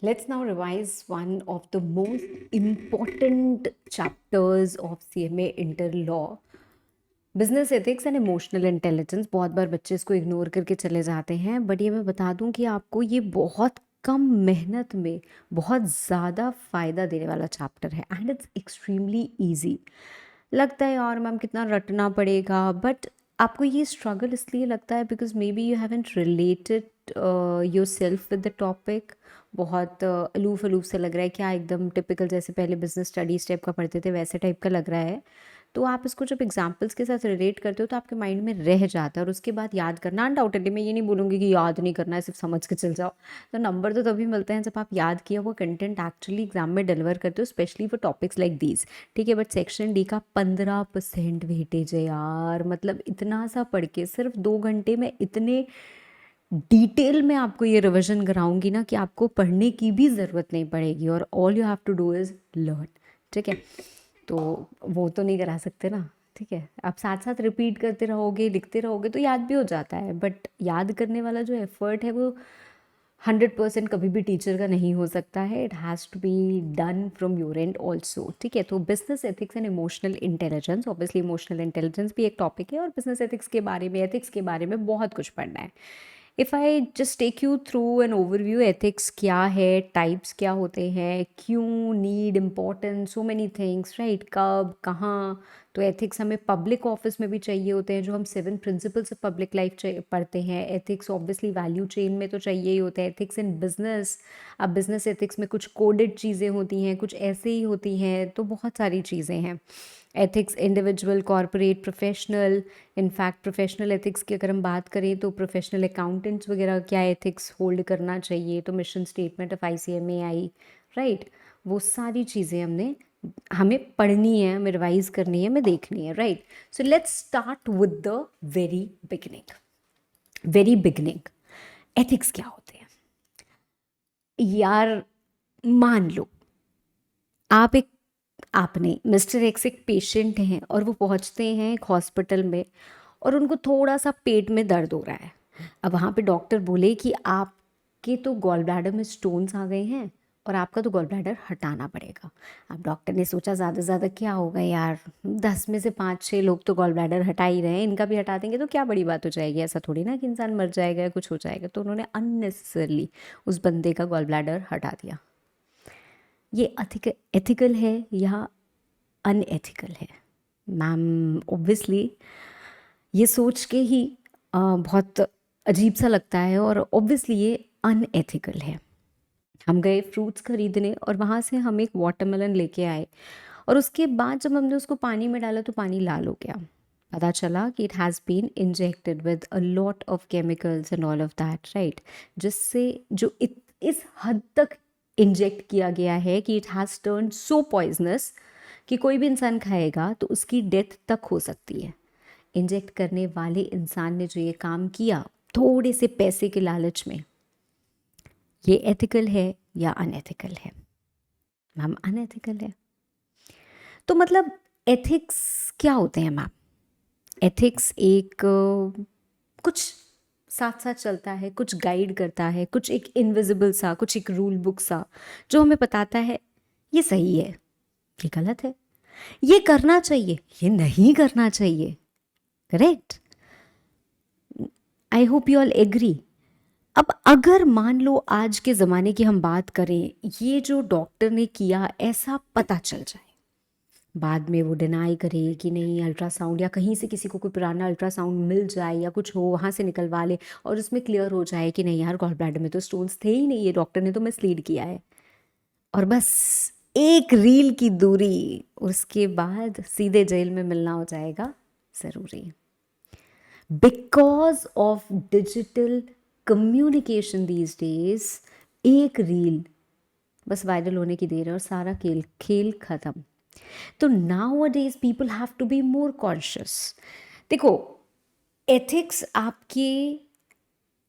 Let's now revise one of the most important chapters of CMA Inter Law, business ethics and emotional intelligence. बहुत बार बच्चे इसको ignore करके चले जाते हैं, बट ये मैं बता दूं कि आपको ये बहुत कम मेहनत में बहुत ज़्यादा फ़ायदा देने वाला चैप्टर है एंड इट्स एक्सट्रीमली ईजी। लगता है यार मैम कितना रटना पड़ेगा, बट आपको ये स्ट्रगल इसलिए लगता है because may be you haven't related your self with the topic. बहुत अलूफ अलूफ से लग रहा है, क्या एकदम टिपिकल जैसे पहले बिजनेस स्टडीज टाइप का पढ़ते थे वैसे टाइप का लग रहा है। तो आप इसको जब एग्जाम्पल्स के साथ रिलेट करते हो तो आपके माइंड में रह जाता है, और उसके बाद याद करना अनडाउटेडली, मैं ये नहीं बोलूँगी कि याद नहीं करना है, सिर्फ समझ के चल जाओ। तो नंबर तो तभी मिलते हैं जब आप याद किया वो कंटेंट एक्चुअली एग्जाम में डिलीवर करते हो, specially for topics like these. ठीक है, बट सेक्शन डी का 15% वेटेज है यार। मतलब इतना सा पढ़ के सिर्फ 2 घंटे में इतने डिटेल में आपको ये रिविजन कराऊंगी ना कि आपको पढ़ने की भी ज़रूरत नहीं पड़ेगी, और all you have to do is learn. ठीक है, तो वो तो नहीं करा सकते ना। ठीक है, आप साथ साथ रिपीट करते रहोगे, लिखते रहोगे तो याद भी हो जाता है, बट याद करने वाला जो एफर्ट है वो 100% कभी भी टीचर का नहीं हो सकता है। It has to be done from your end also. ठीक है, तो business ethics and emotional intelligence, obviously emotional intelligence भी एक टॉपिक है, और बिजनेस एथिक्स के बारे में, एथिक्स के बारे में बहुत कुछ पढ़ना है। If I just take you through an overview, ethics क्या है, टाइप्स क्या होते हैं, क्यों, need, importance, so many things, right, कब, कहाँ। तो एथिक्स हमें पब्लिक ऑफिस में भी चाहिए होते हैं, जो हम 7 प्रिंसिपल्स ऑफ पब्लिक लाइफ पढ़ते हैं। एथिक्स ऑब्वियसली वैल्यू चेन में तो चाहिए ही होते हैं। एथिक्स इन बिजनेस, अब बिजनेस एथिक्स में कुछ कोडेड चीज़ें होती हैं, कुछ ऐसे ही होती हैं, तो बहुत सारी चीज़ें हैं। Ethics individual, corporate, professional. In fact professional ethics की अगर हम बात करें तो प्रोफेशनल अकाउंटेंट्स वगैरह क्या एथिक्स होल्ड करना चाहिए, तो mission statement of ICMAI, right. वो सारी चीज़ें हमें पढ़नी है, हमें रिवाइज करनी है, हमें देखनी है, right. So let's start with the very beginning. Very beginning, ethics क्या होते हैं यार। मान लो आप एक आपने मिस्टर एक्स एक पेशेंट हैं, और वो पहुंचते हैं एक हॉस्पिटल में, और उनको थोड़ा सा पेट में दर्द हो रहा है। अब वहाँ पे डॉक्टर बोले कि आपके तो गॉल ब्लैडर में स्टोन्स आ गए हैं, और आपका तो गॉल ब्लैडर हटाना पड़ेगा। अब डॉक्टर ने सोचा ज़्यादा से ज़्यादा क्या होगा यार, 10 में से 5-6 लोग तो गॉल ब्लैडर हटा ही रहे हैं, इनका भी हटा देंगे तो क्या बड़ी बात हो जाएगी, ऐसा थोड़ी ना कि इंसान मर जाएगा या कुछ हो जाएगा। तो उन्होंने अननेसेसरली उस बंदे का गॉल ब्लैडर हटा दिया। ये एथिकल है या अनएथिकल है? मैम ऑब्वियसली ये सोच के ही बहुत अजीब सा लगता है, और ऑब्वियसली ये अनएथिकल है। हम गए फ्रूट्स खरीदने, और वहाँ से हम एक वाटरमेलन लेके आए, और उसके बाद जब हमने उसको पानी में डाला तो पानी लाल हो गया। पता चला कि it has been injected with a lot of chemicals and all of that, right. जिससे जो इस हद तक इंजेक्ट किया गया है कि it has turn so poisonous कि कोई भी इंसान खाएगा तो उसकी डेथ तक हो सकती है। इंजेक्ट करने वाले इंसान ने जो ये काम किया थोड़े से पैसे के लालच में, ये एथिकल है या अनएथिकल है? मैम अनएथिकल है। तो मतलब एथिक्स क्या होते हैं मैम? एथिक्स एक कुछ साथ साथ चलता है, कुछ गाइड करता है, कुछ एक इनविजिबल सा, कुछ एक रूल बुक सा, जो हमें बताता है ये सही है, ये गलत है, ये करना चाहिए, ये नहीं करना चाहिए। Correct? I hope you all agree. अब अगर मान लो आज के ज़माने की हम बात करें, ये जो डॉक्टर ने किया ऐसा पता चल जाए, बाद में वो डिनाई करे कि नहीं, अल्ट्रासाउंड या कहीं से किसी को कोई पुराना अल्ट्रासाउंड मिल जाए या कुछ हो, वहाँ से निकलवा ले, और उसमें क्लियर हो जाए कि नहीं यार गॉल ब्लैडर में तो स्टोन्स थे ही नहीं, ये डॉक्टर ने तो मिसलीड किया है, और बस एक रील की दूरी, उसके बाद सीधे जेल में मिलना हो जाएगा ज़रूरी। Because of digital communication these days, एक रील बस वायरल होने की देर है और सारा खेल खेल खत्म। तो nowadays people have to be more conscious. देखो, एथिक्स आपके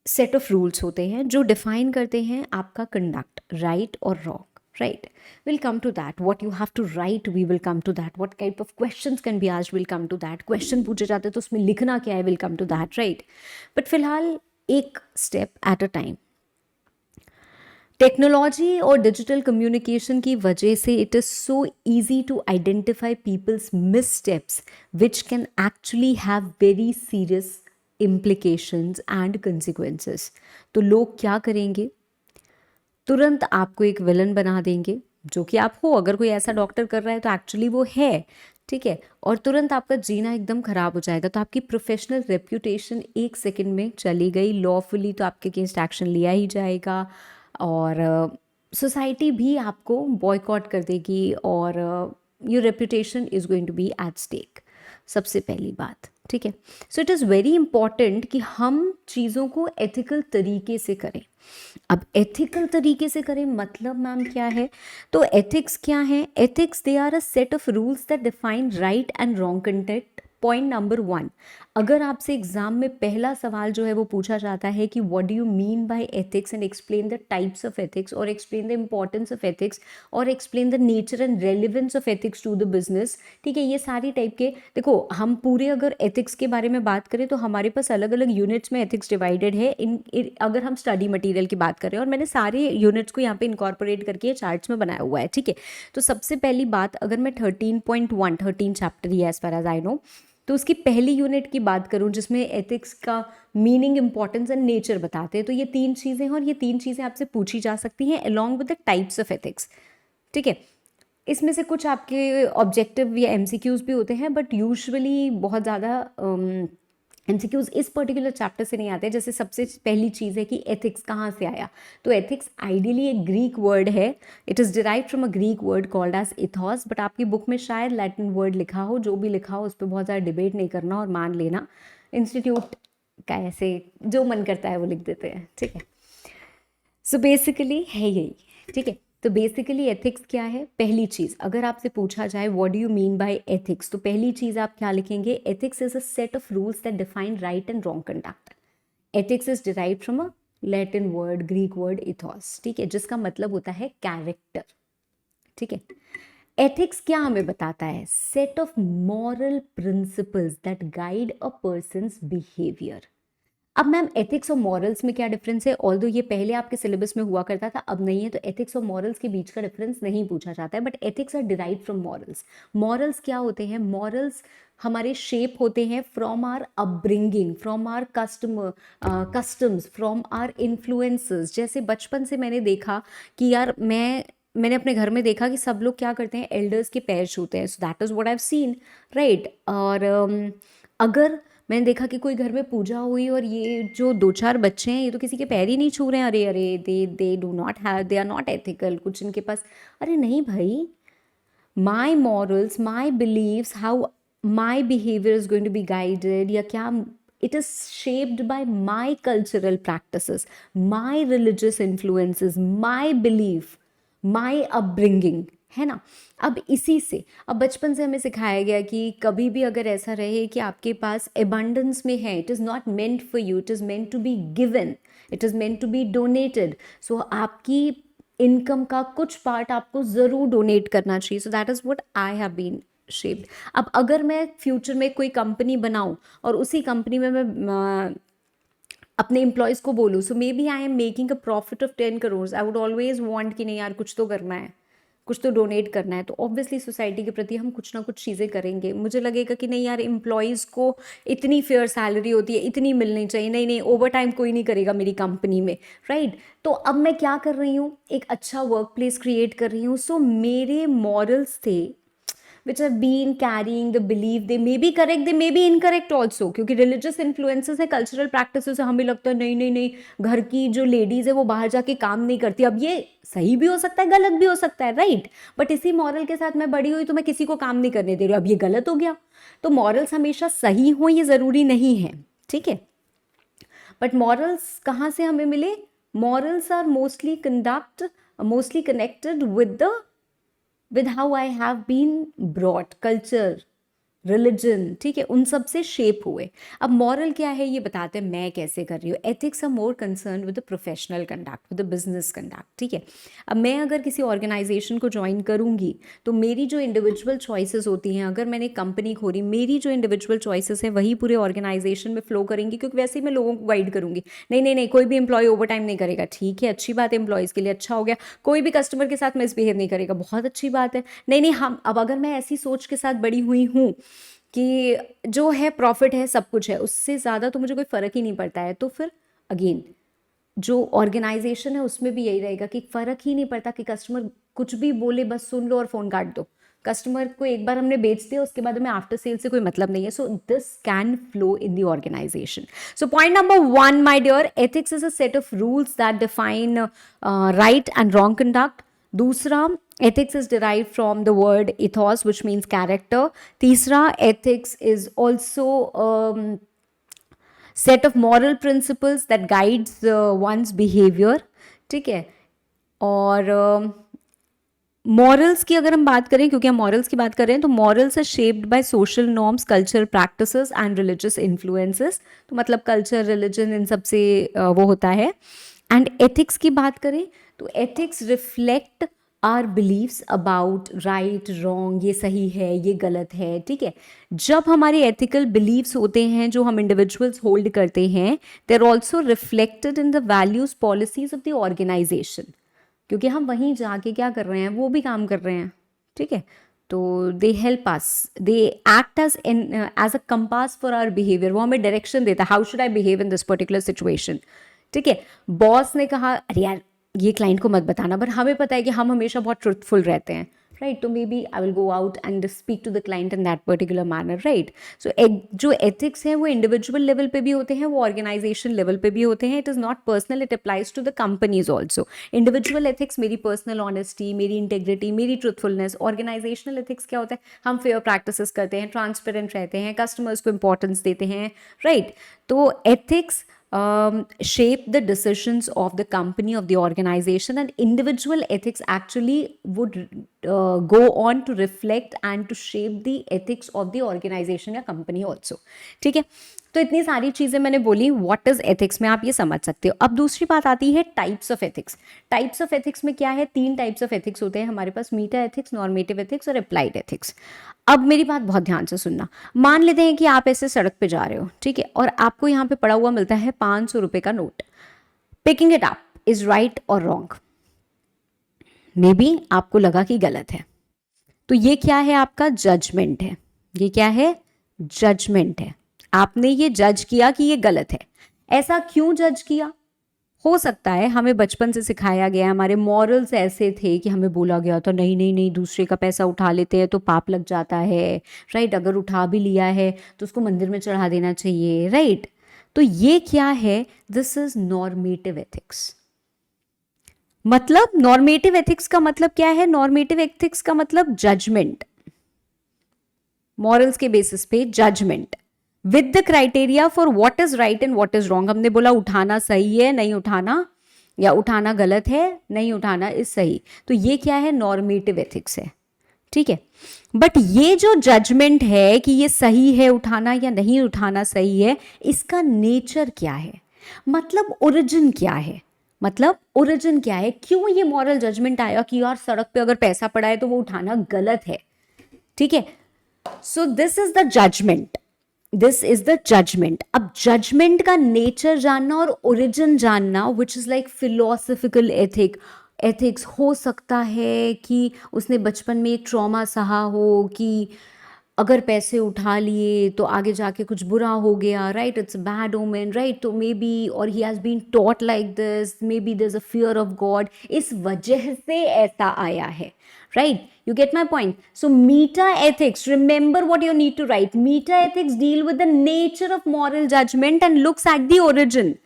सेट ऑफ रूल्स होते हैं जो डिफाइन करते हैं आपका कंडक्ट, राइट और wrong, right? We'll come to that. What you have to write, we will come to that. What type of questions can be asked, we'll come to that. Question पूछे जाते तो उसमें लिखना क्या है, we'll come to that, right? But फिलहाल एक step at a time. Technology और डिजिटल कम्युनिकेशन की वजह से it is so easy to identify people's missteps which can actually have very serious implications and consequences. तो लोग क्या करेंगे, तुरंत आपको एक विलन बना देंगे, जो कि आप हो, अगर कोई ऐसा डॉक्टर कर रहा है तो एक्चुअली वो है, ठीक है, और तुरंत आपका जीना एकदम खराब हो जाएगा। तो आपकी प्रोफेशनल रेप्यूटेशन एक सेकंड में चली गई। लॉफुली तो आपके अगेंस्ट एक्शन लिया ही जाएगा, और सोसाइटी भी आपको बॉयकॉट कर देगी, और your reputation is going to be at stake. सबसे पहली बात, ठीक है। So it is very important कि हम चीज़ों को एथिकल तरीके से करें। अब एथिकल तरीके से करें मतलब मैम क्या है, तो एथिक्स क्या है, ethics they are a set of rules that define right and wrong content. Point number 1, अगर आपसे एग्जाम में पहला सवाल जो है वो पूछा जाता है कि what do you mean by ethics and explain the types of ethics, और explain the importance of ethics, और explain the nature and relevance of ethics to the business, ठीक है, ये सारी टाइप के, देखो हम पूरे अगर एथिक्स के बारे में बात करें तो हमारे पास अलग अलग यूनिट्स में एथिक्स डिवाइडेड है। अगर हम स्टडी मटेरियल की बात करें, और मैंने सारे यूनिट्स को यहाँ पे इनकॉर्पोरेट करके चार्ट्स में बनाया हुआ है, ठीक है। तो सबसे पहली बात, अगर मैं 13.1 13 चैप्टर ही as far as I know, तो उसकी पहली यूनिट की बात करूं जिसमें एथिक्स का मीनिंग, इंपॉर्टेंस एंड नेचर बताते हैं, तो ये 3 चीज़ें हैं, और ये 3 चीज़ें आपसे पूछी जा सकती हैं along with the types of ethics, ठीक है। इसमें से कुछ आपके ऑब्जेक्टिव या एमसीक्यूज भी होते हैं, बट यूजुअली बहुत ज़्यादा एमसीक्यूज इस पर्टिकुलर चैप्टर से नहीं आते। जैसे सबसे पहली चीज़ है कि एथिक्स कहाँ से आया, तो एथिक्स आइडियली एक ग्रीक वर्ड है, it is derived from a Greek word called as ethos, but आपकी बुक में शायद लैटिन वर्ड लिखा हो, जो भी लिखा हो उस पर बहुत ज़्यादा डिबेट नहीं करना और मान लेना, इंस्टीट्यूट का ऐसे जो मन करता है वो लिख देते हैं, ठीक है। सो बेसिकली है यही, ठीक है। तो बेसिकली एथिक्स क्या है, पहली चीज़ अगर आपसे पूछा जाए what do you mean by ethics, तो पहली चीज़ आप क्या लिखेंगे, ethics is a set of rules that define right and wrong conduct. Ethics is derived from a Latin word, Greek word ethos, ठीक है, जिसका मतलब होता है कैरेक्टर, ठीक है। एथिक्स क्या हमें बताता है, set of moral principles that guide a persons behaviour. अब मैम एथिक्स और मॉरल्स में क्या डिफरेंस है, ऑल्दो ये पहले आपके सिलेबस में हुआ करता था, अब नहीं है, तो एथिक्स और मॉरल्स के बीच का डिफरेंस नहीं पूछा जाता है, but ethics are derive from morals. Morals क्या होते हैं, मॉरल्स हमारे शेप होते हैं from our upbringing, from our customs, from our influences. जैसे बचपन से मैंने देखा कि यार मैंने अपने घर में देखा कि सब लोग क्या करते हैं, एल्डर्स के पैर छूते हैं, so that is what I have seen, right. और अगर मैंने देखा कि कोई घर में पूजा हुई और ये जो 2-4 बच्चे हैं ये तो किसी के पैर ही नहीं छू रहे हैं, अरे अरे they do not have, they are not ethical, कुछ इनके पास, अरे नहीं भाई, my morals, my beliefs, how my behaviour is going to be guided, या क्या, it is shaped by my cultural practices, my religious influences, my belief, my upbringing, है ना। अब इसी से, अब बचपन से हमें सिखाया गया कि कभी भी अगर ऐसा रहे कि आपके पास एबंडेंस में है, it is not meant for you, it is meant to be given, it is meant to be donated, so आपकी इनकम का कुछ पार्ट आपको ज़रूर डोनेट करना चाहिए। So that is what I have bean shaped. अब अगर मैं फ्यूचर में कोई कंपनी बनाऊं और उसी कंपनी में मैं अपने एम्प्लॉयज़ को बोलूँ, so may be I am making a profit of 10 crore, I would always want कि नहीं यार कुछ तो करना है, कुछ तो डोनेट करना है, तो ऑब्वियसली सोसाइटी के प्रति हम कुछ ना कुछ चीज़ें करेंगे। मुझे लगेगा कि नहीं यार एम्प्लॉयज़ को इतनी फेयर सैलरी होती है, इतनी मिलनी चाहिए, नहीं नहीं ओवर टाइम कोई नहीं करेगा मेरी कंपनी में, राइट। तो अब मैं क्या कर रही हूँ, एक अच्छा वर्क प्लेस क्रिएट कर रही हूँ। सो मेरे मॉरल्स थे which have been carrying the belief, they may be correct, they may be incorrect also, क्योंकि religious influences है, cultural practices है, हमें लगता है नहीं नहीं नहीं घर की जो लेडीज है वो बाहर जाके काम नहीं करती। अब ये सही भी हो सकता है, गलत भी हो सकता है, राइट, बट इसी मॉरल के साथ मैं बड़ी हुई तो मैं किसी को काम नहीं करने दे रही हूँ, अब ये गलत हो गया। तो मॉरल्स हमेशा सही हो ये ज़रूरी नहीं है, ठीक है, बट मॉरल्स कहाँ से हमें मिले, morals are mostly connected with how I have been brought, culture, religion, ठीक है, उन सब से शेप हुए। अब मॉरल क्या है ये बताते हैं मैं कैसे कर रही हूँ। Ethics are more concern with the professional conduct, with the business conduct, ठीक है। अब मैं अगर किसी ऑर्गेनाइजेशन को ज्वाइन करूँगी तो मेरी जो इंडिविजुअल चॉइसेस होती हैं, अगर मैंने कंपनी खोली, मेरी जो इंडिविजुअल चॉइसेस है वही पूरे ऑर्गेनाइजेशन में फ्लो करेंगी, क्योंकि वैसे ही मैं लोगों को गाइड करूँगी। नहीं नहीं नहीं, कोई भी एम्प्लॉय ओवर टाइम नहीं करेगा, ठीक है, अच्छी बात है, एम्प्लॉयज़ के लिए अच्छा हो गया। कोई भी कस्टमर के साथ मिसबिहेव नहीं करेगा, बहुत अच्छी बात है। नहीं नहीं, हम अब अगर मैं ऐसी सोच के साथ बड़ी हुई हूँ कि जो है प्रॉफिट है, सब कुछ है, उससे ज़्यादा तो मुझे कोई फ़र्क ही नहीं पड़ता है, तो फिर अगेन जो ऑर्गेनाइजेशन है उसमें भी यही रहेगा कि फ़र्क ही नहीं पड़ता कि कस्टमर कुछ भी बोले, बस सुन लो और फ़ोन काट दो। कस्टमर को एक बार हमने बेच दिया, उसके बाद हमें आफ्टर सेल से कोई मतलब नहीं है। So this can flow in the organisation. So point number 1 my dear, ethics is a set of rules that define right and wrong conduct. दूसरा, ethics is derived from the word ethos, which means character. तीसरा, ethics is also set of moral principles that guides one's behavior, ठीक है। और morals की अगर हम बात करें, क्योंकि हम मॉरल्स की बात कर रहे हैं, तो morals are shaped by social norms, culture practices and religious influences. तो मतलब कल्चर, रिलीजन, इन सब से वो होता है। एंड एथिक्स की बात करें तो ethics reflect our beliefs about right wrong, ये सही है, ये गलत है, ठीक है। जब हमारे एथिकल बिलीव्स होते हैं जो हम इंडिविजुअल्स होल्ड करते हैं, they are also reflected in the values policies of the organisation, क्योंकि हम वहीं जाके क्या कर रहे हैं, वो भी काम कर रहे हैं, ठीक है। तो they help us, they act as a compass for our behaviour. वो हमें डायरेक्शन देता है, how should I behave in this particular situation, ठीक है। बॉस ने कहा अरे यार ये क्लाइंट को मत बताना, पर हमें पता है कि हम हमेशा बहुत ट्रुथफुल रहते हैं, राइट। तो may be I will go out and speak to the client in that particular manner, right. So जो एथिक्स हैं वो इंडिविजुअल लेवल पे भी होते हैं, वो ऑर्गेनाइजेशन लेवल पे भी होते हैं। It is not personal, it applies to the companies also. Individual ethics मेरी पर्सनल ऑनेस्टी, मेरी इंटेग्रिटी, मेरी ट्रुथफुलनेस। ऑर्गेनाइजेशनल एथिक्स क्या होता है, हम फेयर प्रैक्टिसेस करते हैं, ट्रांसपेरेंट रहते हैं, कस्टमर्स को इंपॉर्टेंस देते हैं, राइट। तो ethics shape the decisions of the company, of the organization, and individual ethics actually would go on to reflect and to shape the ethics of the organization या company also, ठीक है। तो इतनी सारी चीज़ें मैंने बोली व्हाट इज एथिक्स में, आप ये समझ सकते हो। अब दूसरी बात आती है types of ethics. Types of ethics में क्या है, 3 टाइप्स ऑफ एथिक्स होते हैं हमारे पास, मीटा एथिक्स, नॉर्मेटिव एथिक्स और अप्लाइड एथिक्स। अब मेरी बात बहुत ध्यान से सुनना। मान लेते हैं कि आप ऐसे सड़क पे जा रहे हो, ठीक है, और आपको यहाँ पे पड़ा हुआ मिलता है 500 रुपए का note. Picking it up is right और रॉन्ग? मे बी आपको लगा कि गलत है, तो ये क्या है, आपका जजमेंट है। ये क्या है, जजमेंट है। आपने ये जज किया कि ये गलत है। ऐसा क्यों जज किया? हो सकता है हमें बचपन से सिखाया गया, हमारे मॉरल्स ऐसे थे कि हमें बोला गया था नहीं नहीं नहीं, दूसरे का पैसा उठा लेते हैं तो पाप लग जाता है, राइट। अगर उठा भी लिया है तो उसको मंदिर में चढ़ा देना चाहिए, राइट। तो ये क्या है, दिस इज नॉर्मेटिव एथिक्स। मतलब नॉर्मेटिव एथिक्स का मतलब क्या है, नॉर्मेटिव एथिक्स का मतलब जजमेंट, मॉरल्स के बेसिस पे judgement with the criteria for what is right and what is wrong. हमने बोला उठाना सही है, नहीं उठाना, या उठाना गलत है, नहीं उठाना इज सही। तो ये क्या है, नॉर्मेटिव एथिक्स है, ठीक है। बट ये जो जजमेंट है कि ये सही है उठाना या नहीं उठाना सही है, इसका नेचर क्या है, मतलब ओरिजिन क्या है, मतलब ओरिजिन क्या है, क्यों ये मॉरल जजमेंट आया कि यार सड़क पे अगर पैसा पड़ा है तो वो उठाना गलत है, ठीक है। So this is the judgement, this is the judgement. अब जजमेंट का नेचर जानना और ओरिजिन जानना, which is like philosophical ethics. हो सकता है कि उसने बचपन में एक ट्रॉमा सहा हो कि अगर पैसे उठा लिए तो आगे जाके कुछ बुरा हो गया, right, it's bad omen, right. तो मे बी, और he has been taught like this, maybe there is a fear of God, इस वजह से ऐसा आया है, right? You get my point? So meta ethics, remember what you need to write. Meta ethics deal with the nature of moral judgment and looks at the origin,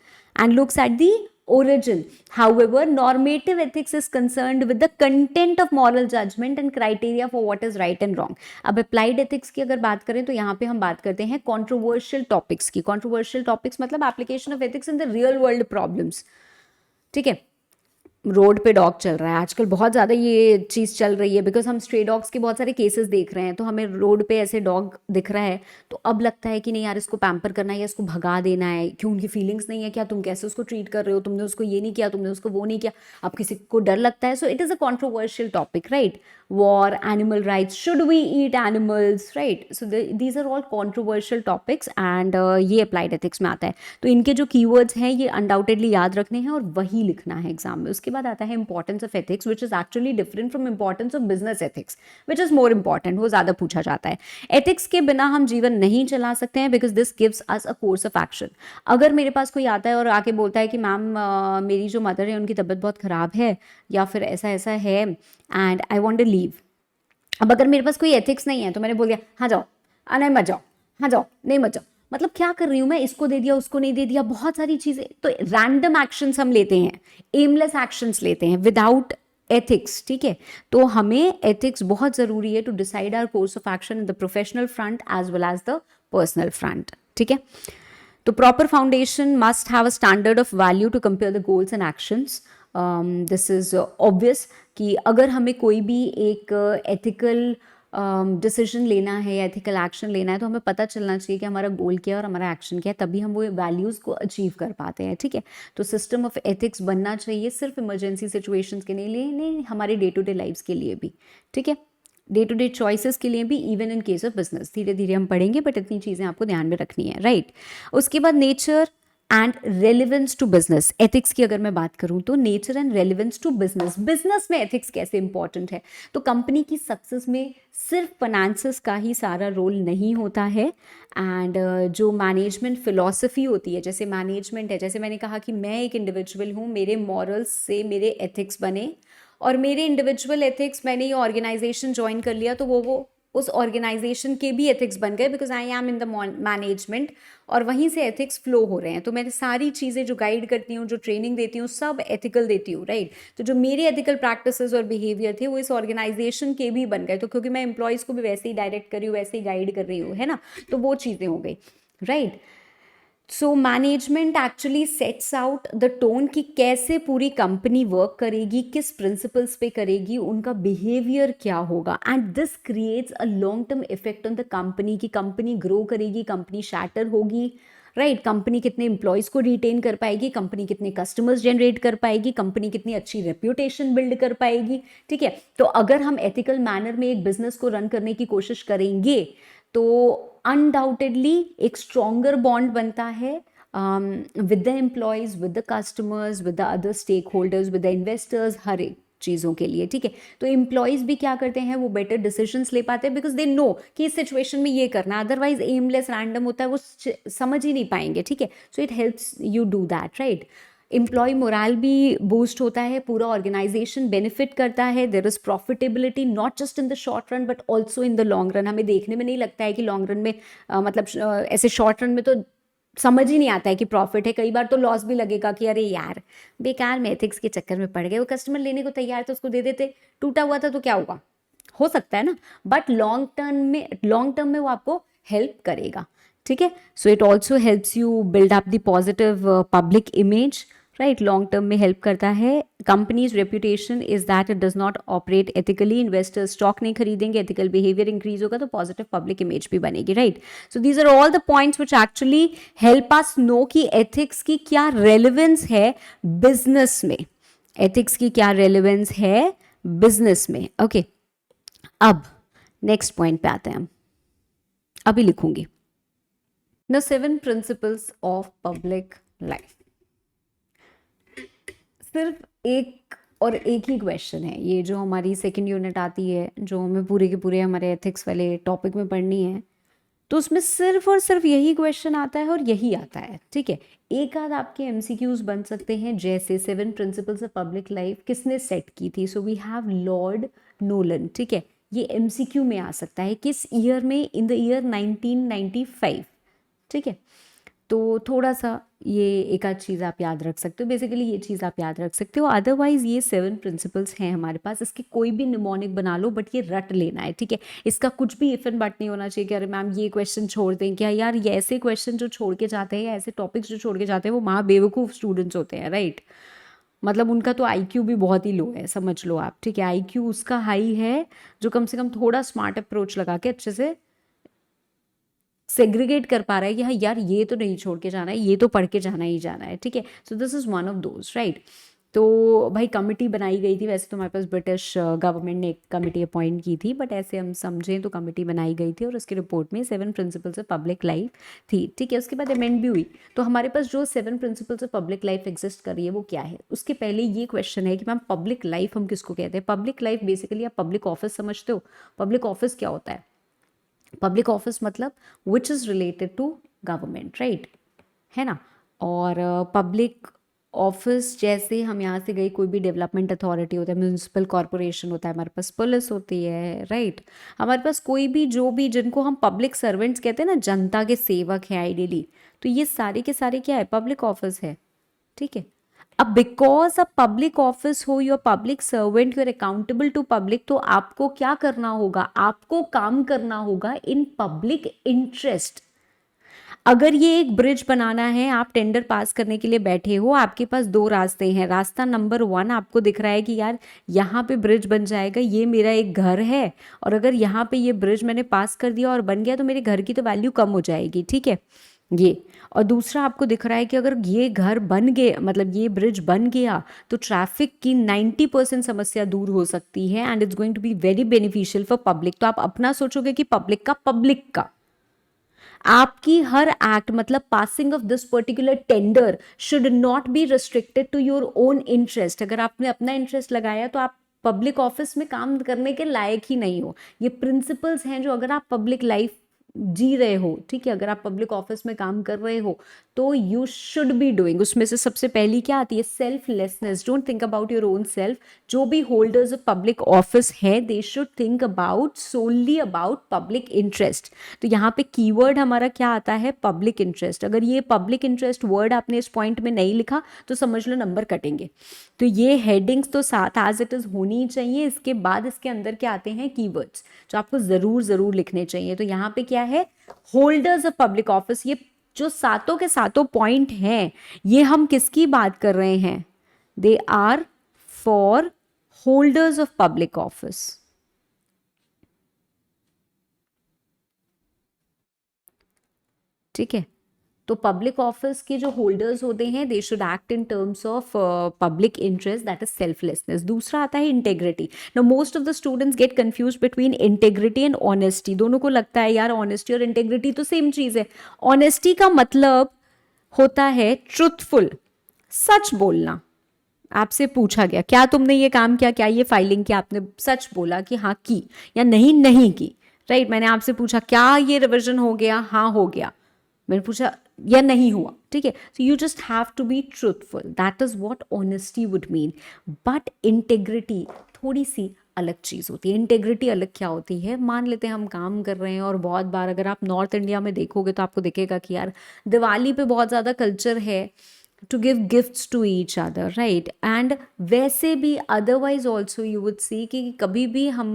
However, normative ethics is concerned with the content of moral judgment and criteria for what is right and wrong. अब applied ethics की अगर बात करें तो यहाँ पे हम बात करते हैं controversial topics की। controversial topics मतलब application of ethics in the real world problems, ठीक है। रोड पे डॉग चल रहा है आजकल, बहुत ज़्यादा ये चीज़ चल रही है, बिकॉज हम स्ट्रे डॉग्स के बहुत सारे केसेस देख रहे हैं, तो हमें रोड पे ऐसे डॉग दिख रहा है तो अब लगता है कि नहीं यार इसको पैम्पर करना है या इसको भगा देना है, क्यों उनकी फीलिंग्स नहीं है क्या, तुम कैसे उसको ट्रीट कर रहे हो, तुमने उसको ये नहीं किया, तुमने उसको वो नहीं किया, अब किसी को डर लगता है. So it is a controversial topic, right. war, animal rights, should we eat animals, right? So these are all controversial topics and ये applied ethics में आता है. तो इनके जो keywords हैं ये undoubtedly याद रखने हैं और वही लिखना है एग्जाम में. उसके बाद आता है importance of ethics, which is actually different from importance of business ethics, which is more important. वो ज़्यादा पूछा जाता है. ethics के बिना हम जीवन नहीं चला सकते हैं because this gives us a course of action. अगर मेरे पास कोई आता है और आके बोलता है कि मैम मेरी जो मदर है उनकी तबीयत बहुत ख़राब है या फिर ऐसा ऐसा है and I want to leave. अब अगर मेरे पास कोई एथिक्स नहीं है तो मैंने बोल दिया हाँ जाओ, नहीं मत जाओ, हाँ जाओ नहीं मत जाओ, मतलब क्या कर रही हूँ मैं, इसको दे दिया उसको नहीं दे दिया, बहुत सारी चीज़ें. तो रैंडम एक्शंस हम लेते हैं, एमलेस एक्शंस लेते हैं विदाउट एथिक्स. ठीक है, तो हमें एथिक्स बहुत ज़रूरी है to decide our course of action in the professional front as well as the personal front. ठीक है, तो proper foundation must have a standard of value to compare the goals and actions. This is obvious कि अगर हमें कोई भी एक ethical decision लेना है या एथिकल एक्शन लेना है तो हमें पता चलना चाहिए कि हमारा गोल क्या है और हमारा एक्शन क्या है, तभी हम वो वैल्यूज़ को अचीव कर पाते हैं. ठीक है, तो सिस्टम ऑफ एथिक्स बनना चाहिए सिर्फ इमरजेंसी सिचुएशंस के लिए नहीं, हमारे डे टू डे लाइफ्स के लिए भी. ठीक है, डे टू डे चॉइसेस के लिए भी, even in case of business. धीरे धीरे हम पढ़ेंगे बट इतनी चीज़ें आपको ध्यान में रखनी है, राइट. उसके बाद nature and relevance to business. Ethics की अगर मैं बात करूं तो nature and relevance to business. Business में एथिक्स कैसे इंपॉर्टेंट है, तो कंपनी की सक्सेस में सिर्फ फाइनेंसेस का ही सारा रोल नहीं होता है. एंड जो मैनेजमेंट फिलॉसफी होती है, जैसे मैनेजमेंट है, जैसे मैंने कहा कि मैं एक इंडिविजुअल हूँ, मेरे मॉरल्स से मेरे एथिक्स बने और मेरे इंडिविजुअल एथिक्स, मैंने ये ऑर्गेनाइजेशन ज्वाइन कर लिया तो वो उस ऑर्गेनाइजेशन के भी एथिक्स बन गए because I am in the management और वहीं से एथिक्स फ्लो हो रहे हैं. तो मैं सारी चीज़ें जो गाइड करती हूँ, जो ट्रेनिंग देती हूँ, सब एथिकल देती हूँ, राइट. तो जो मेरे एथिकल प्रैक्टिसेस और बिहेवियर थे वो इस ऑर्गेनाइजेशन के भी बन गए, तो क्योंकि मैं एम्प्लॉयज़ को भी वैसे ही डायरेक्ट कर रही हूँ, वैसे ही गाइड कर रही हूँ, है ना, तो वो चीज़ें हो गई, right. So management actually sets out the tone कि कैसे पूरी कंपनी वर्क करेगी, किस प्रिंसिपल्स पे करेगी, उनका बिहेवियर क्या होगा. And this creates a long term effect on the company कि कंपनी ग्रो करेगी, कंपनी शैटर होगी, राइट. कंपनी कितने एम्प्लॉयज़ को रिटेन कर पाएगी, कंपनी कितने कस्टमर्स जनरेट कर पाएगी, कंपनी कितनी अच्छी रेप्यूटेशन बिल्ड कर पाएगी. ठीक है, तो अगर हम एथिकल मैनर में एक बिजनेस को रन करने की कोशिश करेंगे तो अनडाउटेडली एक स्ट्रॉन्गर बॉन्ड बनता है with the employees, with the customers, with the other stakeholders, with the investors, हर एक चीज़ों के लिए. ठीक है, तो एम्प्लॉयज़ भी क्या करते हैं, वो बेटर डिसीजंस ले पाते हैं बिकॉज दे नो कि इस सिचुएशन में ये करना, अदरवाइज एमलेस रैंडम होता है, वो समझ ही नहीं पाएंगे. ठीक है, so it helps you do that, right. Employ morale भी बूस्ट होता है, पूरा ऑर्गेनाइजेशन बेनिफिट करता है. There is profitability not just in the short run but also in the long run. हमें देखने में नहीं लगता है कि लॉन्ग रन में ऐसे शॉर्ट रन में तो समझ ही नहीं आता है कि प्रॉफिट है, कई बार तो लॉस भी लगेगा कि अरे यार बेकार में एथिक्स के चक्कर में पड़ गए, वो कस्टमर लेने को तैयार तो उसको दे देते, टूटा हुआ था तो क्या होगा, हो सकता है ना, बट लॉन्ग टर्म में वो आपको हेल्प करेगा. ठीक है, so it also helps you build up the positive public image, right. Long term में हेल्प करता है. Companies reputation is that it does not operate ethically. Investors stock नहीं खरीदेंगे, एथिकल बिहेवियर इंक्रीज होगा तो पॉजिटिव पब्लिक इमेज भी बनेगी, right. So these are all the points which actually help us know कि एथिक्स की क्या रेलिवेंस है बिजनेस में, एथिक्स की क्या रेलिवेंस है बिजनेस में. ओके, अब नेक्स्ट पॉइंट पे आते हैं हम, अभी लिखूंगी the 7 principles of public life. सिर्फ एक और एक ही क्वेश्चन है ये, जो हमारी सेकंड यूनिट आती है, जो हमें पूरे के पूरे हमारे एथिक्स वाले टॉपिक में पढ़नी है, तो उसमें सिर्फ और सिर्फ यही क्वेश्चन आता है और यही आता है. ठीक है, एक आध आपके एमसीक्यूज बन सकते हैं, जैसे 7 प्रिंसिपल्स ऑफ पब्लिक लाइफ किसने सेट की थी. So we have Lord Nolan. ठीक है, ये एमसीक्यू में आ सकता है, किस ईयर में, इन द ईयर 1995. ठीक है, तो थोड़ा सा ये एक आध चीज़ आप याद रख सकते हो, बेसिकली ये चीज़ आप याद रख सकते हो. अदरवाइज ये 7 प्रिंसिपल्स हैं हमारे पास, इसके कोई भी निमोनिक बना लो बट ये रट लेना है. ठीक है, इसका कुछ भी इफ एंड बट नहीं होना चाहिए कि अरे मैम ये क्वेश्चन छोड़ दें क्या, यार ये ऐसे क्वेश्चन जो छोड़ के जाते हैं या ऐसे टॉपिक्स जो छोड़ के जाते हैं वो महा बेवकूफ़ स्टूडेंट्स होते हैं, राइट. मतलब उनका तो आईक्यू भी बहुत ही लो है, समझ लो आप, ठीक है। आईक्यू उसका हाई है जो कम से कम थोड़ा स्मार्ट अप्रोच लगा के अच्छे से सेग्रीगेट कर पा रहा है कि हाँ यार ये तो नहीं छोड़ के जाना है, ये तो पढ़ के जाना ही जाना है, ठीक है। So this is one of those, right. तो भाई कमिटी बनाई गई थी, वैसे तो हमारे पास ब्रिटिश गवर्नमेंट ने एक कमिटी अपॉइंट की थी, बट ऐसे हम समझें तो कमिटी बनाई गई थी और उसकी रिपोर्ट में 7 प्रिंसिपल्स ऑफ पब्लिक लाइफ थी, ठीक है। उसके बाद अमेंड भी हुई। तो हमारे पास जो 7 principles of public life exist कर रही है वो क्या है, उसके पहले ये क्वेश्चन है कि मैम पब्लिक लाइफ हम किसको कहते हैं। पब्लिक लाइफ बेसिकली आप पब्लिक ऑफिस समझते हो। पब्लिक ऑफिस क्या होता है? पब्लिक ऑफिस मतलब which is related to government, right, है ना। और पब्लिक ऑफिस जैसे हम यहाँ से गए, कोई भी डेवलपमेंट अथॉरिटी होता है, म्यूनिसिपल कॉरपोरेशन होता है, हमारे पास पुलिस होती है, राइट। हमारे पास कोई भी जो भी जिनको हम पब्लिक सर्वेंट्स कहते हैं ना, जनता के सेवक हैं आइडियली, तो ये सारे के सारे क्या है, पब्लिक ऑफिस है, ठीक है। अब बिकॉज अब पब्लिक ऑफिस हो, your public servant, you're accountable to public, तो आपको क्या करना होगा, आपको काम करना होगा इन पब्लिक इंटरेस्ट। अगर ये एक ब्रिज बनाना है, आप टेंडर पास करने के लिए बैठे हो, आपके पास 2 रास्ते हैं। रास्ता नंबर 1 आपको दिख रहा है कि यार यहाँ पे ब्रिज बन जाएगा, ये मेरा एक घर है, और अगर यहाँ पे ये ब्रिज मैंने पास कर दिया और बन गया तो मेरे घर की तो वैल्यू कम हो जाएगी, ठीक है ये। और दूसरा आपको दिख रहा है कि अगर ये घर बन गए, मतलब ये ब्रिज बन गया, तो ट्रैफिक की 90% समस्या दूर हो सकती है and it's going to be very beneficial for public. तो आप अपना सोचोगे कि पब्लिक का आपकी हर एक्ट, मतलब passing of this particular tender should not be restricted to your own interest. अगर आपने अपना इंटरेस्ट लगाया तो आप पब्लिक ऑफिस में काम करने के लायक ही नहीं हो। ये प्रिंसिपल्स हैं जो अगर आप पब्लिक लाइफ जी रहे हो, ठीक है, अगर आप पब्लिक ऑफिस में काम कर रहे हो तो यू शुड बी डूइंग। उसमें से सबसे पहली क्या आती है, selflessness. Don't think about your own self. जो भी होल्डर्स ऑफ पब्लिक ऑफिस है, they should think about solely about public interest. तो यहाँ पे कीवर्ड हमारा क्या आता है, पब्लिक इंटरेस्ट। अगर ये पब्लिक इंटरेस्ट वर्ड आपने इस पॉइंट में नहीं लिखा तो समझ लो नंबर कटेंगे। तो ये हेडिंग्स तो साथ एज इट इज होनी ही चाहिए। इसके बाद इसके अंदर क्या आते हैं, कीवर्ड्स, जो आपको जरूर लिखने चाहिए। तो यहाँ पे क्या है, होल्डर्स ऑफ पब्लिक ऑफिस। ये जो सातों के सातों पॉइंट हैं, ये हम किसकी बात कर रहे हैं, they are for holders of public office, ठीक है। तो पब्लिक ऑफिस के जो होल्डर्स होते हैं, they should act in terms of public interest, that is selflessness. दूसरा आता है integrity. Now most of the students get confuse between integrity and honesty. दोनों को लगता है यार ऑनेस्टी और इंटेग्रिटी तो सेम चीज है। ऑनेस्टी का मतलब होता है ट्रुथफुल, सच बोलना। आपसे पूछा गया क्या तुमने ये काम किया, क्या ये फाइलिंग की, आपने सच बोला कि हाँ की, या नहीं की, राइट। मैंने आपसे पूछा क्या ये रिविजन हो गया, हाँ हो गया। मैंने पूछा या नहीं हुआ, ठीक है। So you just have to be truthful, that is what honesty would mean. But integrity थोड़ी सी अलग चीज़ होती है। इंटेग्रिटी अलग क्या होती है, मान लेते हैं हम काम कर रहे हैं और बहुत बार अगर आप नॉर्थ इंडिया में देखोगे तो आपको दिखेगा कि यार दिवाली पे बहुत ज़्यादा कल्चर है to give gifts to each other, right? And वैसे भी otherwise also you would see कि कभी भी हम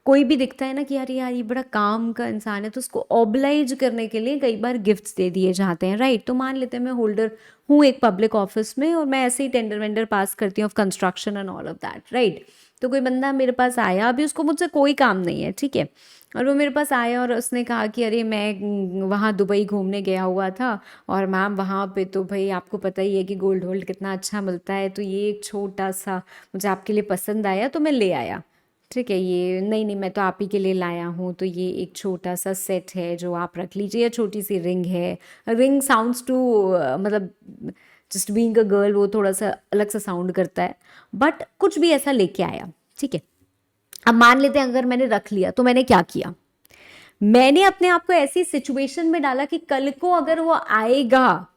कोई भी दिखता है ना कि यार यार ये बड़ा काम का इंसान है, तो उसको ऑब्लाइज करने के लिए कई बार गिफ्ट्स दे दिए जाते हैं, राइट। तो मान लेते हैं मैं होल्डर हूँ एक पब्लिक ऑफिस में और मैं ऐसे ही टेंडर वेंडर पास करती हूँ of construction and all of that, right. तो कोई बंदा मेरे पास आया, अभी उसको मुझसे कोई काम नहीं है, ठीक है, और वो मेरे पास आया और उसने कहा कि अरे मैं वहाँ दुबई घूमने गया हुआ था और मैम वहाँ पे तो भाई आपको पता ही है कि गोल्ड वोल्ड कितना अच्छा मिलता है, तो ये एक छोटा सा मुझे आपके लिए पसंद आया तो मैं ले आया, ठीक है। ये नहीं मैं तो आप ही के लिए लाया हूँ, तो ये एक छोटा सा सेट है जो आप रख लीजिए, छोटी सी रिंग है। रिंग साउंड्स टू मतलब जस्ट बीइंग अ गर्ल वो थोड़ा सा अलग सा साउंड करता है, बट कुछ भी ऐसा लेके आया, ठीक है। अब मान लेते हैं अगर मैंने रख लिया तो मैंने क्या किया, मैंने अपने आप को ऐसी सिचुएशन में डाला कि कल को अगर वो आएगा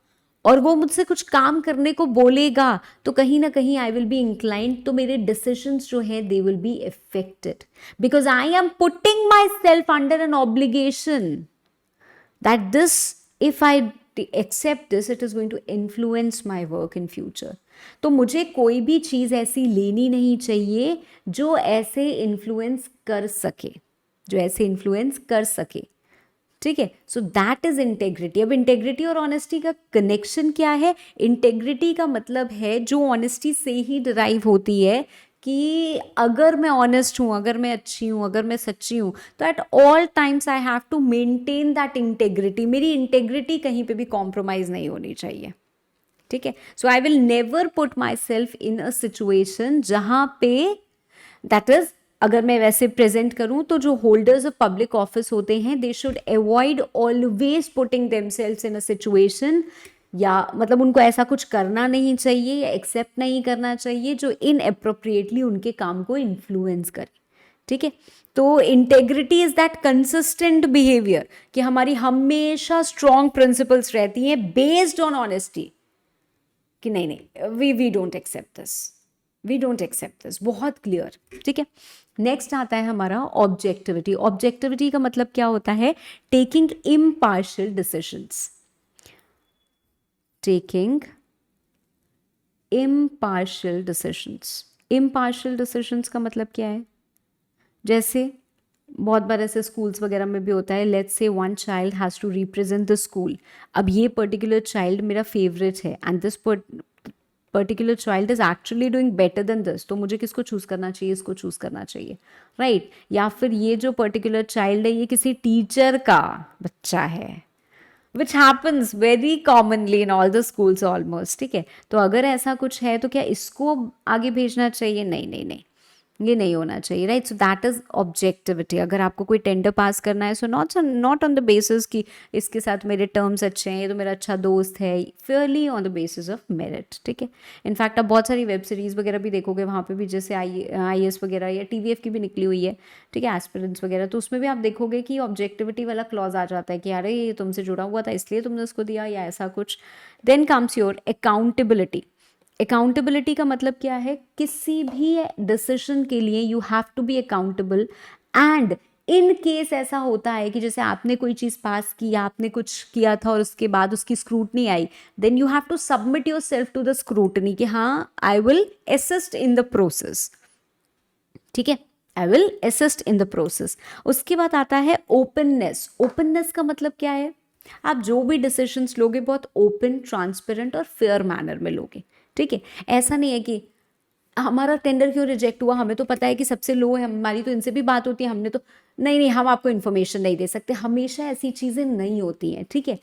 और वो मुझसे कुछ काम करने को बोलेगा तो कहीं ना कहीं आई विल बी इंक्लाइंड, तो मेरे डिसीजंस जो हैं they will be affected because I am putting myself under an obligation that this if I accept this it is going to influence my work in future. तो मुझे कोई भी चीज़ ऐसी लेनी नहीं चाहिए जो ऐसे इन्फ्लुएंस कर सके, जो ऐसे इन्फ्लुएंस कर सके, ठीक है, सो दैट इज इंटेग्रिटी। अब इंटेग्रिटी और ऑनेस्टी का कनेक्शन क्या है? इंटेग्रिटी का मतलब है जो ऑनेस्टी से ही डिराइव होती है कि अगर मैं ऑनेस्ट हूँ, अगर मैं अच्छी हूँ, अगर मैं सच्ची हूँ, तो at all times I have to maintain that integrity. मेरी इंटेग्रिटी कहीं पे भी कॉम्प्रोमाइज नहीं होनी चाहिए, ठीक है। So I will never put myself in a situation जहां पे दैट इज, अगर मैं वैसे प्रेजेंट करूं तो जो होल्डर्स ऑफ पब्लिक ऑफिस होते हैं they should avoid always putting themselves in a situation, या मतलब उनको ऐसा कुछ करना नहीं चाहिए या एक्सेप्ट नहीं करना चाहिए जो इनअप्रोप्रिएटली उनके काम को इन्फ्लुएंस करे, ठीक है। तो integrity is that consistent behaviour कि हमारी हमेशा स्ट्रॉन्ग प्रिंसिपल्स रहती हैं बेस्ड ऑन ऑनेस्टी, कि नहीं नहीं we don't accept this, we don't accept this, बहुत क्लियर, ठीक है। नेक्स्ट आता है हमारा ऑब्जेक्टिविटी। ऑब्जेक्टिविटी का मतलब क्या होता है? Taking impartial decisions, taking impartial decisions. Impartial decisions का मतलब क्या है? जैसे बहुत बार ऐसे स्कूल्स वगैरह में भी होता है, let's say one child has to represent the school. अब ये पर्टिकुलर चाइल्ड मेरा फेवरेट है and this particular child is actually doing better than this, तो मुझे किसको चूज करना चाहिए? इसको चूज करना चाहिए, राइट। या फिर ये जो पर्टिकुलर चाइल्ड है ये किसी टीचर का बच्चा है, which happens very commonly in all the schools almost, ठीक है। तो अगर ऐसा कुछ है तो क्या इसको आगे भेजना चाहिए? नहीं नहीं नहीं, ये नहीं होना चाहिए, right. So that is objectivity. अगर आपको कोई टेंडर पास करना है, so not on the basis कि इसके साथ मेरे टर्म्स अच्छे हैं, ये तो मेरा अच्छा दोस्त है, Fairlie on the basis of merit, ठीक है। इनफैक्ट आप बहुत सारी वेब सीरीज़ वगैरह भी देखोगे, वहाँ पे भी जैसे IAS वगैरह या TVF की भी निकली हुई है, ठीक है, एस्पिरेंट्स वगैरह, तो उसमें भी आप देखोगे कि ऑब्जेक्टिविटी वाला क्लॉज आ जाता है कि अरे ये तुमसे जुड़ा हुआ था इसलिए तुमने उसको दिया, या ऐसा कुछ। Then comes your accountability. Accountability का मतलब क्या है? किसी भी डिसीजन के लिए you have to be accountable, and in case ऐसा होता है कि जैसे आपने कोई चीज़ पास की, आपने कुछ किया था और उसके बाद उसकी स्क्रूटनी आई, then you have to submit yourself to the scrutiny कि हाँ I will assist in the process, ठीक है, I will assist in the process. उसके बाद आता है ओपननेस। ओपननेस का मतलब क्या है? आप जो भी डिसीजंस लोगे बहुत ओपन, ट्रांसपेरेंट और फेयर मैनर में लोगे, ठीक है। ऐसा नहीं है कि हमारा टेंडर क्यों रिजेक्ट हुआ, हमें तो पता है कि सबसे लो है, हमारी तो इनसे भी बात होती है, हमने तो नहीं नहीं हम आपको इन्फॉर्मेशन नहीं दे सकते, हमेशा ऐसी चीज़ें नहीं होती हैं, ठीक है।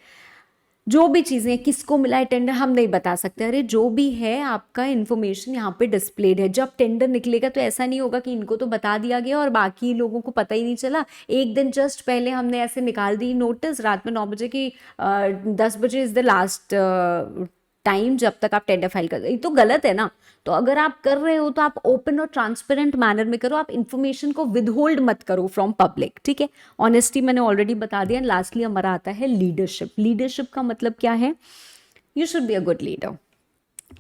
जो भी चीज़ें, किसको मिला है टेंडर हम नहीं बता सकते, अरे जो भी है आपका इन्फॉर्मेशन यहाँ पे डिस्प्लेड है। जब टेंडर निकलेगा तो ऐसा नहीं होगा कि इनको तो बता दिया गया और बाकी लोगों को पता ही नहीं चला। एक दिन जस्ट पहले हमने ऐसे निकाल दी नोटिस रात में 9 बजे की 10 बजे इज़ द लास्ट टाइम जब तक आप टेंडर फाइल कर, ये तो गलत है ना। तो अगर आप कर रहे हो तो आप ओपन और ट्रांसपेरेंट मैनर में करो, आप इन्फॉर्मेशन को विदहोल्ड मत करो फ्रॉम पब्लिक, ठीक है। ऑनेस्टी मैंने ऑलरेडी बता दिया। लास्टली हमारा आता है लीडरशिप। लीडरशिप का मतलब क्या है? You should be a good leader.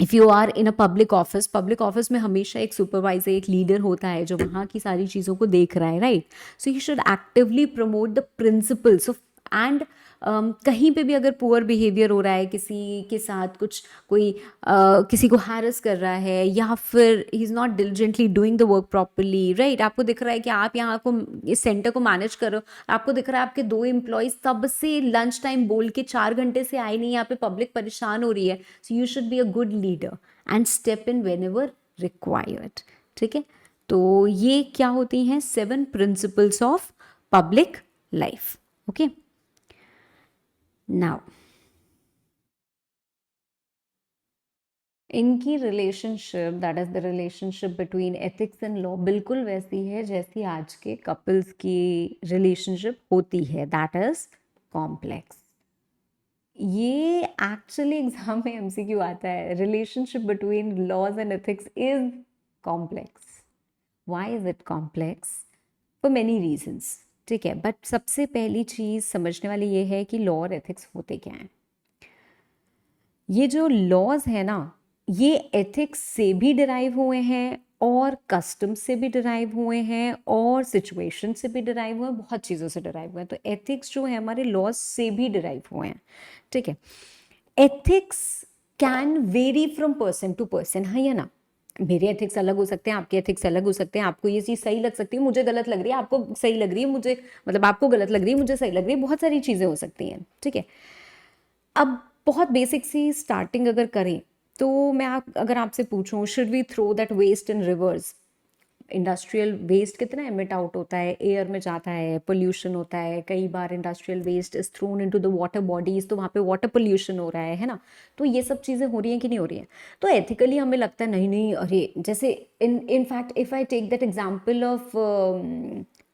If you are in a public office में हमेशा एक सुपरवाइजर, एक लीडर होता है जो वहाँ की सारी चीज़ों को देख रहा है, right. So you should actively promote the principles of, and कहीं पे भी अगर पुअर बिहेवियर हो रहा है, किसी के साथ कुछ कोई किसी को हैरेस कर रहा है, या फिर he is not diligently doing the work properly, right. आपको दिख रहा है कि आप यहाँ को इस सेंटर को मैनेज कर रहे हो, आपको दिख रहा है आपके 2 एम्प्लॉयज़ तब से लंच टाइम बोल के 4 घंटे से आए नहीं, यहाँ पे पब्लिक परेशान हो रही है। So you should be a good leader and step in whenever required, ठीक है। तो ये क्या होती हैं? 7 principles of public life, okay. Now इनकी relationship, that is the relationship between ethics and law, बिल्कुल वैसी है जैसी आज के कपल्स की रिलेशनशिप होती है, दैट इज कॉम्प्लेक्स। ये एक्चुअली एग्जाम में MCQ आता है। Relationship between laws and ethics is complex. Why is it complex? For many reasons, ठीक है। बट सबसे पहली चीज़ समझने वाली ये है कि लॉ और एथिक्स होते क्या हैं। ये जो लॉज है ना, ये एथिक्स से भी डिराइव हुए हैं और कस्टम से भी डिराइव हुए हैं और सिचुएशन से भी डिराइव हुए हैं, बहुत चीज़ों से डिराइव हुए हैं। तो एथिक्स जो है हमारे लॉज से भी डिराइव हुए हैं, ठीक है। Ethics can vary from person to person, हाँ या ना? मेरे एथिक्स अलग हो सकते हैं, आपके एथिक्स अलग हो सकते हैं, आपको ये चीज़ सही लग सकती है, मुझे गलत लग रही है, आपको सही लग रही है, मुझे मतलब आपको गलत लग रही है, मुझे सही लग रही है, बहुत सारी चीज़ें हो सकती हैं, ठीक है। अब बहुत बेसिक सी स्टार्टिंग अगर करें तो मैं अगर आपसे पूछूं, should we throw that waste in rivers? Industrial waste कितना एमिट आउट होता है, एयर में जाता है, पोल्यूशन होता है, कई बार industrial waste is thrown into the water bodies, तो वहाँ पे वाटर पोल्यूशन हो रहा है ना। तो ये सब चीज़ें हो रही हैं कि नहीं हो रही हैं? तो एथिकली हमें लगता है नहीं नहीं, अरे जैसे in fact if I take that example of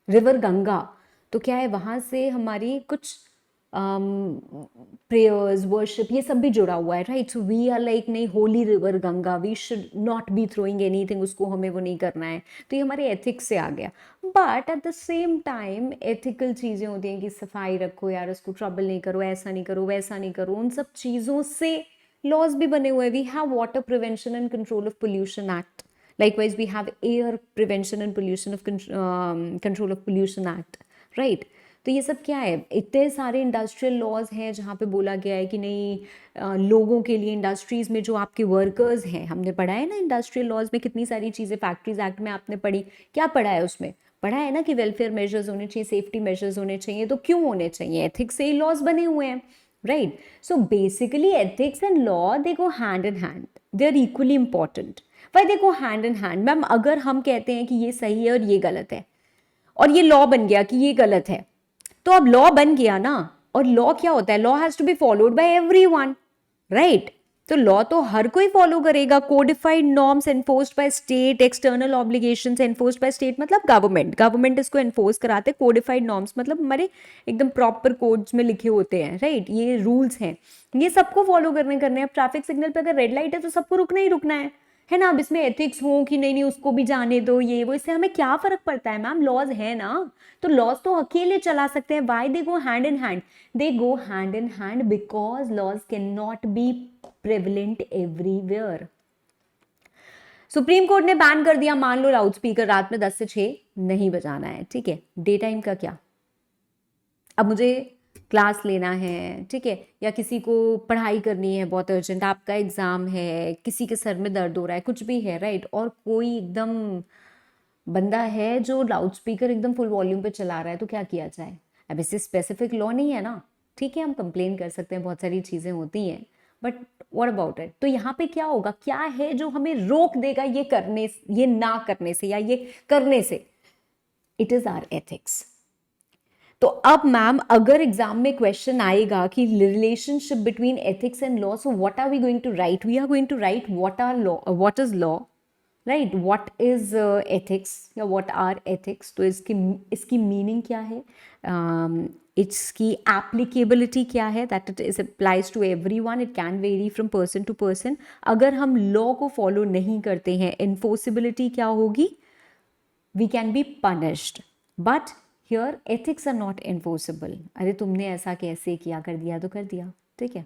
river Ganga, तो क्या है वहाँ से हमारी कुछ प्रेयर्स, वर्शिप, ये सब भी जुड़ा हुआ है, right? So we are like नहीं, holy river Ganga, we should not be throwing anything, उसको हमें वो नहीं करना है, तो ये हमारे एथिक्स से आ गया। But at the same time ethical चीज़ें होती हैं कि सफाई रखो यार, उसको ट्रबल नहीं करो, ऐसा नहीं करो, वैसा नहीं करो, उन सब चीज़ों से लॉज भी बने हुए हैं। We have water prevention and control of pollution act, likewise we have air prevention and pollution of control of pollution act, right? तो ये सब क्या है, इतने सारे इंडस्ट्रियल लॉज हैं जहाँ पे बोला गया है कि नहीं लोगों के लिए, इंडस्ट्रीज में जो आपके वर्कर्स हैं, हमने पढ़ा है ना इंडस्ट्रियल लॉज में कितनी सारी चीज़ें, फैक्ट्रीज एक्ट में आपने पढ़ी, क्या पढ़ा है उसमें? पढ़ा है ना कि वेलफेयर मेजर्स होने चाहिए, सेफ्टी मेजर्स होने चाहिए। तो क्यों होने चाहिए? एथिक्स से ही लॉज बने हुए हैं, right? So basically ethics and law they go hand in hand, they are equally important. भाई देखो हैंड इन हैंड, मैम अगर हम कहते हैं कि ये सही है और ये गलत है, और ये लॉ बन गया कि ये गलत है, तो अब लॉ बन गया ना, और लॉ क्या होता है? Law has to be followed by everyone, right? तो लॉ तो हर कोई फॉलो करेगा। Codified norms enforced by state, external obligations enforced by state, मतलब गवर्नमेंट इसको एनफोर्स कराते। कोडिफाइड नॉर्म्स मतलब हमारे एकदम प्रॉपर कोड्स में लिखे होते हैं, राइट? ये रूल्स हैं, ये सबको फॉलो करने हैं। अब ट्रैफिक सिग्नल पे अगर रेड लाइट है तो सबको रुकना ही रुकना है ना? अब इसमें एथिक्स हो कि नहीं नहीं उसको भी जाने दो, ये वो, इससे हमें क्या फर्क पड़ता है? मैम लॉज है ना, तो लॉज तो अकेले चला सकते हैं। Why they go hand in hand? They go hand in hand because laws can not be prevalent everywhere. Supreme court ने बैन कर दिया, मान लो लाउड स्पीकर रात में 10 से 6 नहीं बजाना है, ठीक है? डे टाइम का क्या? अब मुझे क्लास लेना है, ठीक है, या किसी को पढ़ाई करनी है बहुत अर्जेंट, आपका एग्जाम है, किसी के सर में दर्द हो रहा है, कुछ भी है, राइट? और कोई एकदम बंदा है जो लाउड स्पीकर एकदम फुल वॉल्यूम पे चला रहा है, तो क्या किया जाए? अब इससे स्पेसिफिक लॉ नहीं है ना, ठीक है, हम कंप्लेन कर सकते हैं, बहुत सारी चीज़ें होती हैं, बट व्हाट अबाउट इट? तो यहाँ पे क्या होगा, क्या है जो हमें रोक देगा ये करने, ये ना करने से या ये करने से? It is our ethics. तो अब मैम अगर एग्जाम में क्वेश्चन आएगा कि relationship between ethics and law, so what are we going to write? We are going to write what are law, what is law, right? What is ethics या what are ethics? तो इसकी meaning क्या है, इसकी applicability क्या है, that it is applies to everyone, it can vary from person to person. अगर हम लॉ को फॉलो नहीं करते हैं, इन्फोर्सिबिलिटी क्या होगी? We can be punished, but here ethics are not enforceable. अरे तुमने ऐसा कैसे किया, कर दिया तो कर दिया, ठीक है,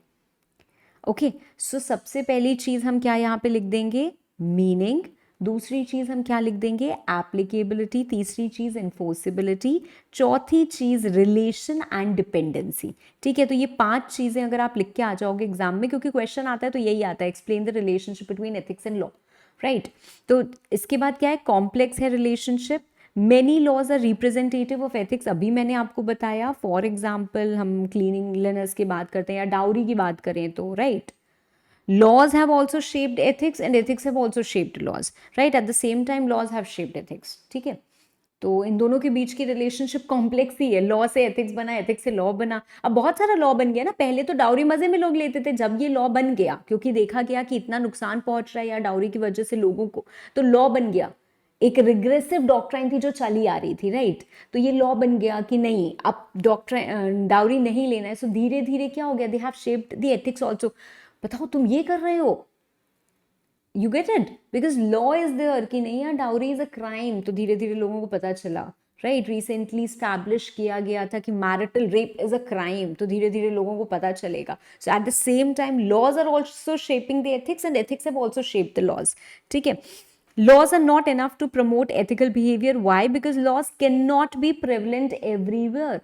ओके। सो सबसे पहली चीज़ हम क्या यहाँ पे लिख देंगे? मीनिंग। दूसरी चीज़ हम क्या लिख देंगे? एप्लीकेबिलिटी। तीसरी चीज़ एनफोर्सिबिलिटी। चौथी चीज़ रिलेशन एंड डिपेंडेंसी, ठीक है? तो ये 5 चीज़ें अगर आप लिख के आ जाओगे एग्जाम में, क्योंकि क्वेश्चन आता है तो यही आता है, explain the relationship between ethics and law, right? तो इसके बाद क्या है? कॉम्प्लेक्स है relationship. Many laws are representative of ethics, अभी मैंने आपको बताया। फॉर एग्जाम्पल हम क्लीनिंगनेस की बात करते हैं या डाउरी की बात करें तो, right? laws have also shaped ethics and ethics have also shaped laws, right? At the same time laws have shaped ethics, ठीक है? तो इन दोनों के बीच की रिलेशनशिप कॉम्प्लेक्स ही है। लॉ से एथिक्स बना, एथिक्स से लॉ बना। अब बहुत सारा लॉ बन गया ना, पहले तो डाउरी मजे में लोग लेते थे, जब ये लॉ बन गया क्योंकि देखा गया कि इतना नुकसान पहुंच रहा है या डाउरी की वजह से लोगों को, तो लॉ बन गया। एक रिग्रेसिव डॉक्ट्राइन थी जो चली आ रही थी, राइट? तो ये लॉ बन गया कि नहीं अब डॉक्ट्राइन डाउरी नहीं लेना है। सो धीरे धीरे क्या हो गया? They have shaped the ethics also. बताओ तुम ये कर रहे हो, you get it, because law is there कि नहीं यार डाउरी इज अ क्राइम, तो धीरे धीरे लोगों को पता चला, राइट? रिसेंटली स्टैब्लिश किया गया था कि marital rape is a crime, तो धीरे धीरे लोगों को पता चलेगा। So at the same time laws are also shaping the ethics and ethics have also shaped the laws, ठीक है? Laws are not enough to promote ethical behavior. Why? Because laws cannot be prevalent everywhere.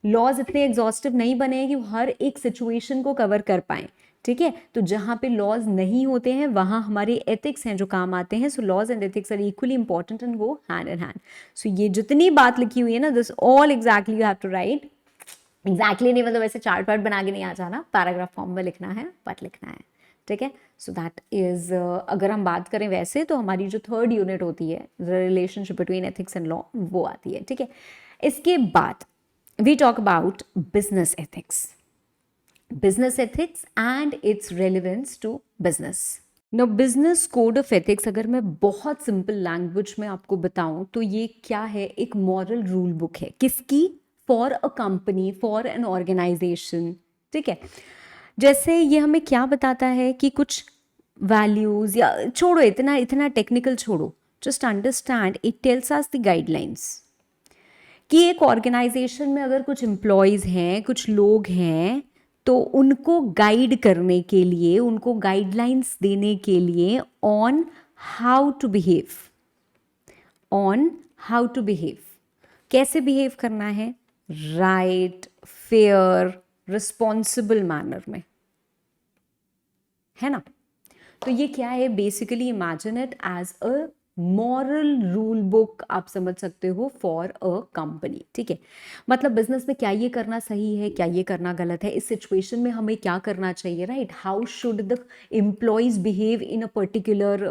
Laws इतने exhaustive नहीं बने हैं कि हर एक situation को cover कर पाए, ठीक है, तो जहाँ पे लॉज नहीं होते हैं वहाँ हमारे एथिक्स हैं जो काम आते हैं. So laws and ethics are equally important and go hand in hand. So ये जितनी बात लिखी हुई है ना, this all exactly you have to write. Exactly नहीं मतलब ऐसे चार्ट वार्ट बना के नहीं आ जाना, पैराग्राफ फॉर्म में लिखना है बट लिखना है. ठीक है, सो दैट इज अगर हम बात करें वैसे तो हमारी जो थर्ड यूनिट होती है relationship between ethics and law वो आती है. ठीक है, इसके बाद we talk about business ethics. business ethics and its relevance to business. Now business code of ethics अगर मैं बहुत सिंपल लैंग्वेज में आपको बताऊं तो ये क्या है, एक मॉरल रूल बुक है. किसकी? For a company, for an organisation. ठीक है, जैसे ये हमें क्या बताता है कि कुछ वैल्यूज, या छोड़ो इतना इतना टेक्निकल छोड़ो, just understand it tells us the guidelines कि एक ऑर्गेनाइजेशन में अगर कुछ एम्प्लॉयज हैं, कुछ लोग हैं, तो उनको गाइड करने के लिए, उनको गाइडलाइंस देने के लिए on how to behave, on how to behave, कैसे बिहेव करना है, राइट, फेयर, रिस्पॉन्सिबल मैनर में, है ना. तो ये क्या है, basically imagine it as a moral rule book, आप समझ सकते हो, फॉर अ कंपनी. ठीक है, मतलब बिजनेस में क्या ये करना सही है, क्या ये करना गलत है, इस सिचुएशन में हमें क्या करना चाहिए, right. How should the employees behave in a particular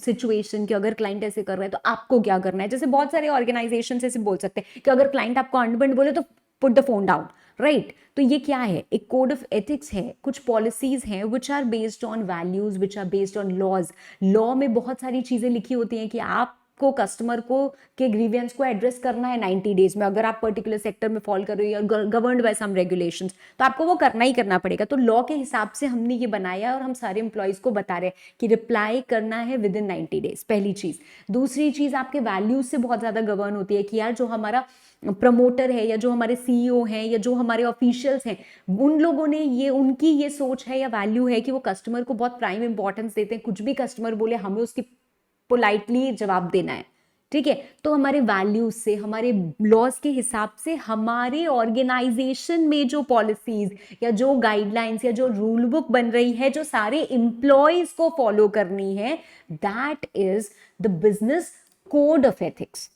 situation, कि अगर क्लाइंट ऐसे कर रहा है तो आपको क्या करना है. जैसे बहुत सारे ऑर्गेनाइजेशन ऐसे बोल सकते हैं कि अगर क्लाइंट आपको अनबंड बोले तो put the phone down, right. तो ये क्या है, एक कोड ऑफ एथिक्स है, कुछ पॉलिसीज हैं which are based on values, which are based on laws. Law में बहुत सारी चीजें लिखी होती हैं कि आपको कस्टमर को के ग्रीवियंस को एड्रेस करना है 90 डेज में. अगर आप पर्टिकुलर सेक्टर में फॉलो कर रहे हो या गवर्नड बाय सम रेगुलेशंस, तो आपको वो करना ही करना पड़ेगा. तो लॉ के हिसाब से हमने ये बनाया और हम सारे एम्प्लॉयज को बता रहे हैं कि रिप्लाई करना है विद इन 90 डेज. पहली चीज. दूसरी चीज, आपके वैल्यूज से बहुत ज्यादा गवर्न होती है कि यार जो हमारा प्रमोटर है या जो हमारे सीईओ हैं या जो हमारे ऑफिशियल्स हैं, उन लोगों ने ये, उनकी ये सोच है या वैल्यू है कि वो कस्टमर को बहुत प्राइम इंपॉर्टेंस देते हैं. कुछ भी कस्टमर बोले हमें उसकी पोलाइटली जवाब देना है. ठीक है, तो हमारे वैल्यूज से, हमारे लॉज के हिसाब से, हमारे ऑर्गेनाइजेशन में जो पॉलिसीज या जो गाइडलाइंस या जो रूल बुक बन रही है, जो सारे एम्प्लॉयज को फॉलो करनी है, that is the business code of ethics.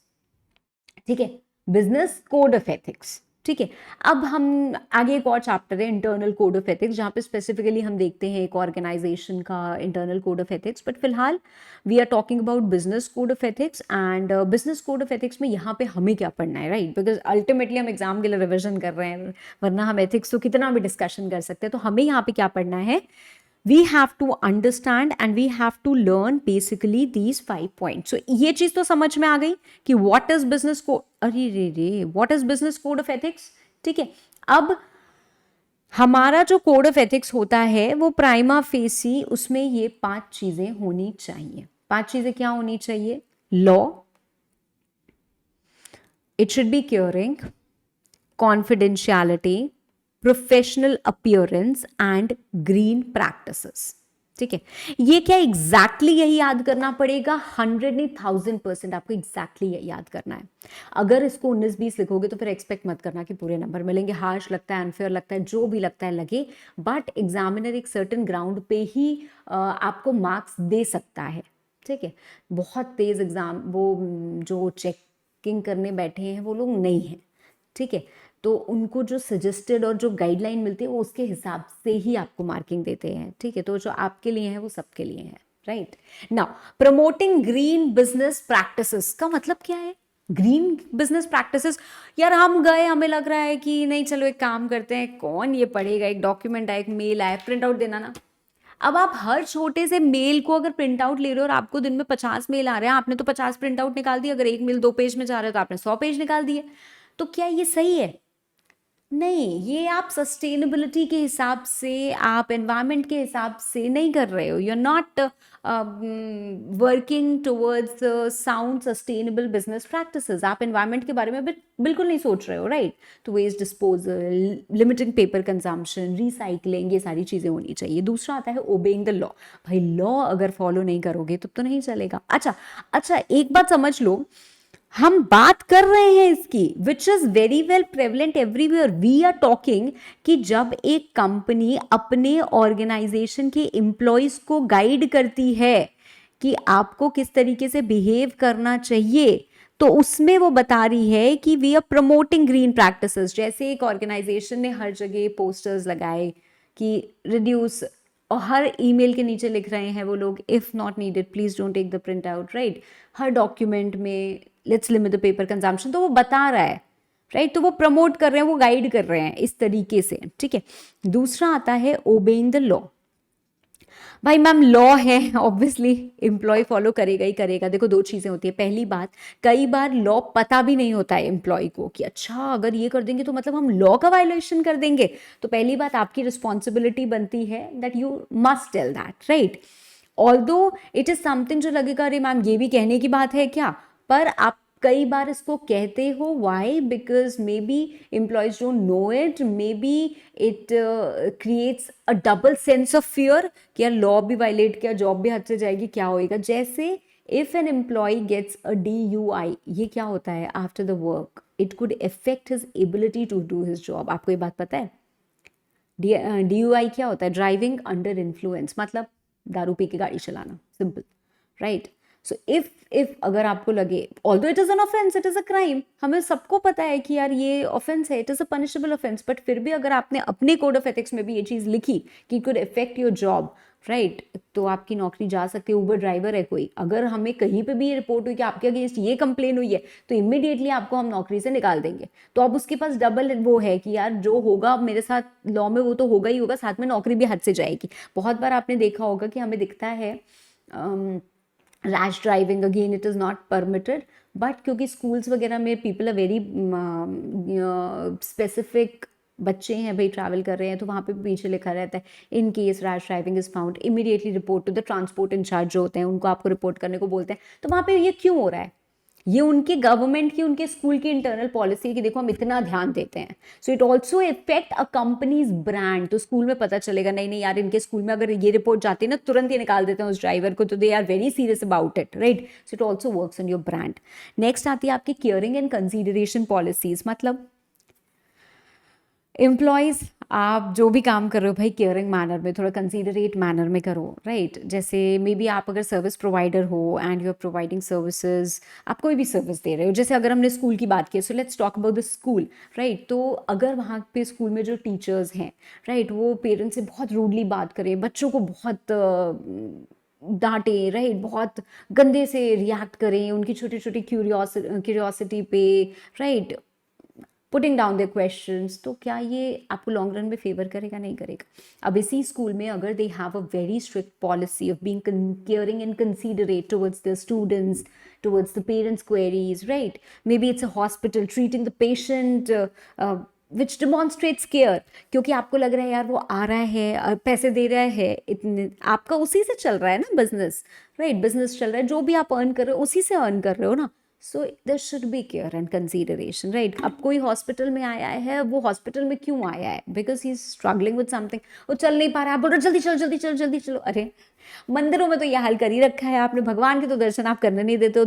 ठीक है, बिजनेस कोड ऑफ एथिक्स. ठीक है, अब हम आगे एक और चैप्टर है इंटरनल कोड ऑफ एथिक्स, जहाँ पे स्पेसिफिकली हम देखते हैं एक ऑर्गेनाइजेशन का internal code of ethics. But फिलहाल we are talking about business code of ethics. And business code of ethics में यहाँ पे हमें क्या पढ़ना है, राइट, बिकॉज अल्टीमेटली हम एग्जाम के लिए रिविजन कर रहे हैं, वरना हम एथिक्स तो कितना भी डिस्कशन कर सकते हैं. तो हमें यहाँ पे क्या पढ़ना है, we have to understand and we have to learn basically these 5 points. So ये चीज तो समझ में आ गई कि what is business code, अरे रे रे, what is business code of ethics. ठीक है, अब हमारा जो कोड ऑफ एथिक्स होता है वो प्राइमा फेसी, उसमें ये 5 चीजें होनी चाहिए. 5 चीजें क्या होनी चाहिए? Law, it should be caring, confidentiality, professional appearance and green practices. ठीक है, ये क्या एग्जैक्टली यही याद करना पड़ेगा, 100 नहीं 1000% आपको एग्जैक्टली यही याद करना है. अगर इसको 19-20 लिखोगे तो फिर एक्सपेक्ट मत करना कि पूरे नंबर मिलेंगे. हार्श लगता है, अनफेयर लगता है, जो भी लगता है लगे, बट एग्जामिनर एक सर्टेन ग्राउंड पे ही आपको मार्क्स दे सकता है. ठीक है, बहुत तेज एग्जाम वो जो चेकिंग करने बैठे हैं वो लोग नहीं हैं. ठीक है, तो उनको जो सजेस्टेड और जो गाइडलाइन मिलती है वो उसके हिसाब से ही आपको मार्किंग देते हैं. ठीक है, तो जो आपके लिए है वो सबके लिए है, right. Now promoting green business practices का मतलब क्या है? ग्रीन बिजनेस प्रैक्टिसेस, यार हम गए, हमें लग रहा है कि नहीं चलो एक काम करते हैं, कौन ये पढ़ेगा, एक डॉक्यूमेंट आया, एक मेल आया, प्रिंट आउट देना ना. अब आप हर छोटे से मेल को अगर प्रिंट आउट ले रहे हो और आपको दिन में 50 मेल आ रहे हैं, आपने तो 50 प्रिंट आउट निकाल दिए. अगर एक मेल 2 पेज में जा रहा है तो आपने 100 पेज निकाल दिए. तो क्या ये सही है? नहीं, ये आप सस्टेनेबिलिटी के हिसाब से, आप एनवायरनमेंट के हिसाब से नहीं कर रहे हो. You are not working towards sound sustainable business practices. आप एनवायरनमेंट के बारे में बिल्कुल नहीं सोच रहे हो, राइट. तो waste disposal, limiting paper consumption, recycling, ये सारी चीज़ें होनी चाहिए. दूसरा आता है ओबेइंग द लॉ. भाई लॉ अगर फॉलो नहीं करोगे तब तो नहीं चलेगा. अच्छा, एक बात समझ लो, हम बात कर रहे हैं इसकी, which is very well prevalent everywhere. We are talking कि जब एक कंपनी अपने ऑर्गेनाइजेशन के एम्प्लॉयज को गाइड करती है कि आपको किस तरीके से बिहेव करना चाहिए, तो उसमें वो बता रही है कि we are promoting green practices. जैसे एक ऑर्गेनाइजेशन ने हर जगह पोस्टर्स लगाए कि रिड्यूस, और हर ईमेल के नीचे लिख रहे हैं वो लोग, if not needed please don't take the print out, right. हर डॉक्यूमेंट में let's limit the paper consumption, तो वो बता रहा है, राइट। तो वो प्रमोट कर रहे हैं, वो गाइड कर रहे हैं इस तरीके से, ठीक है। दूसरा आता है ओबेइंग द लॉ। भाई मैम लॉ है, ऑब्वियसली एम्प्लॉय फॉलो करेगा ही करेगा। देखो दो चीजें होती है, पहली बात, कई बार लॉ पता भी नहीं होता है एम्प्लॉय को कि अच्छा अगर ये कर देंगे तो मतलब हम लॉ का वायलेशन कर देंगे। तो पहली बात आपकी रिस्पॉन्सिबिलिटी बनती है that you must tell that, right. Although it is something जो लगेगा अरे मैम ये भी कहने की बात है क्या, पर आप कई बार इसको कहते हो, why, because maybe employees don't know it, maybe it creates a double sense of fear कि यार लॉ भी वायलेट किया, जॉब भी हद से जाएगी, क्या होएगा। जैसे if an employee gets a DUI, ये क्या होता है, after the work it could affect his ability to do his job. आपको ये बात पता है? DUI क्या होता है? ड्राइविंग अंडर इन्फ्लुएंस, मतलब दारू पी के गाड़ी चलाना, सिंपल, राइट। सो इफ अगर आपको लगे, although it is an offence, it is a crime, हमें सबको पता है कि यार ये ऑफेंस है, it is a punishable offence, but फिर भी अगर आपने अपने कोड ऑफ एथिक्स में भी ये चीज लिखी कि could affect your job, right, तो आपकी नौकरी जा सकती है। ऊबर ड्राइवर है कोई, अगर हमें कहीं पे भी ये रिपोर्ट हुई कि आपके अगेंस्ट ये कंप्लेन हुई है, तो इमीडिएटली आपको हम नौकरी से निकाल देंगे। तो अब उसके पास डबल वो है कि यार जो होगा मेरे साथ लॉ में वो तो होगा ही होगा, साथ में नौकरी भी हद से जाएगी। बहुत बार आपने देखा होगा कि हमें दिखता है rash driving, again it is not permitted, but क्योंकि स्कूल्स वगैरह में पीपल आर वेरी स्पेसिफिक, बच्चे हैं भाई ट्रैवल कर रहे हैं, तो वहाँ पे पीछे लिखा रहता है in case rash driving is found immediately report to the transport incharge जो होते हैं, उनको आपको रिपोर्ट करने को बोलते हैं। तो वहाँ पे ये क्यों हो रहा है? ये उनके गवर्नमेंट की, उनके स्कूल की इंटरनल पॉलिसी है कि देखो हम इतना ध्यान देते हैं। सो it also effect a companies brand. तो स्कूल में पता चलेगा नहीं नहीं यार, इनके स्कूल में अगर ये रिपोर्ट जाती है ना, तुरंत ये निकाल देते हैं उस ड्राइवर को, तो they are very serious about it, right. So it also works on your brand. Next आती है आपकी केयरिंग एंड कंसिडरेशन पॉलिसीज। मतलब एम्प्लॉयज़, आप जो भी काम कर रहे हो भाई केयरिंग मैनर में, थोड़ा कंसीडरेट मैनर में करो, राइट। जैसे मे बी आप अगर सर्विस प्रोवाइडर हो and you are providing services, आप कोई भी सर्विस दे रहे हो, जैसे अगर हमने स्कूल की बात की, so let's talk about the school, right. तो अगर वहाँ पे स्कूल में जो टीचर्स हैं, राइट, वो पेरेंट्स से बहुत रूडली बात करें, बच्चों को बहुत डांटे, राइट, बहुत गंदे से रिएक्ट करें उनकी छोटी छोटी क्यूरियोसिटी पे, right, putting down their questions, तो क्या ये आपको लॉन्ग रन में फेवर करेगा? नहीं करेगा। अब इसी स्कूल में अगर they have a very strict policy of being caring and considerate towards the students, towards the parents queries, right, maybe it's a hospital treating the patient which demonstrates care, क्योंकि आपको लग रहा है यार वो आ रहा है पैसे दे रहा है, इतने आपका उसी से चल रहा है ना बिजनेस, राइट, बिजनेस चल रहा है, जो भी आप अर्न कर रहे हो उसी से अर्न कर रहे हो ना। So there should be care and consideration, right. अब कोई हॉस्पिटल में आया है, वो हॉस्पिटल में क्यों आया है? Because he is struggling with something, वो चल नहीं पा रहा है, आप बोल रहे जल्दी चलो जल्दी चलो जल्दी चलो। अरे मंदिरों में तो ये हाल कर ही रखा है आपने, भगवान के तो दर्शन आप करने नहीं देते हो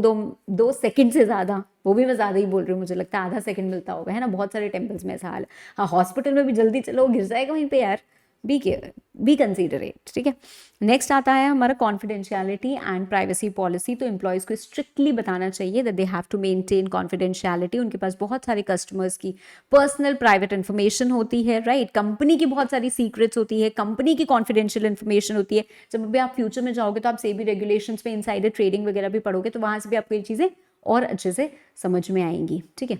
2 सेकंड से ज़्यादा, वो भी मैं ज़्यादा ही बोल रही हूँ, मुझे लगता है आधा सेकंड मिलता होगा, है ना, बहुत सारे टेम्पल्स में ऐसा हाल है। हाँ, हॉस्पिटल में भी जल्दी चलो, गिर जाएगा वहीं पे यार। बी केयर, बी कंसीडरेट, ठीक है। नेक्स्ट आता है हमारा कॉन्फिडेंशियलिटी एंड प्राइवेसी पॉलिसी। तो एम्प्लॉयज़ को स्ट्रिक्टली बताना चाहिए that they have to maintain confidentiality. उनके पास बहुत सारे कस्टमर्स की पर्सनल प्राइवेट इन्फॉर्मेशन होती है, राइट, कंपनी की बहुत सारी सीक्रेट्स होती है, कंपनी की कॉन्फिडेंशियल इन्फॉर्मेशन होती है। जब भी आप फ्यूचर में जाओगे तो आप सेबी रेगुलेशंस में इनसाइडर ट्रेडिंग वगैरह भी पढ़ोगे, तो वहाँ से भी आपको ये चीज़ें और अच्छे से समझ में आएंगी, ठीक है।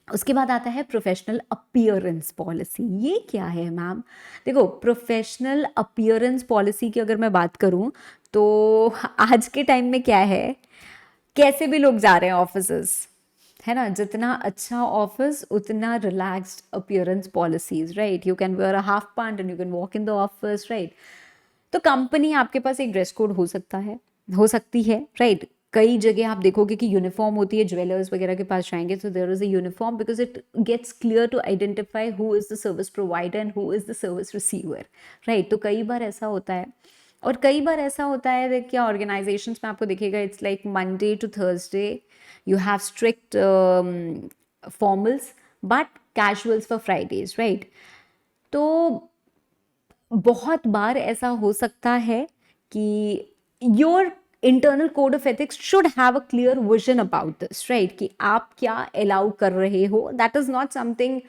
उसके बाद आता है प्रोफेशनल अपीयरेंस पॉलिसी। ये क्या है मैम? देखो, प्रोफेशनल अपीयरेंस पॉलिसी की अगर मैं बात करूं तो आज के टाइम में क्या है, कैसे भी लोग जा रहे हैं ऑफिसेस, है ना, जितना अच्छा ऑफिस उतना relaxed appearance policies, right. You can wear a half pant and you can walk in the office, right. तो कंपनी आपके पास एक ड्रेस कोड हो सकता है, हो सकती है, राइट। कई जगह आप देखोगे कि यूनिफॉर्म होती है, ज्वेलर्स वगैरह के पास जाएंगे तो there is a uniform because it gets clear to identify who is the service provider and who is the service receiver, right. तो कई बार ऐसा होता है, और कई बार ऐसा होता है कि ऑर्गेनाइजेशंस में आपको दिखेगा it's like Monday to Thursday you have strict formals but casuals for Fridays, right? तो बहुत बार ऐसा हो सकता है कि your internal code of ethics should have a clear vision about this, right? कि आप क्या अलाउ कर रहे हो. दैट इज नॉट समथिंग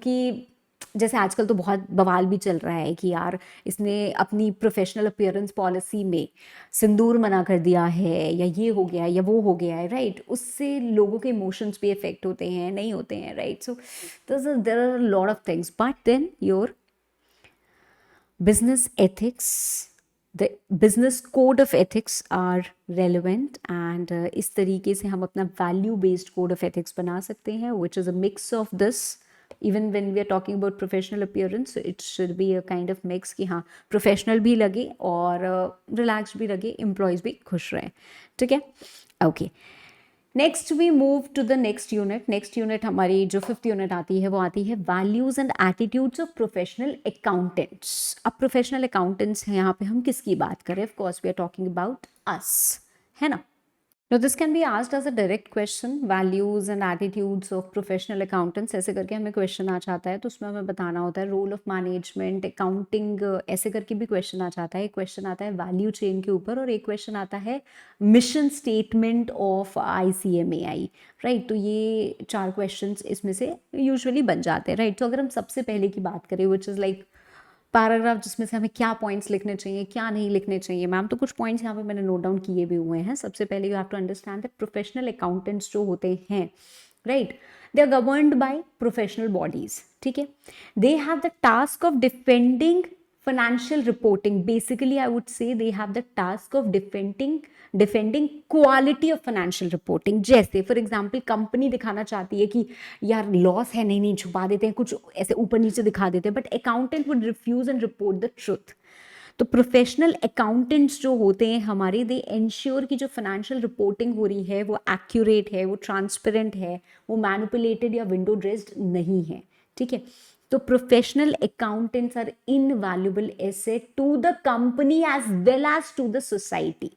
कि जैसे आजकल तो बहुत बवाल भी चल रहा है कि यार इसने अपनी प्रोफेशनल अपीयरेंस पॉलिसी में सिंदूर मना कर दिया है, या ये हो गया है, या वो हो गया है, राइट? उससे लोगों के इमोशंस भी इफेक्ट होते हैं, नहीं होते हैं, right? So there are lot of things, but then your business ethics, the business code of ethics are relevant, and इस तरीके से हम अपना value based code of ethics बना सकते हैं, which is a mix of this. Even when we are talking about professional appearance, it should be a kind of mix कि हाँ professional भी लगे और relaxed भी लगे, employees भी खुश रहे. ठीक है? Okay. Next we move to the next unit. Next unit हमारी जो 5th यूनिट आती है वो आती है values and attitudes of professional accountants. अब प्रोफेशनल अकाउंटेंट्स हैं, यहाँ पे हम किसकी बात करें? Of course we are talking about us, है ना? Now this can be asked as a direct question, values and attitudes of professional accountants. ऐसे करके हमें क्वेश्चन आ जाता है, तो उसमें हमें बताना होता है रोल ऑफ मैनेजमेंट, अकाउंटिंग, ऐसे करके भी क्वेश्चन आ जाता है. एक क्वेश्चन आता है वैल्यू चेन के ऊपर, और एक क्वेश्चन आता है mission statement of ICMAI, right? तो ये 4 क्वेश्चंस इसमें से यूजुअली बन जाते हैं, राइट? तो अगर हम सबसे पहले की बात करें, विच इज़ लाइक पैराग्राफ, जिसमें से हमें क्या पॉइंट्स लिखने चाहिए, क्या नहीं लिखने चाहिए. मैम तो कुछ पॉइंट्स यहाँ पे मैंने नोट डाउन किए भी हुए हैं. सबसे पहले you have to understand that professional accountants जो होते हैं, right, they are governed by professional bodies. ठीक है? They have the task of defending financial reporting. Basically I would say they have the task of defending quality of financial reporting. जैसे for example company दिखाना चाहती है कि यार loss है, नहीं छुपा देते हैं, कुछ ऐसे ऊपर नीचे दिखा देते हैं, but accountant would refuse and report the truth. तो प्रोफेशनल अकाउंटेंट्स जो होते हैं हमारे, दे एंश्योर कि जो फाइनेंशियल रिपोर्टिंग हो रही है वो एक्यूरेट है, वो ट्रांसपेरेंट है, वो मैनिपुलेटेड या विंडो ड्रेस्ड नहीं है. ठीक है? तो professional accountants are invaluable asset to the company as well as to the society.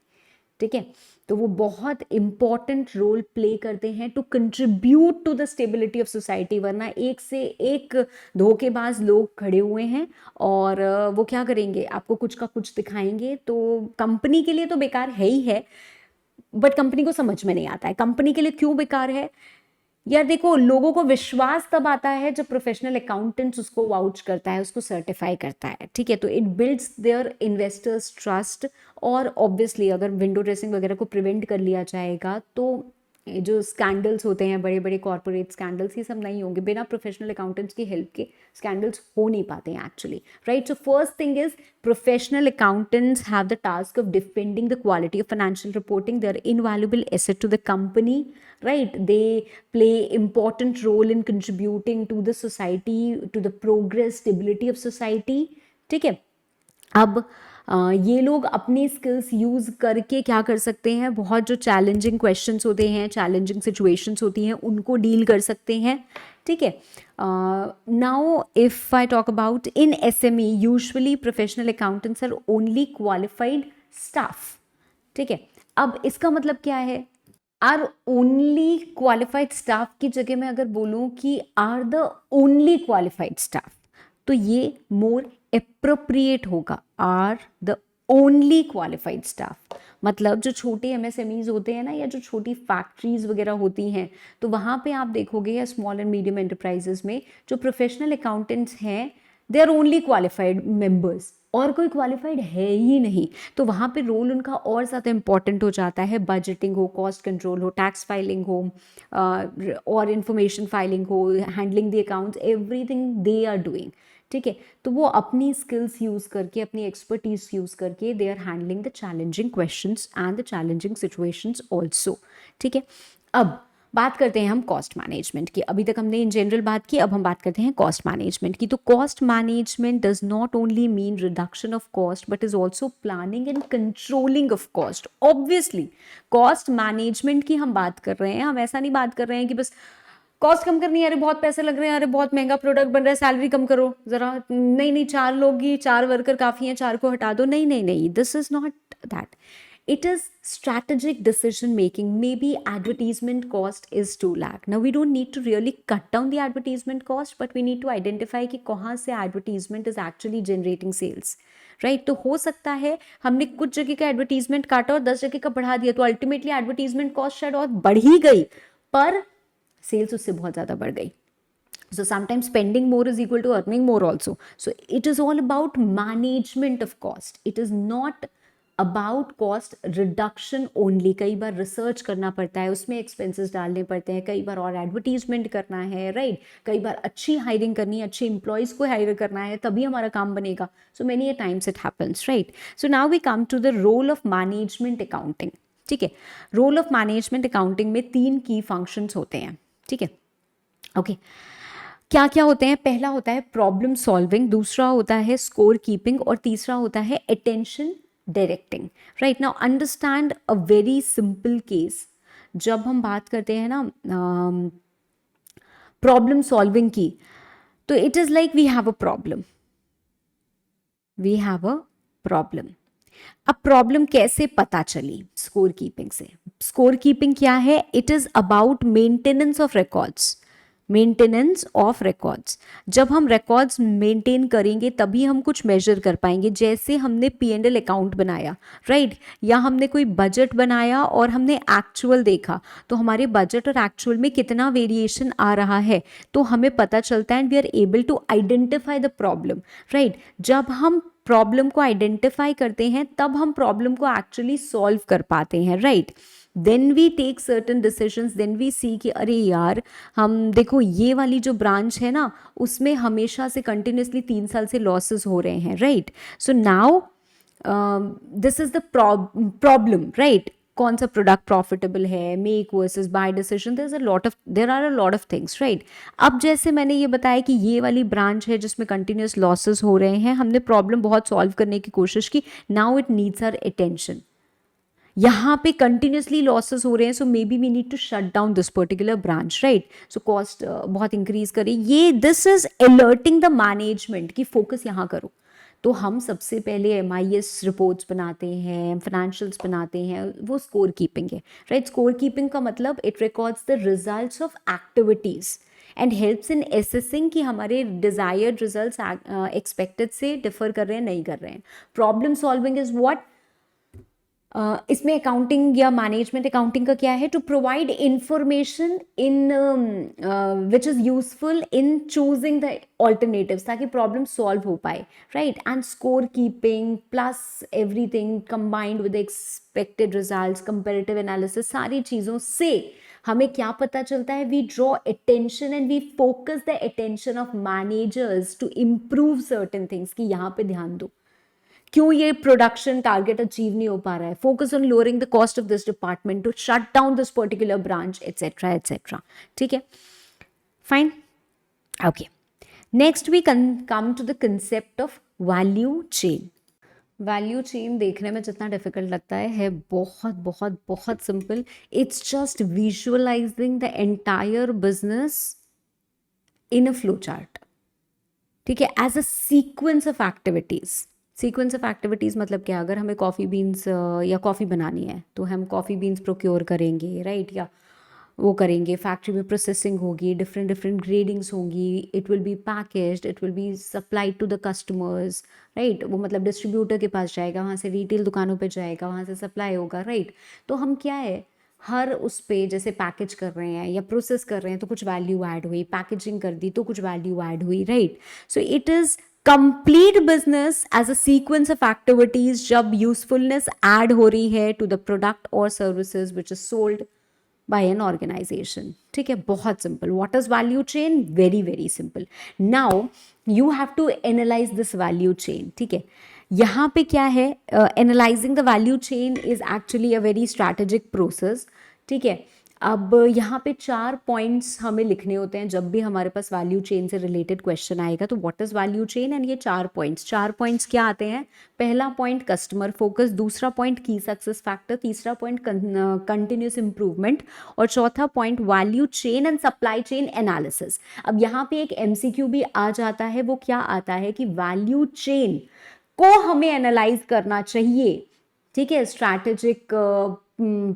ठीक है? तो वो बहुत इंपॉर्टेंट रोल प्ले करते हैं to contribute to the stability of society. वरना एक से एक धोखेबाज लोग खड़े हुए हैं और वो क्या करेंगे, आपको कुछ का कुछ दिखाएंगे. तो कंपनी के लिए तो बेकार है ही है, बट कंपनी को समझ में नहीं आता है कंपनी के लिए क्यों बेकार है. यार देखो, लोगों को विश्वास तब आता है जब प्रोफेशनल अकाउंटेंट्स उसको वाउच करता है, उसको सर्टिफाई करता है. ठीक है? तो it builds their investors trust. और ऑब्वियसली अगर विंडो ड्रेसिंग वगैरह को प्रिवेंट कर लिया जाएगा तो जो स्कैंडल्स होते हैं, बड़े बड़े कॉर्पोरेट स्कैंडल्स, ये सब नहीं होंगे. बिना प्रोफेशनल अकाउंटेंट्स की हेल्प के स्कैंडल्स हो नहीं पाते हैं actually, right? So first thing is professional accountants have the task of defending the quality of financial reporting. They are invaluable asset to the company, right? They play important role in contributing to the society, to the progress, stability of society. ठीक है? अब ये लोग अपनी skills use करके क्या कर सकते हैं, बहुत जो चैलेंजिंग क्वेश्चंस होते हैं, चैलेंजिंग सिचुएशंस होती हैं, उनको डील कर सकते हैं. ठीक है? Now if I talk about in SME, usually professional accountants are only qualified staff. ठीक है? अब इसका मतलब क्या है? आर ओनली क्वालिफाइड स्टाफ की जगह मैं अगर बोलूं कि are the only qualified staff, तो ये मोर एप्रोप्रिएट होगा. Are the only qualified staff मतलब जो छोटे MSMEs होते हैं ना, या जो छोटी फैक्ट्रीज वगैरह होती हैं, तो वहाँ पे आप देखोगे, या स्मॉल एंड मीडियम एंटरप्राइजेस में जो प्रोफेशनल अकाउंटेंट्स हैं, they are only qualified members, और कोई क्वालिफाइड है ही नहीं. तो वहाँ पे रोल उनका और ज़्यादा इंपॉर्टेंट हो जाता है. बजटिंग हो, कॉस्ट कंट्रोल हो, टैक्स फाइलिंग हो, और इन्फॉर्मेशन फाइलिंग हो, handling the accounts, everything they are doing. ठीक है? तो वो अपनी स्किल्स यूज़ करके, अपनी एक्सपर्टीज यूज़ करके, they are handling the challenging questions and the challenging situations also. ठीक है? अब बात करते हैं हम कॉस्ट मैनेजमेंट की. अभी तक हमने इन जनरल बात की, अब हम बात करते हैं कॉस्ट मैनेजमेंट की. तो cost management does not only mean reduction of cost, but is also planning and controlling of cost. Obviously cost management की हम बात कर रहे हैं. हम ऐसा नहीं बात कर रहे हैं कि बस कॉस्ट कम करनी है, अरे बहुत पैसे लग रहे हैं, अरे बहुत महंगा प्रोडक्ट बन रहा है, सैलरी कम करो जरा. नहीं, 4 लोग ही, 4 वर्कर काफ़ी हैं, 4 को हटा दो. नहीं, this is not that. It is strategic decision making. Maybe advertisement cost is 2 lakh. Now we don't need to really cut down the advertisement cost, but we need to identify कि कहाँ से advertisement is actually generating sales, right? तो हो सकता है हमने कुछ जगह का एडवर्टीजमेंट काटा और 10 जगह का बढ़ा दिया, तो अल्टीमेटली एडवर्टीजमेंट कॉस्ट शायद और बढ़ ही गई, पर सेल्स उससे बहुत ज़्यादा बढ़ गई. So sometimes spending more is equal to earning more also. So it is all about management of cost. It is not about cost reduction only. कई बार रिसर्च करना पड़ता है, उसमें एक्सपेंसेस डालने पड़ते हैं, कई बार और एडवर्टीजमेंट करना है, राइट? कई बार अच्छी हायरिंग करनी है, अच्छे एम्प्लॉयज़ को हायर करना है, तभी हमारा काम बनेगा. So many a times it happens, right? So now we come to the role of management accounting. ठीक है, रोल ऑफ मैनेजमेंट अकाउंटिंग में 3 की फंक्शंस होते हैं. ठीक है, ओके. क्या क्या होते हैं? पहला होता है प्रॉब्लम सॉल्विंग, दूसरा होता है स्कोर कीपिंग और तीसरा होता है attention directing. Right now understand a very simple case. जब हम बात करते हैं ना प्रॉब्लम सॉल्विंग की, तो it is like we have a problem. अब प्रॉब्लम कैसे पता चली? स्कोर कीपिंग से. स्कोर कीपिंग क्या है? It is about maintenance of records. Maintenance of records. जब हम रिकॉर्ड्स मेंटेन करेंगे तभी हम कुछ मेजर कर पाएंगे. जैसे हमने P&L अकाउंट बनाया, राइट? या हमने कोई बजट बनाया और हमने एक्चुअल देखा, तो हमारे बजट और एक्चुअल में कितना वेरिएशन आ रहा है, तो हमें पता चलता है and we are able to identify the problem, right? जब हम प्रॉब्लम को आइडेंटिफाई करते हैं तब हम प्रॉब्लम को एक्चुअली सॉल्व कर पाते हैं, right? Then we take certain decisions, then we see कि अरे यार, हम देखो ये वाली जो ब्रांच है ना, उसमें हमेशा से कंटिन्यूसली 3 साल से लॉसेस हो रहे हैं, right? So now this is the problem, right? कौन सा प्रोडक्ट प्रॉफिटेबल है, make versus buy decision, there are a lot of things, right? अब जैसे मैंने ये बताया कि ये वाली ब्रांच है जिसमें कंटिन्यूस लॉसेस हो रहे हैं, हमने प्रॉब्लम बहुत सॉल्व करने की कोशिश की, now it needs our attention. यहाँ पे कंटिन्यूसली लॉसेस हो रहे हैं, so may be we need to shut down this particular branch, right? So cost बहुत इंक्रीज करें, ये this is alerting the management कि फोकस यहाँ करो. तो हम सबसे पहले MIS रिपोर्ट्स बनाते हैं, फाइनेंशियल्स बनाते हैं, वो स्कोर कीपिंग है, राइट? स्कोर कीपिंग का मतलब it records the results of activities and helps in assessing कि हमारे डिजायर्ड रिजल्ट्स एक्सपेक्टेड से डिफर कर रहे हैं, नहीं कर रहे हैं. Problem solving is what? इसमें अकाउंटिंग या मैनेजमेंट अकाउंटिंग का क्या है? To provide information in which is useful in choosing the alternatives, ताकि प्रॉब्लम सॉल्व हो पाए, right? And score keeping plus everything combined with expected results, comparative analysis, सारी चीज़ों से हमें क्या पता चलता है? We draw attention and we focus the attention of managers to improve certain things, कि यहाँ पे ध्यान दो, क्यों ये प्रोडक्शन टारगेट अचीव नहीं हो पा रहा है, focus on lowering the cost of this department to shut down this particular branch, etcetera etcetera. ठीक है, fine, okay. Next we come to the concept of value chain. Value chain देखने में जितना डिफिकल्ट लगता है बहुत बहुत बहुत simple. It's just visualizing the entire business in a flow chart. ठीक है, as a sequence of activities. Sequence of activities मतलब क्या? अगर हमें कॉफ़ी बीन्स या कॉफ़ी बनानी है तो हम कॉफ़ी बीन्स प्रोक्योर करेंगे, राइट? या वो करेंगे, फैक्ट्री में प्रोसेसिंग होगी, डिफरेंट डिफरेंट ग्रेडिंग्स होंगी, it will be packaged, it will be supplied to the customers, right? वो मतलब डिस्ट्रीब्यूटर के पास जाएगा, वहाँ से रिटेल दुकानों पे जाएगा, वहाँ से सप्लाई होगा, राइट? तो हम क्या है, हर उस पे जैसे पैकेज कर रहे हैं या प्रोसेस कर रहे हैं तो कुछ वैल्यू ऐड हुई, पैकेजिंग कर दी तो कुछ वैल्यू ऐड हुई, right? So it is complete business as a sequence of activities जब यूजफुलनेस ऐड हो रही है टू द प्रोडक्ट और services which is sold by an organisation. ठीक है, बहुत simple. What is value chain? Very very simple. Now you have to analyze this value chain. ठीक है, यहाँ पे क्या है? Analyzing the value chain is actually a very strategic process. ठीक है, अब यहाँ पे 4 पॉइंट्स हमें लिखने होते हैं जब भी हमारे पास वैल्यू चेन से रिलेटेड क्वेश्चन आएगा. तो what is value chain? And ये 4 पॉइंट्स क्या आते हैं? पहला पॉइंट कस्टमर फोकस, दूसरा पॉइंट की सक्सेस फैक्टर, तीसरा पॉइंट कंटिन्यूस इंप्रूवमेंट और चौथा point value chain and supply chain analysis. अब यहाँ पे एक MCQ भी आ जाता है. वो क्या आता है कि वैल्यू चेन को हमें एनालाइज करना चाहिए ठीक है, स्ट्रैटेजिक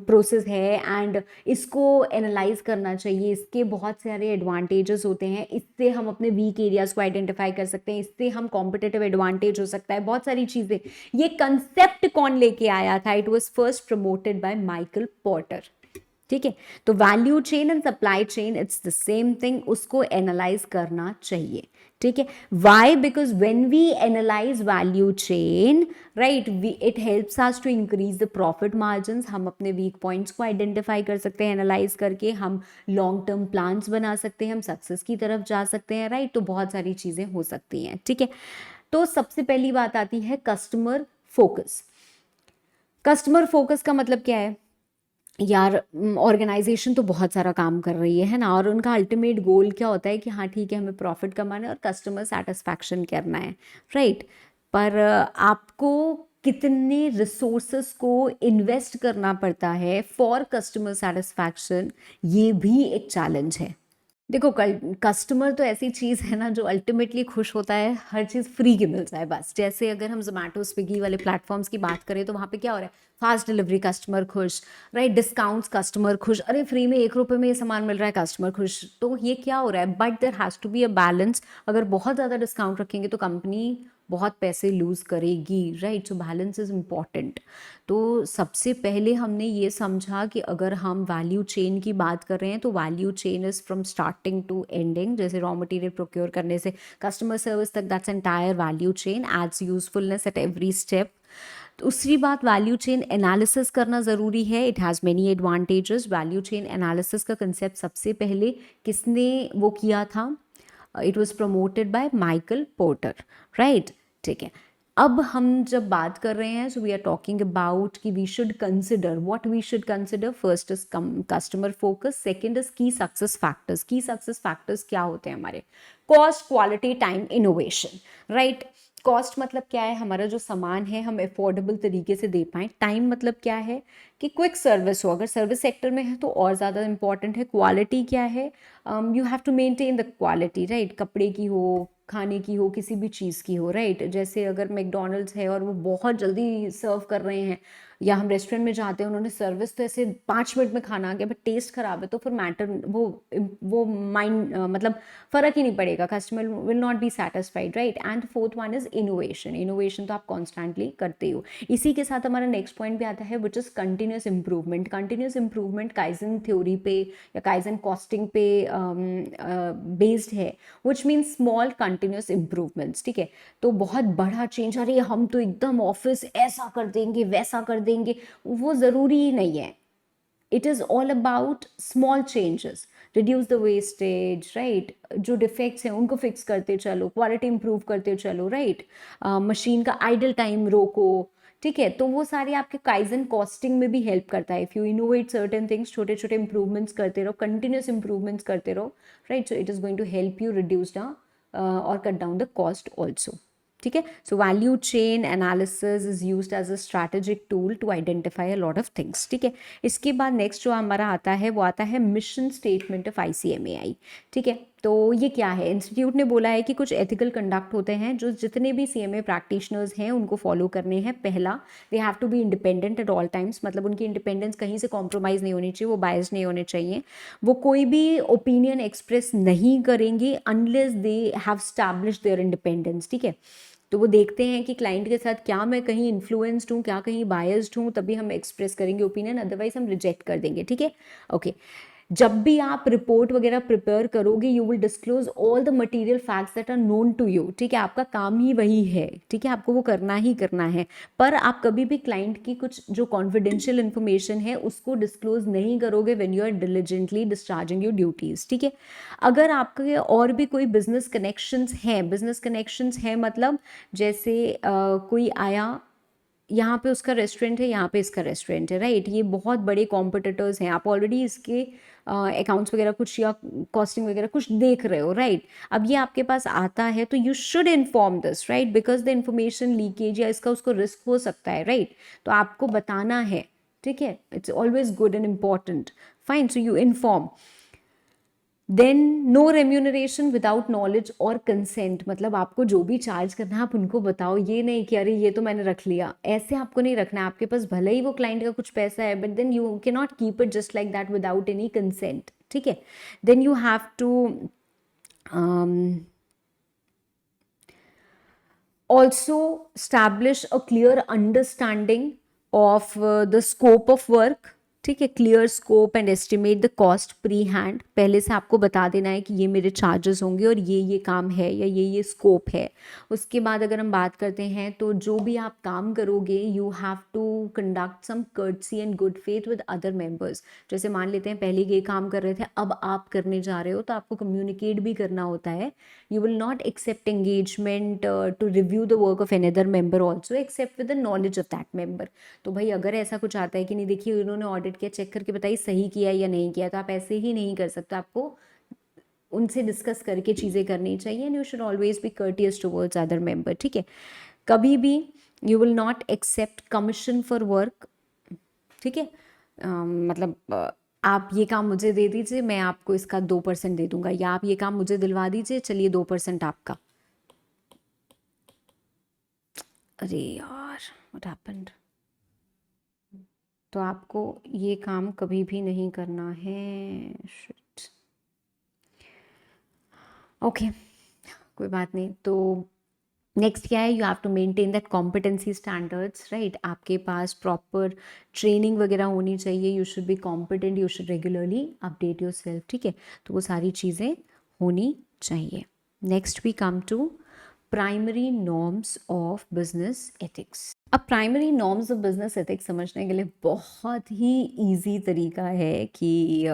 प्रोसेस है एंड इसको एनालाइज करना चाहिए। इसके बहुत सारे एडवांटेजेस होते हैं, इससे हम अपने वीक एरियाज को आइडेंटिफाई कर सकते हैं, इससे हम कॉम्पिटिटिव एडवांटेज हो सकता है, बहुत सारी चीज़ें। ये कंसेप्ट कौन लेके आया था? It was first promoted by Michael Porter. ठीक है, तो value chain and supply chain it's the same thing, उसको एनालाइज करना चाहिए। ठीक है, why? Because when we analyze value chain, right, it helps us to increase the profit margin. हम अपने वीक पॉइंट्स को आइडेंटिफाई कर सकते हैं एनालाइज करके, हम लॉन्ग टर्म प्लान्स बना सकते हैं, हम सक्सेस की तरफ जा सकते हैं, राइट। तो बहुत सारी चीज़ें हो सकती हैं। ठीक है, तो सबसे पहली बात आती है कस्टमर फोकस। कस्टमर फोकस का मतलब क्या है? यार, ऑर्गेनाइजेशन तो बहुत सारा काम कर रही है ना, और उनका अल्टीमेट गोल क्या होता है कि हाँ ठीक है, हमें प्रॉफिट कमाना है और कस्टमर सेटिस्फैक्शन करना है, राइट। पर आपको कितने रिसोर्सेस को इन्वेस्ट करना पड़ता है फॉर कस्टमर सेटिस्फैक्शन, ये भी एक चैलेंज है। देखो, कस्टमर तो ऐसी चीज़ है ना जो अल्टीमेटली खुश होता है हर चीज़ फ्री की मिल जाए बस। जैसे अगर हम जोमेटो स्विगी वाले प्लेटफॉर्म्स की बात करें तो वहाँ पे क्या हो रहा है? फास्ट डिलीवरी, कस्टमर खुश, राइट। डिस्काउंट्स, कस्टमर खुश। अरे फ्री में 1 रुपये में ये सामान मिल रहा है, कस्टमर खुश। तो ये क्या हो रहा है? But there has to be a balance. अगर बहुत ज़्यादा डिस्काउंट रखेंगे तो कंपनी बहुत पैसे लूज़ करेगी, right. So balance is important. तो सबसे पहले हमने ये समझा कि अगर हम वैल्यू चेन की बात कर रहे हैं तो value chain is from starting to ending. जैसे रॉ मटेरियल प्रोक्योर करने से कस्टमर सर्विस तक, that's entire value chain, aids usefulness at every step. दूसरी बात, वैल्यू चेन एनालिसिस करना ज़रूरी है। It has many advantages. Value chain analysis का कंसेप्ट सबसे पहले किसने वो किया था? It was promoted by Michael Porter, right. ठीक है, अब हम जब बात कर रहे हैं, so we are talking about कि we should consider, what we should consider. First is customer focus, second is key success factors. Key success factors क्या होते हैं हमारे? Cost, quality, time, innovation, right. Cost मतलब क्या है? हमारा जो सामान है हम अफोर्डेबल तरीके से दे पाएँ। टाइम मतलब क्या है? कि क्विक सर्विस हो, अगर सर्विस सेक्टर में है तो और ज़्यादा इंपॉर्टेंट है। क्वालिटी क्या है? You have to maintain the quality, right. कपड़े की हो, खाने की हो, किसी भी चीज़ की हो, राइट। जैसे अगर मैकडॉनल्ड्स है और वो बहुत जल्दी सर्व कर रहे हैं, या हम रेस्टोरेंट में जाते हैं, उन्होंने सर्विस तो ऐसे 5 मिनट में खाना आ गया बट टेस्ट खराब है, तो फिर मैटर वो माइंड मतलब फ़र्क ही नहीं पड़ेगा, customer will not be satisfied, right. And fourth one is innovation. Innovation तो आप कॉन्स्टेंटली करते हो। इसी के साथ हमारा नेक्स्ट पॉइंट भी आता है which is continuous improvement. Continuous improvement kaizen theory पे या काइजन कॉस्टिंग पे बेस्ड है, which means small continuous improvements. ठीक है, तो बहुत बड़ा चेंज, अरे हम तो एकदम ऑफिस ऐसा कर देंगे, वैसा कर देंगे, वो ज़रूरी ही नहीं है। It is all about small changes. Reduce the wastage, right. जो डिफेक्ट्स हैं उनको फिक्स करते चलो, क्वालिटी इंप्रूव करते चलो, राइट। मशीन का आइडल टाइम रोको। ठीक है, तो वो सारे आपके काइजन कॉस्टिंग में भी हेल्प करता है। If you innovate certain things, छोटे छोटे इंप्रूवमेंट्स करते रहो, कंटिन्यूस इंप्रूवमेंट्स करते रहो, right. So it is going to help you reduce down और cut down the cost also. ठीक है, so value chain analysis is used as a strategic tool to identify a lot of things. ठीक है, इसके बाद next जो हमारा आता है वो आता है मिशन स्टेटमेंट ऑफ ICMAI। ठीक है, तो ये क्या है? इंस्टीट्यूट ने बोला है कि कुछ एथिकल कंडक्ट होते हैं जो जितने भी CMA प्रैक्टिशनर्स हैं उनको फॉलो करने हैं। पहला, they have to be independent at all times, मतलब उनकी इंडिपेंडेंस कहीं से कॉम्प्रोमाइज़ नहीं होनी चाहिए, वो बायस नहीं होने चाहिए। वो कोई भी ओपिनियन एक्सप्रेस नहीं करेंगे unless they have establish their independence. ठीक है, तो वो देखते हैं कि क्लाइंट के साथ क्या मैं कहीं इन्फ्लुएंस्ड हूँ, क्या कहीं बायस्ड हूँ, तभी हम एक्सप्रेस करेंगे ओपिनियन, अदरवाइज हम रिजेक्ट कर देंगे। ठीक है, ओके। जब भी आप रिपोर्ट वगैरह प्रिपेयर करोगे, you will disclose all the material facts that are known to you. ठीक है, आपका काम ही वही है। ठीक है, आपको वो करना ही करना है। पर आप कभी भी क्लाइंट की कुछ जो कॉन्फिडेंशियल इन्फॉर्मेशन है उसको डिस्क्लोज नहीं करोगे when you are diligently discharging your duties. ठीक है, अगर आपके और भी कोई बिजनेस कनेक्शंस हैं मतलब जैसे कोई आया, यहाँ पे उसका रेस्टोरेंट है, यहाँ पे इसका रेस्टोरेंट है, राइट। ये बहुत बड़े कॉम्पिटिटर्स हैं, आप ऑलरेडी इसके अकाउंट्स वगैरह कुछ या कॉस्टिंग वगैरह कुछ देख रहे हो, राइट। अब ये आपके पास आता है तो you should inform this, right, because the information leakage या इसका उसको रिस्क हो सकता है, राइट। तो आपको बताना है। ठीक है, it's always good and important. Fine, so you inform. Then no remuneration without knowledge और कंसेंट, मतलब आपको जो भी चार्ज करना है आप उनको बताओ, ये नहीं कि अरे ये तो मैंने रख लिया, ऐसे आपको नहीं रखना है। आपके पास भले ही वो क्लाइंट का कुछ पैसा है, but then you can not keep it just like that without any consent, ठीक है। Then you have to also establish a clear understanding of the scope of work, ठीक है। Clear scope and estimate the cost pre hand, पहले से आपको बता देना है कि ये मेरे चार्जेस होंगे और ये काम है या ये स्कोप है। उसके बाद अगर हम बात करते हैं तो जो भी आप काम करोगे you have to conduct some courtesy and good faith with other members. जैसे मान लेते हैं पहले ये काम कर रहे थे, अब आप करने जा रहे हो, तो आपको कम्युनिकेट भी करना होता है। You will not accept engagement to review the work of another member also except with the knowledge of that member। तो भाई अगर ऐसा कुछ आता है कि नहीं देखिए उन्होंने ऑडिट किया, चेक करके बताइए सही किया या नहीं किया, तो आप ऐसे ही नहीं कर सकते, आपको उनसे डिस्कस करके चीज़ें करनी चाहिए। And you should always be courteous towards other member, ठीक है। कभी भी you will not accept commission for work, ठीक है। मतलब आप ये काम मुझे दे दीजिए, मैं आपको इसका 2% दे दूंगा, या आप ये काम मुझे दिलवा दीजिए, चलिए 2% आपका। अरे यार व्हाट हैपेंड। तो आपको ये काम कभी भी नहीं करना है। शिट, ओके कोई बात नहीं। तो नेक्स्ट क्या है, you have to maintain that competency standards, right. आपके पास प्रॉपर ट्रेनिंग वगैरह होनी चाहिए, you should be competent, you should regularly update your self, ठीक है। तो वो सारी चीज़ें होनी चाहिए। Next we come to primary norms of business ethics. अब primary norms of business ethics समझने के लिए बहुत ही ईजी तरीका है कि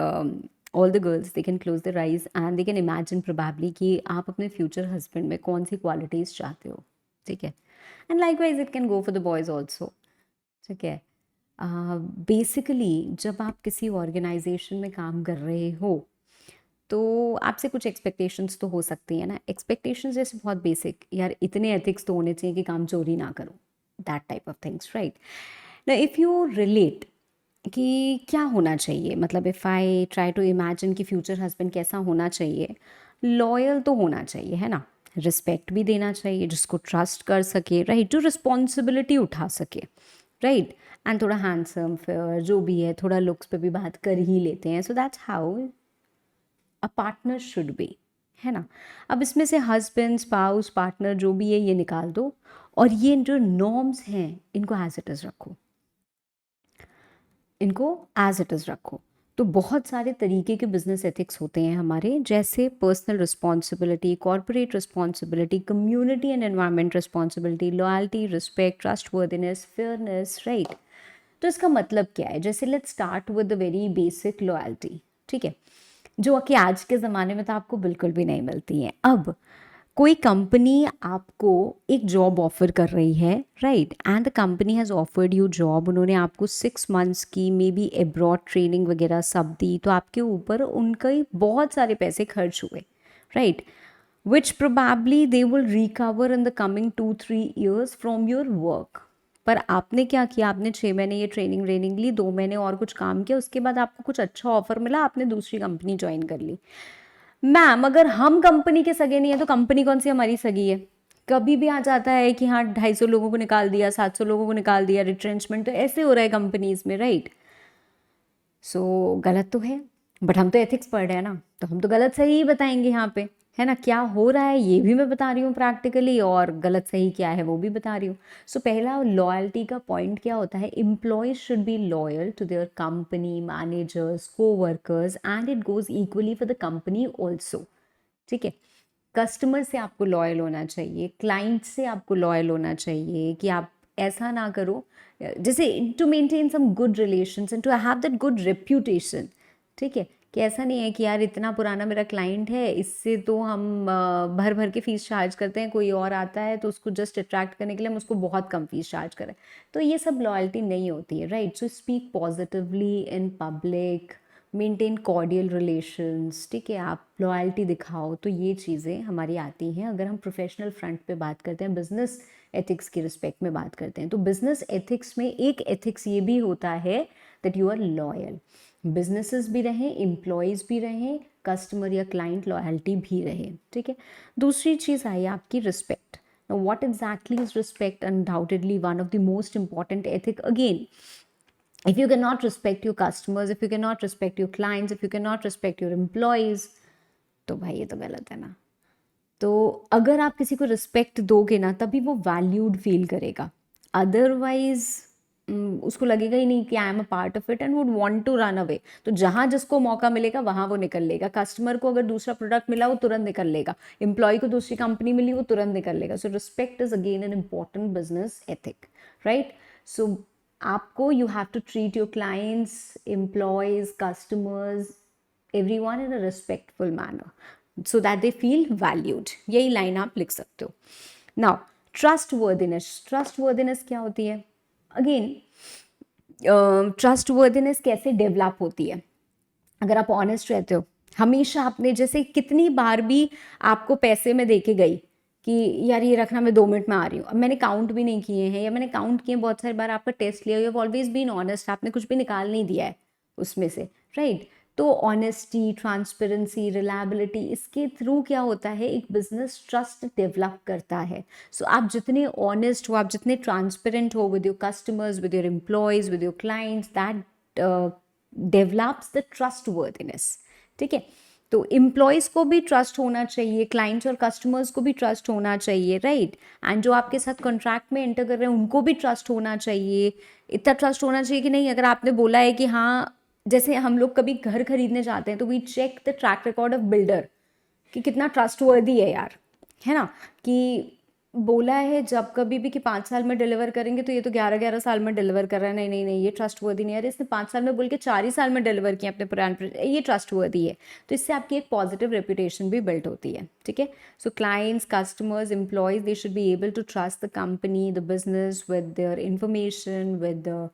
all the girls they can close their eyes and they can imagine probably कि आप अपने फ्यूचर हस्बैंड में कौन सी क्वालिटीज़ चाहते हो, ठीक है। And likewise it can go for the boys also, ठीक है। बेसिकली जब आप किसी ऑर्गेनाइजेशन में काम कर रहे हो तो आपसे कुछ एक्सपेक्टेशंस तो हो सकती है ना। एक्सपेक्टेशंस जैसे बहुत बेसिक, यार इतने एथिक्स तो होने चाहिए कि काम चोरी ना करो, that type of things, right. ना इफ़ यू रिलेट कि क्या होना चाहिए, मतलब if I try to imagine कि फ्यूचर हस्बैंड कैसा होना चाहिए, लॉयल तो होना चाहिए, है ना। रिस्पेक्ट भी देना चाहिए, जिसको ट्रस्ट कर सके, राइट, जो रिस्पॉन्सिबिलिटी उठा सके, राइट। एंड थोड़ा हैंडसम फेयर जो भी है, थोड़ा लुक्स पे भी बात कर ही लेते हैं, so that's how a partner should be, है ना। अब इसमें से हस्बैंड, स्पाउस, पार्टनर जो भी है ये निकाल दो, और ये जो नॉर्म्स हैं इनको एज इट इज़ रखो, इनको एज इट इज़ रखो। तो बहुत सारे तरीके के बिजनेस एथिक्स होते हैं हमारे, जैसे personal responsibility, corporate responsibility, community and environment responsibility, loyalty, respect, trustworthiness, fairness, right. तो इसका मतलब क्या है, जैसे let's start with the very basic loyalty, ठीक है, जो कि आज के ज़माने में तो आपको बिल्कुल भी नहीं मिलती है। अब कोई कंपनी आपको एक जॉब ऑफर कर रही है, right, and the company has offered you job, उन्होंने आपको 6 मंथ्स की मे बी एब्रॉड ट्रेनिंग वगैरह सब दी, तो आपके ऊपर उनके बहुत सारे पैसे खर्च हुए, right, which probably they will recover in the coming 2-3 years from your work. पर आपने क्या किया, आपने 6 महीने ये ट्रेनिंग व्रेनिंग ली, 2 महीने और कुछ काम किया, उसके बाद आपको कुछ अच्छा ऑफर मिला, आपने दूसरी कंपनी ज्वाइन कर ली। मैम अगर हम कंपनी के सगे नहीं है तो कंपनी कौन सी हमारी सगी है। कभी भी आ जाता है कि हाँ 250 लोगों को निकाल दिया, 700 लोगों को निकाल दिया, रिट्रेंचमेंट तो ऐसे हो रहा है कंपनीज में, राइट। सो गलत तो है, बट हम तो एथिक्स पढ़ रहे हैं ना, तो हम तो गलत सही ही बताएंगे यहाँ पे, है ना। क्या हो रहा है ये भी मैं बता रही हूँ प्रैक्टिकली, और गलत सही क्या है वो भी बता रही हूँ। सो पहला लॉयल्टी का पॉइंट क्या होता है, employees should be loyal to their company, managers, coworkers, and it goes equally for the company also, ठीक है। कस्टमर से आपको लॉयल होना चाहिए, क्लाइंट से आपको लॉयल होना चाहिए, कि आप ऐसा ना करो, जैसे to maintain some good relations and to have that good reputation, ठीक है। कि ऐसा नहीं है कि यार इतना पुराना मेरा क्लाइंट है, इससे तो हम भर भर के फीस चार्ज करते हैं, कोई और आता है तो उसको जस्ट अट्रैक्ट करने के लिए हम उसको बहुत कम फीस चार्ज करें, तो ये सब लॉयल्टी नहीं होती है, right. So speak positively in public, maintain cordial relations, ठीक है, आप लॉयल्टी दिखाओ, तो ये चीज़ें हमारी आती हैं अगर हम प्रोफेशनल फ्रंट पे बात करते हैं, बिजनेस एथिक्स की रिस्पेक्ट में बात करते हैं। तो बिजनेस एथिक्स में एक एथिक्स ये भी होता है that you are loyal, businesses भी रहें, एम्प्लॉयज़ भी रहें, कस्टमर या क्लाइंट लॉयल्टी भी रहे, ठीक है। दूसरी चीज़ आई आपकी respect. Now, what exactly is respect? Undoubtedly, one of the most important ethic. Again, if you cannot respect your customers, if you cannot respect your clients, if you cannot respect your employees, तो भाई ये तो गलत है ना। तो अगर आप किसी को रिस्पेक्ट दोगे ना तभी वो वैल्यूड फील करेगा, अदरवाइज उसको लगेगा ही नहीं कि I am a part of it and would want to run away. तो जहाँ जिसको मौका मिलेगा वहाँ वो निकल लेगा। कस्टमर को अगर दूसरा प्रोडक्ट मिला वो तुरंत निकल लेगा, एम्प्लॉय को दूसरी कंपनी मिली वो तुरंत निकल लेगा। So respect is again an important business ethic, right. So आपको you have to treat your clients, employees, customers, everyone in a respectful manner so that they feel valued। यही लाइन आप लिख सकते हो। नाउ ट्रस्टवर्दिनेस, ट्रस्टवर्दिनेस क्या होती है? अगेन ट्रस्टवर्दिनेस कैसे डेवलप होती है? अगर आप ऑनेस्ट रहते हो, हमेशा आपने, जैसे कितनी बार भी आपको पैसे में दे के गई कि यार ये रखना, मैं 2 मिनट में आ रही हूँ, अब मैंने काउंट भी नहीं किए हैं या मैंने काउंट किए बहुत सारी बार, आपका टेस्ट लिया, you have always been honest, आपने कुछ भी निकाल नहीं दिया है उसमें से, राइट। तो ऑनेस्टी, ट्रांसपेरेंसी, रिलायबिलिटी, इसके थ्रू क्या होता है, एक बिजनेस ट्रस्ट डेवलप करता है। सो आप जितने ऑनेस्ट हो, आप जितने ट्रांसपेरेंट हो with your customers, with your employees, with your clients, that develops the trustworthiness, ठीक है। तो एम्प्लॉयज़ को भी ट्रस्ट होना चाहिए, क्लाइंट्स और कस्टमर्स को भी ट्रस्ट होना चाहिए, राइट। एंड जो आपके साथ कॉन्ट्रैक्ट में एंटर कर रहे हैं उनको भी ट्रस्ट होना चाहिए। इतना ट्रस्ट होना चाहिए कि नहीं, अगर आपने बोला है कि हाँ, जैसे हम लोग कभी घर खरीदने जाते हैं तो we check the track record of builder कि कितना ट्रस्टवर्दी है यार, है ना। कि बोला है जब कभी भी कि 5 साल में डिलीवर करेंगे, तो ये तो 11-11 साल में डिलीवर कर रहा है, नहीं नहीं नहीं, ये ट्रस्टवर्दी नहीं है। अरे इसने 5 साल में बोल के 4 ही साल में डिलीवर किया अपने पुराने, ये ट्रस्टवर्दी है। तो इससे आपकी एक पॉजिटिव रेपुटेशन भी बिल्ड होती है, ठीक है। So clients, customers, employees, they should be able to trust the company, the business with their information, with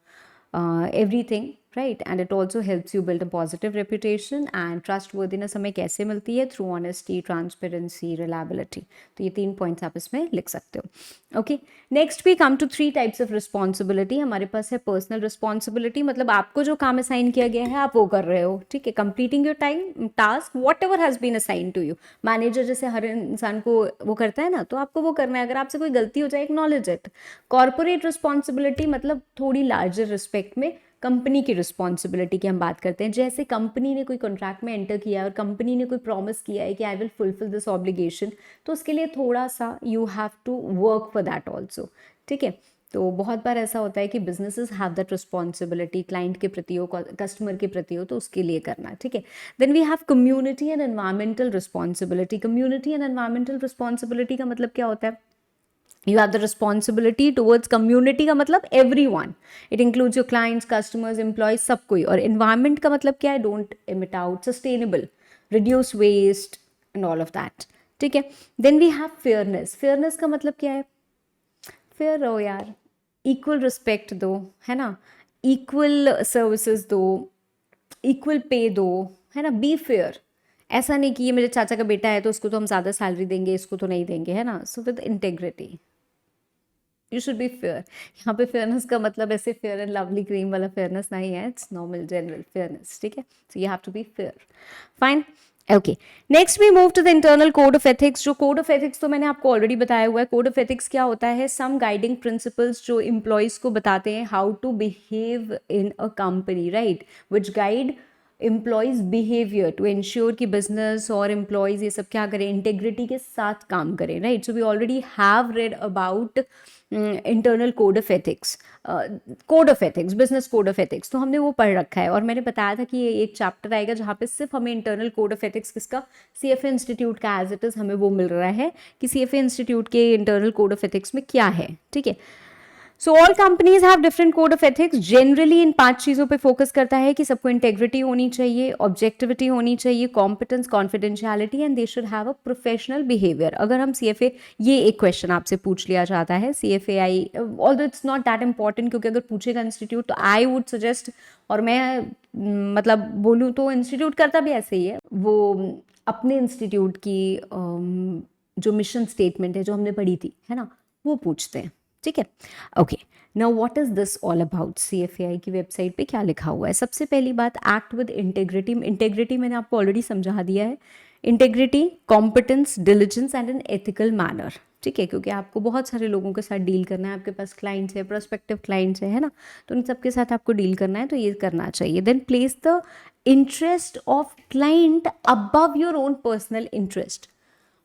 everything, right। and it also helps you build a positive reputation। and trustworthiness हमें कैसे मिलती है? through honesty, transparency, reliability। तो ये 3 points आप इसमें लिख सकते हो। Okay, next we come to 3 types of responsibility. हमारे पास है पर्सनल रिस्पॉन्सिबिलिटी, मतलब आपको जो काम असाइन किया गया है आप वो कर रहे हो, ठीक है। Completing your time task whatever has been assigned to you. Manager जैसे हर इंसान को वो करता है ना, तो आपको वो करना है। अगर आपसे कोई गलती हो जाए, एक्नॉलेज इट। कॉर्पोरेट रिस्पॉन्सिबिलिटी मतलब थोड़ी लार्जर रिस्पेक्ट में कंपनी की रिस्पॉन्सिबिलिटी की हम बात करते हैं। जैसे कंपनी ने कोई कॉन्ट्रैक्ट में एंटर किया है और कंपनी ने कोई प्रॉमिस किया है कि I will fulfil this obligation, तो उसके लिए थोड़ा सा you have to work for that also, ठीक है। तो बहुत बार ऐसा होता है कि businesses have that responsibility, client के प्रति हो, कस्टमर के प्रति हो, तो उसके लिए करना, ठीक है। Then we have community and environmental responsibility. Community and environmental responsibility का मतलब क्या होता है? You have the responsibility towards community का मतलब everyone, it includes your clients, customers, employees, सब कोई। और environment का मतलब क्या है? don't emit out, sustainable, reduce waste and all of that, ठीक है। then we have fairness। fairness का मतलब क्या है? fair रहो यार, equal respect दो, है ना, equal services दो, equal pay दो, है ना, be fair। ऐसा नहीं कि ये मेरे चाचा का बेटा है तो उसको तो हम ज़्यादा सैलरी देंगे, इसको तो नहीं देंगे, है ना। So with integrity you should be fair. यहाँ पे फेयरनेस का मतलब ऐसे फेयर एंड लवली क्रीम वाला फेयरनेस नहीं है, इट्स नॉर्मल जनरल फेयरनेस, ठीक है। So you have to be fair, fine, okay. Next we move to the internal code of ethics. जो कोड ऑफ एथिक्स तो मैंने आपको ऑलरेडी बताया हुआ है। कोड ऑफ एथिक्स क्या होता है? सम गाइडिंग प्रिंसिपल्स जो एम्प्लॉयज़ को बताते हैं how to behave in a company, right, which guide employees behaviour to ensure कि बिजनेस और एम्प्लॉयज़ ये सब क्या करें, इंटेग्रिटी के साथ काम करें, राइट। So we already have read about internal code of ethics, code of ethics, business code of ethics, तो हमने वो पढ़ रखा है। और मैंने बताया था कि ये एक चैप्टर आएगा जहाँ पे सिर्फ हमें इंटरनल कोड ऑफ एथिक्स किसका, CFA इंस्टीट्यूट का एज इट इज़ हमें वो मिल रहा है कि CFA इंस्टीट्यूट के इंटरनल कोड ऑफ एथिक्स में क्या है, ठीक है। So all companies have different code of ethics. Generally in 5 चीज़ों पे फोकस करता है कि सबको इंटेग्रिटी होनी चाहिए, ऑब्जेक्टिविटी होनी चाहिए, competence, confidentiality, and they should have a professional behaviour. अगर हम CFA, ये एक क्वेश्चन आपसे पूछ लिया जाता है CFAI, although it's not that important, क्योंकि अगर पूछेगा इंस्टीट्यूट तो आई वुड सजेस्ट, और मैं मतलब बोलूँ तो इंस्टीट्यूट करता भी ऐसे ही है, वो अपने इंस्टीट्यूट की जो मिशन स्टेटमेंट है जो हमने पढ़ी थी, है ना, वो पूछते हैं, ठीक है। Okay, now what is this all about? CFAI की वेबसाइट पे क्या लिखा हुआ है? सबसे पहली बात, एक्ट विद इंटेग्रिटी। इंटेग्रिटी मैंने आपको ऑलरेडी समझा दिया है। Integrity, competence, diligence and an ethical manner. ठीक है, क्योंकि आपको बहुत सारे लोगों के साथ डील करना है, आपके पास क्लाइंट्स है, प्रोस्पेक्टिव क्लाइंट्स है ना, तो उन सबके साथ आपको डील करना है, तो ये करना चाहिए। Then place the interest of client above your own personal interest.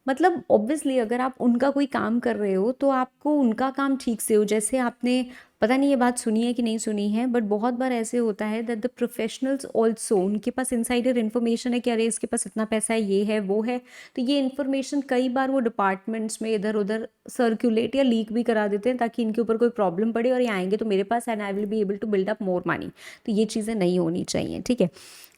मतलब ऑब्वियसली अगर आप उनका कोई काम कर रहे हो तो आपको उनका काम ठीक से हो। जैसे आपने, पता नहीं ये बात सुनी है कि नहीं सुनी है, बट बहुत बार ऐसे होता है दैट द प्रोफेशनल्स ऑल्सो, उनके पास इनसाइडर इन्फॉर्मेशन है कि अरे इसके पास इतना पैसा है, ये है वो है, तो ये इन्फॉर्मेशन कई बार वो डिपार्टमेंट्स में इधर उधर सर्कुलेट या लीक भी करा देते हैं ताकि इनके ऊपर कोई प्रॉब्लम पड़े और ये आएंगे तो मेरे पास and I will be able to build up more money. तो ये चीज़ें नहीं होनी चाहिए। ठीक है,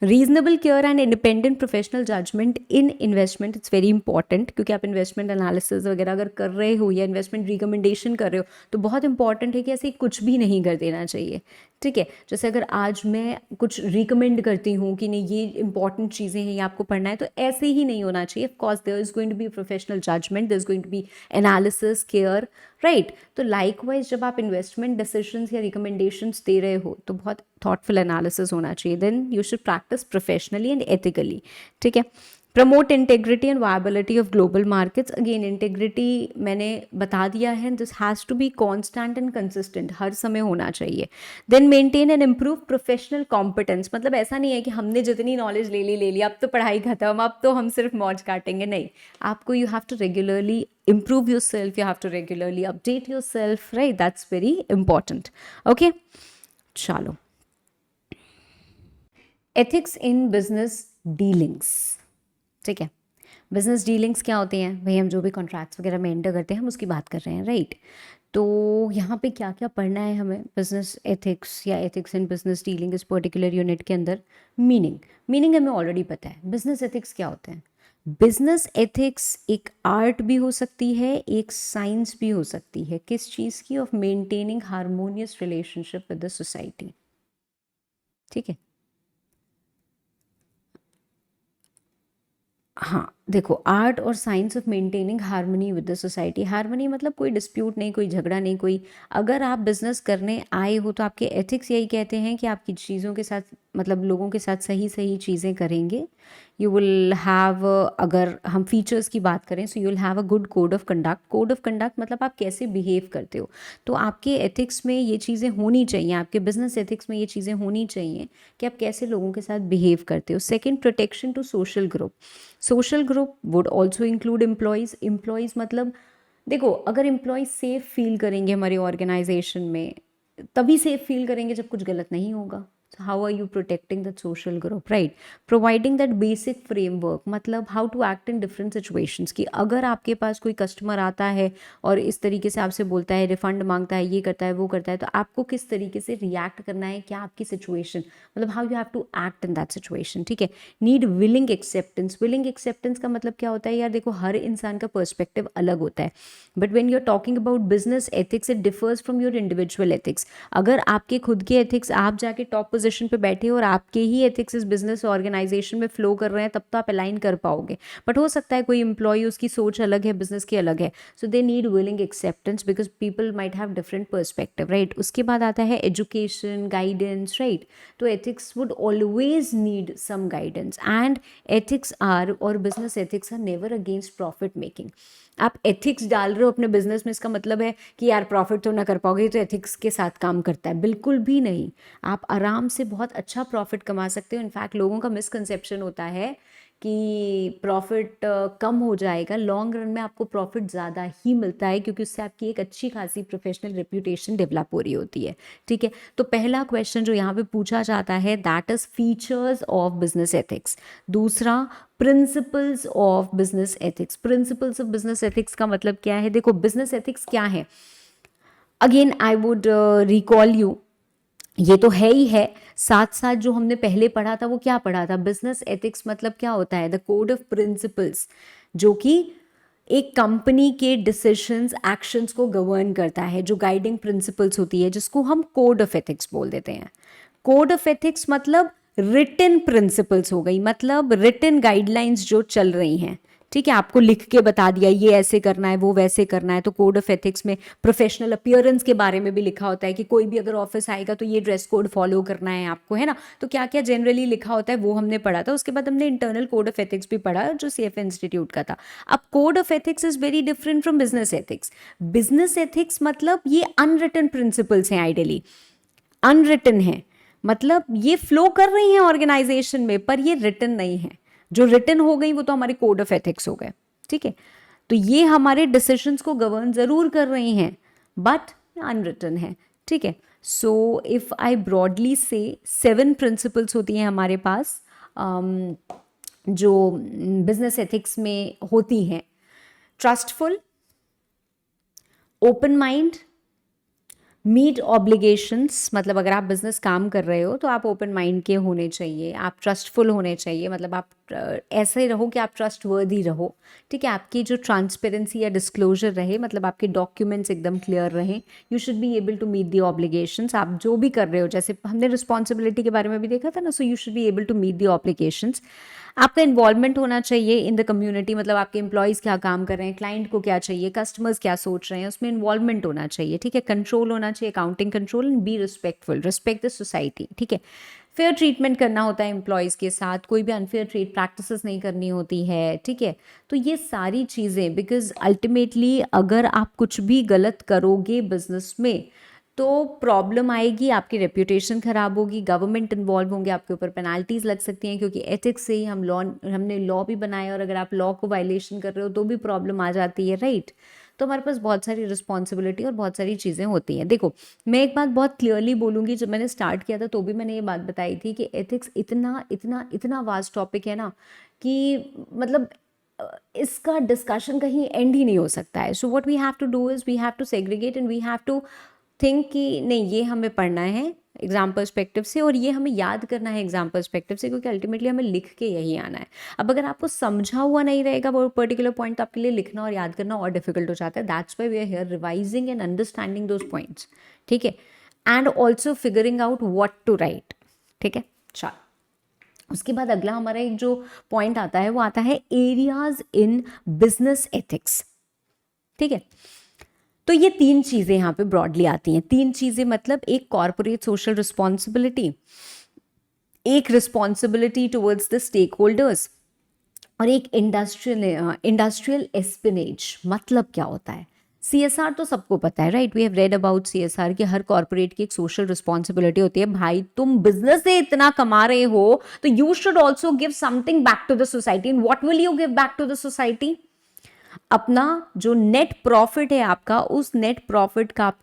reasonable care and independent professional judgement in investment, it's very important, क्योंकि आप इन्वेस्टमेंट एनालिसिस वगैरह अगर कर रहे हो या इन्वेस्टमेंट रिकमेंडेशन कर रहे हो तो बहुत इंपॉर्टेंट है कि ऐसे कुछ भी नहीं कर देना चाहिए। ठीक है, जैसे अगर आज मैं कुछ रिकमेंड करती हूँ कि नहीं ये इंपॉर्टेंट चीज़ें हैं, ये आपको पढ़ना है, तो ऐसे ही नहीं होना चाहिए। Of course there is going to be professional judgement, there is going to be analysis, care, right. तो लाइकवाइज जब आप इन्वेस्टमेंट डिसीजंस या रिकमेंडेशंस दे रहे हो तो बहुत थॉटफुल एनालिसिस होना चाहिए। Then you should practice professionally and ethically. ठीक है, promote integrity and viability of global markets. Again integrity मैंने बता दिया है, this has to be constant and consistent, हर समय होना चाहिए। Then maintain and improve professional competence. मतलब ऐसा नहीं है कि हमने जितनी नॉलेज ले ली अब तो पढ़ाई खत्म, अब तो हम सिर्फ मौज काटेंगे, नहीं। आपको you have to regularly improve yourself, you have to regularly update yourself, right? That's very important. Okay, chalo, ethics in business dealings. ठीक है, बिजनेस डीलिंग्स क्या होती हैं भाई? हम जो भी कॉन्ट्रैक्ट्स वगैरह में एंटर करते हैं हम उसकी बात कर रहे हैं, राइट? तो यहाँ पे क्या क्या पढ़ना है हमें बिजनेस एथिक्स या एथिक्स इन बिजनेस डीलिंग इस पर्टिकुलर यूनिट के अंदर? मीनिंग हमें ऑलरेडी पता है। बिजनेस एथिक्स क्या होते हैं? बिजनेस एथिक्स एक आर्ट भी हो सकती है, एक साइंस भी हो सकती है। किस चीज़ की? Of maintaining harmonious relationship with the society. ठीक है, हाँ देखो, आर्ट और science of maintaining harmony with the society. Harmony मतलब कोई डिस्प्यूट नहीं, कोई झगड़ा नहीं, कोई, अगर आप बिजनेस करने आए हो तो आपके एथिक्स यही कहते हैं कि आपकी चीज़ों के साथ, मतलब लोगों के साथ सही सही चीज़ें करेंगे। यू विल हैव, अगर हम फीचर्स की बात करें, so you will have a good code of conduct. Code of conduct मतलब आप कैसे बिहेव करते हो, तो आपके एथिक्स में ये चीज़ें होनी चाहिए, आपके बिजनेस एथिक्स में ये चीज़ें होनी चाहिए कि आप कैसे लोगों के साथ बिहेव करते हो। Second, protection to social group. Social group would also include employees. Employees मतलब देखो, अगर एम्प्लॉयज़ सेफ फील करेंगे हमारे ऑर्गेनाइजेशन में, तभी सेफ फील करेंगे जब कुछ गलत नहीं होगा। So how are you protecting that social group, right? Providing that basic framework, मतलब how to act in different situations, कि अगर आपके पास कोई कस्टमर आता है और इस तरीके से आपसे बोलता है, रिफंड मांगता है, ये करता है वो करता है, तो आपको किस तरीके से रिएक्ट करना है, क्या आपकी सिचुएशन, मतलब how you have to act in that situation. ठीक है, need willing acceptance. Willing acceptance का मतलब क्या होता है यार? देखो, हर इंसान का पर्सपेक्टिव अलग होता है, but when you are talking about business ethics, it differs from your individual ethics. अगर आपके खुद के एथिक्स, आप जाके टॉप पोजीशन पे बैठे हो और आपके ही एथिक्स इस बिजनेस ऑर्गेनाइजेशन में फ्लो कर रहे हैं, तब तो आप अलाइन कर पाओगे। बट हो सकता है कोई एम्प्लॉय, उसकी सोच अलग है, बिजनेस की अलग है, so they need willing acceptance because people might have different perspective, right? उसके बाद आता है एजुकेशन, गाइडेंस, राइट? तो ethics would always need some guidance, and ethics are, और business ethics are never against profit making. आप ethics डाल रहे हो अपने बिजनेस में, इसका मतलब है कि यार प्रॉफिट तो ना कर पाओगे, तो एथिक्स के साथ काम करता है, बिल्कुल भी नहीं। आप आराम से बहुत अच्छा प्रॉफिट कमा सकते हो। इनफैक्ट लोगों का मिसकंसेप्शन होता है कि प्रॉफिट कम हो जाएगा, लॉन्ग रन में आपको प्रॉफिट ज़्यादा ही मिलता है, क्योंकि उससे आपकी एक अच्छी खासी प्रोफेशनल रेप्यूटेशन डेवलप हो रही होती है। ठीक है, तो पहला क्वेश्चन जो यहाँ पे पूछा जाता है, that is features of business ethics. दूसरा, principles of business ethics. Principles of business ethics का मतलब क्या है? देखो, बिजनेस एथिक्स क्या है? Again I would recall you, ये तो है ही है, साथ साथ जो हमने पहले पढ़ा था वो क्या पढ़ा था? बिजनेस एथिक्स मतलब क्या होता है? द कोड ऑफ प्रिंसिपल्स, जो कि एक कंपनी के डिसीजंस, एक्शंस को गवर्न करता है, जो गाइडिंग प्रिंसिपल्स होती है, जिसको हम कोड ऑफ एथिक्स बोल देते हैं। कोड ऑफ एथिक्स मतलब रिटन प्रिंसिपल्स हो गई, मतलब रिटन गाइडलाइंस जो चल रही हैं। ठीक है, आपको लिख के बता दिया ये ऐसे करना है, वो वैसे करना है। तो कोड ऑफ एथिक्स में प्रोफेशनल अपीयरेंस के बारे में भी लिखा होता है कि कोई भी अगर ऑफिस आएगा तो ये ड्रेस कोड फॉलो करना है आपको, है ना। तो क्या क्या जनरली लिखा होता है वो हमने पढ़ा था। उसके बाद हमने इंटरनल कोड ऑफ एथिक्स भी पढ़ा जो CFA इंस्टीट्यूट का था। अब code of ethics is very different from business ethics. Business ethics मतलब ये अनरिटन प्रिंसिपल्स हैं, आइडियली अनरिटन है, मतलब ये फ्लो कर रही हैं ऑर्गेनाइजेशन में, पर ये रिटन नहीं है। जो रिटन हो गई वो तो हमारे कोड ऑफ एथिक्स हो गए, ठीक है। तो ये हमारे डिसीजंस को गवर्न जरूर कर रही हैं, बट अनरिटन है, ठीक है। सो इफ आई ब्रॉडली से 7 प्रिंसिपल्स होती हैं हमारे पास, जो बिजनेस एथिक्स में होती हैं। Trustful, open mind, meet obligations, मतलब अगर आप बिजनेस काम कर रहे हो तो आप ओपन माइंड के होने चाहिए, आप ट्रस्टफुल होने चाहिए, मतलब आप ऐसे रहो कि आप ट्रस्ट वर्दी रहो, ठीक है। आपकी जो ट्रांसपेरेंसी या डिस्क्लोजर रहे, मतलब आपके डॉक्यूमेंट्स एकदम क्लियर रहें। You should be able to meet the obligations. आप जो भी कर रहे हो, जैसे हमने रिस्पॉन्सिबिलिटी के बारे में भी देखा था ना, so you should be able to meet the obligations. आपका इन्वॉल्वमेंट होना चाहिए इन द कम्युनिटी, मतलब आपके एम्प्लॉयज़ क्या काम कर रहे हैं, क्लाइंट को क्या चाहिए, कस्टमर्स क्या सोच रहे हैं, उसमें इन्वॉल्वमेंट होना चाहिए, ठीक है। कंट्रोल होना चाहिए, accounting control, and be respectful, respect the society, ठीक है। फेयर ट्रीटमेंट करना होता है एम्प्लॉयज़ के साथ, कोई भी अनफेयर ट्रीट प्रैक्टिसेस नहीं करनी होती है, ठीक है। तो ये सारी चीज़ें, बिकॉज अल्टीमेटली अगर आप कुछ भी गलत करोगे बिजनेस में तो प्रॉब्लम आएगी, आपकी रेप्यूटेशन खराब होगी, गवर्नमेंट इन्वॉल्व होंगे, आपके ऊपर पेनाल्टीज लग सकती हैं, क्योंकि एथिक्स से ही हमने लॉ भी बनाया, और अगर आप लॉ को वायलेशन कर रहे हो तो भी प्रॉब्लम आ जाती है, राइट। तो हमारे पास बहुत सारी रिस्पॉन्सिबिलिटी और बहुत सारी चीज़ें होती हैं। देखो, मैं एक बात बहुत क्लियरली बोलूँगी, जब मैंने स्टार्ट किया था तो भी मैंने ये बात बताई थी कि एथिक्स इतना इतना इतना वास्ट टॉपिक है ना, कि मतलब इसका डिस्कशन कहीं एंड ही नहीं हो सकता है। So what we have to do is we have to segregate and we have to think कि नहीं, ये हमें पढ़ना है एग्जाम पर्सपेक्टिव से, और ये हमें याद करना है एग्जाम पर्सपेक्टिव से, क्योंकि अल्टीमेटली हमें लिख के यही आना है। अब अगर आपको समझा हुआ नहीं रहेगा वो पर्टिकुलर पॉइंट, तो आपके लिए लिखना और याद करना और डिफिकल्ट हो जाता है। That's why we are here revising and understanding those points, ठीक है, and also figuring out what to write, ठीक है। चलो, उसके बाद अगला हमारा एक जो पॉइंट आता है वो आता है एरियाज इन बिजनेस एथिक्स, ठीक है। तो ये 3 चीज़ें यहाँ पे ब्रॉडली आती हैं। 3 चीज़ें मतलब एक कॉर्पोरेट सोशल रिस्पॉन्सिबिलिटी, एक responsibility towards the stakeholders, और एक इंडस्ट्रियल एस्पिनेज। मतलब क्या होता है? CSR तो सबको पता है, right. We have read about CSR कि हर कॉर्पोरेट की एक सोशल रिस्पॉन्सिबिलिटी होती है। भाई, तुम बिजनेस से इतना कमा रहे हो तो you should also give something back to the society. And what will you give back to the society? अपना जो नेट प्रॉफिट है आपका, उस नेट प्रॉफिट का आप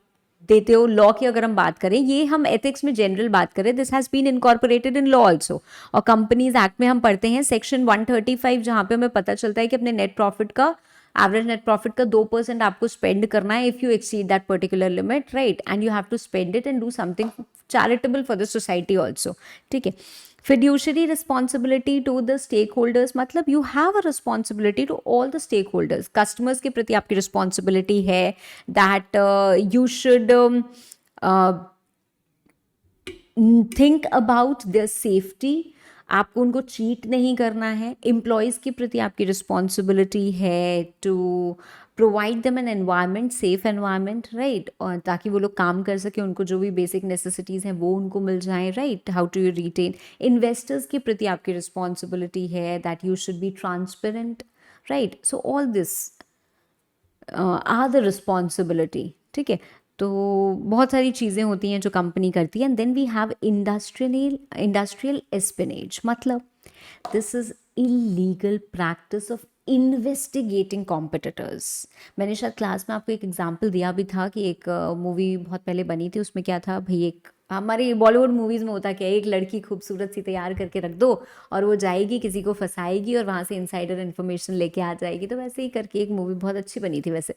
देते हो। लॉ की अगर हम बात करें, ये हम एथिक्स में जनरल बात करें, this has been incorporated in law also. और कंपनीज एक्ट में हम पढ़ते हैं सेक्शन 135, जहां पे हमें पता चलता है कि अपने नेट प्रॉफिट का, एवरेज नेट प्रॉफिट का 2% आपको स्पेंड करना है if you exceed that particular limit, right. And you have to spend it and do something charitable for the society also, ठीक है। Fiduciary responsibility to the stakeholders, मतलब you have a responsibility to all the stakeholders. Customers के प्रति आपकी responsibility है that you should think about their safety. आपको उनको cheat नहीं करना है। एम्प्लॉयज़ के प्रति आपकी रिस्पॉन्सिबिलिटी है to provide them an environment, safe environment, right, और ताकि वो लोग काम कर सके, उनको जो भी बेसिक नेसेसिटीज़ हैं वो उनको मिल जाएं, right. How to you retain? Investors के प्रति आपकी रिस्पॉन्सिबिलिटी है that you should be transparent, right. So all this are the responsibility, ठीक है। तो बहुत सारी चीज़ें होती हैं जो कंपनी करती है। And then we have industrial espionage, मतलब this is illegal practice of investigating competitors. मैंने शायद क्लास में आपको एक एग्जांपल दिया भी था कि एक मूवी बहुत पहले बनी थी, उसमें क्या था भाई, एक हमारी बॉलीवुड मूवीज़ में होता क्या है, एक लड़की खूबसूरत सी तैयार करके रख दो और वो जाएगी, किसी को फंसाएगी और वहाँ से इनसाइडर इन्फॉर्मेशन लेके आ जाएगी। तो वैसे ही करके एक मूवी बहुत अच्छी बनी थी वैसे,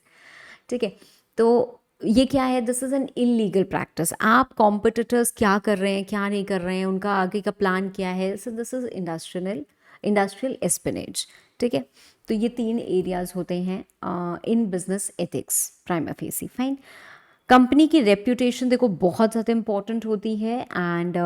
ठीक है। तो ये क्या है? This is an illegal practice. आप कॉम्पिटिटर्स क्या कर रहे हैं, क्या नहीं कर रहे हैं, उनका आगे का प्लान क्या है, सो दिस इज़ इंडस्ट्रियल एस्पिनेज, ठीक है। तो ये 3 एरियाज होते हैं in business ethics prima facie, fine. Company की रेप्यूटेशन देखो बहुत ज़्यादा इंपॉर्टेंट होती है and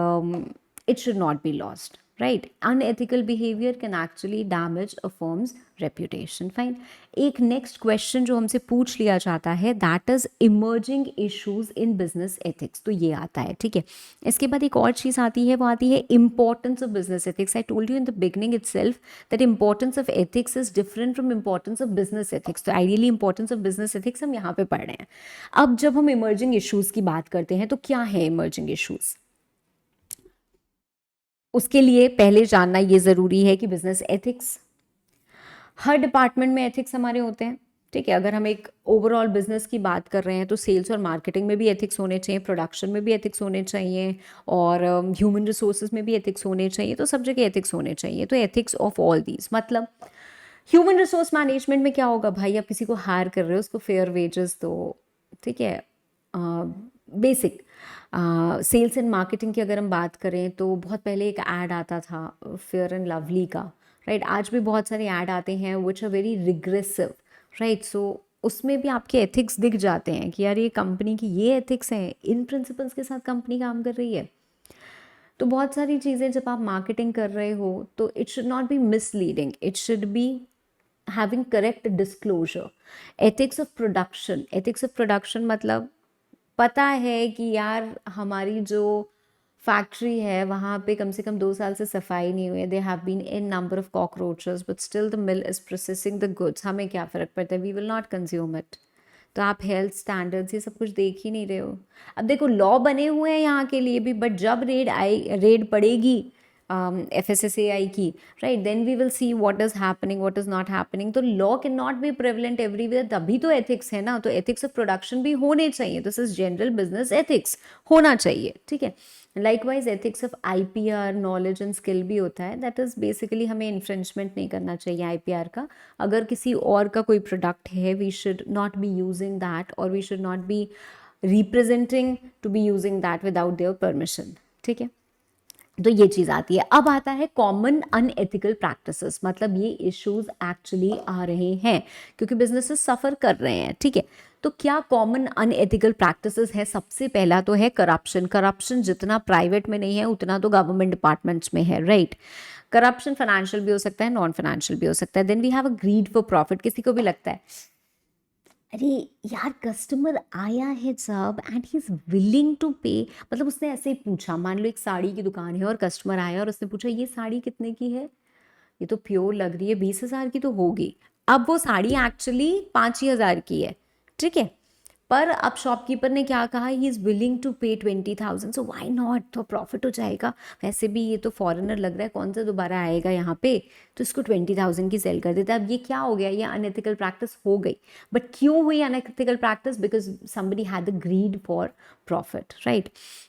it should not be lost, right. Unethical behaviour can actually damage a firms reputation. Fine. एक नेक्स्ट क्वेश्चन जो हमसे पूछ लिया जाता है that is emerging issues in business ethics. तो ये आता है, ठीक है. इसके बाद एक और चीज़ आती है, वो आती है importance of business ethics. I told you in the beginning itself that importance of ethics is different from importance of business ethics. तो ideally importance of business ethics हम यहाँ पे पढ़ रहे हैं. अब जब हम इमर्जिंग इश्यूज की बात करते हैं तो क्या है इमर्जिंग इश्यूज? उसके लिए पहले जानना ये ज़रूरी है कि बिजनेस एथिक्स, हर डिपार्टमेंट में एथिक्स हमारे होते हैं, ठीक है. अगर हम एक ओवरऑल बिजनेस की बात कर रहे हैं तो सेल्स और मार्केटिंग में भी एथिक्स होने चाहिए, प्रोडक्शन में भी एथिक्स होने चाहिए, और ह्यूमन रिसोर्सेज में भी एथिक्स होने चाहिए. तो सब जगह एथिक्स होने चाहिए. तो एथिक्स ऑफ ऑल दीज, मतलब ह्यूमन रिसोर्स मैनेजमेंट में क्या होगा भाई, आप किसी को हायर कर रहे हो, उसको फेयर वेजेस दो, ठीक है. बेसिक सेल्स एंड मार्केटिंग की अगर हम बात करें तो बहुत पहले एक ऐड आता था फेयर एंड लवली का, राइट. आज भी बहुत सारे ऐड आते हैं which are very regressive, right. सो उसमें भी आपके एथिक्स दिख जाते हैं कि यार ये कंपनी की ये एथिक्स हैं, इन प्रिंसिपल्स के साथ कंपनी काम कर रही है. तो बहुत सारी चीज़ें जब आप मार्केटिंग कर रहे हो तो it should not be misleading, it should be having correct disclosure. Ethics of production मतलब पता है कि यार हमारी जो फैक्ट्री है वहाँ पे कम से कम 2 साल से सफाई नहीं हुई है, they have been in number of cockroaches but still the mill is processing the goods. हमें क्या फ़र्क पड़ता है, we will not consume it. तो आप हेल्थ स्टैंडर्ड्स ये सब कुछ देख ही नहीं रहे हो. अब देखो लॉ बने हुए हैं यहाँ के लिए भी, बट जब रेड पड़ेगी FSSAI की, right, then we will see what is happening, what is not happening. तो law can not be prevalent everywhere, तभी तो एथिक्स है ना. तो एथिक्स ऑफ प्रोडक्शन भी होने चाहिए. This is general business ethics होना चाहिए, ठीक है. Likewise ethics of IPR, knowledge and skill भी होता है. दैट इज बेसिकली हमें इन्फ्रिंचमेंट नहीं करना चाहिए IPR का. अगर किसी और का कोई प्रोडक्ट है, we should not be using that, और we should not be representing to be using that without their permission, ठीक है. तो ये चीज़ आती है. अब आता है कॉमन अनएथिकल प्रैक्टिसेस, मतलब ये इश्यूज एक्चुअली आ रहे हैं क्योंकि बिजनेसेस सफ़र कर रहे हैं, ठीक है. तो क्या कॉमन अनएथिकल प्रैक्टिसेस है? सबसे पहला तो है करप्शन. करप्शन जितना प्राइवेट में नहीं है उतना तो गवर्नमेंट डिपार्टमेंट्स में है, राइट. करप्शन फाइनेंशियल भी हो सकता है, नॉन फाइनेंशियल भी हो सकता है. Then we have a greed for profit. किसी को भी लगता है अरे यार कस्टमर आया है सब and he is willing to pay, मतलब उसने ऐसे ही पूछा, मान लो एक साड़ी की दुकान है और कस्टमर आया और उसने पूछा ये साड़ी कितने की है, ये तो प्योर लग रही है, 20,000 की तो होगी. अब वो साड़ी एक्चुअली 5 ही हज़ार की है, ठीक है. पर अब शॉपकीपर ने क्या कहा, ही इज़ विलिंग टू पे 20,000, सो व्हाई नॉट, तो प्रॉफिट हो जाएगा. वैसे भी ये तो फॉरेनर लग रहा है, कौन सा दोबारा आएगा यहाँ पे, तो इसको 20,000 की सेल कर देते हैं. अब ये क्या हो गया, ये अनएथिकल प्रैक्टिस हो गई. बट क्यों हुई unethical practice? Because somebody had the greed for profit, right.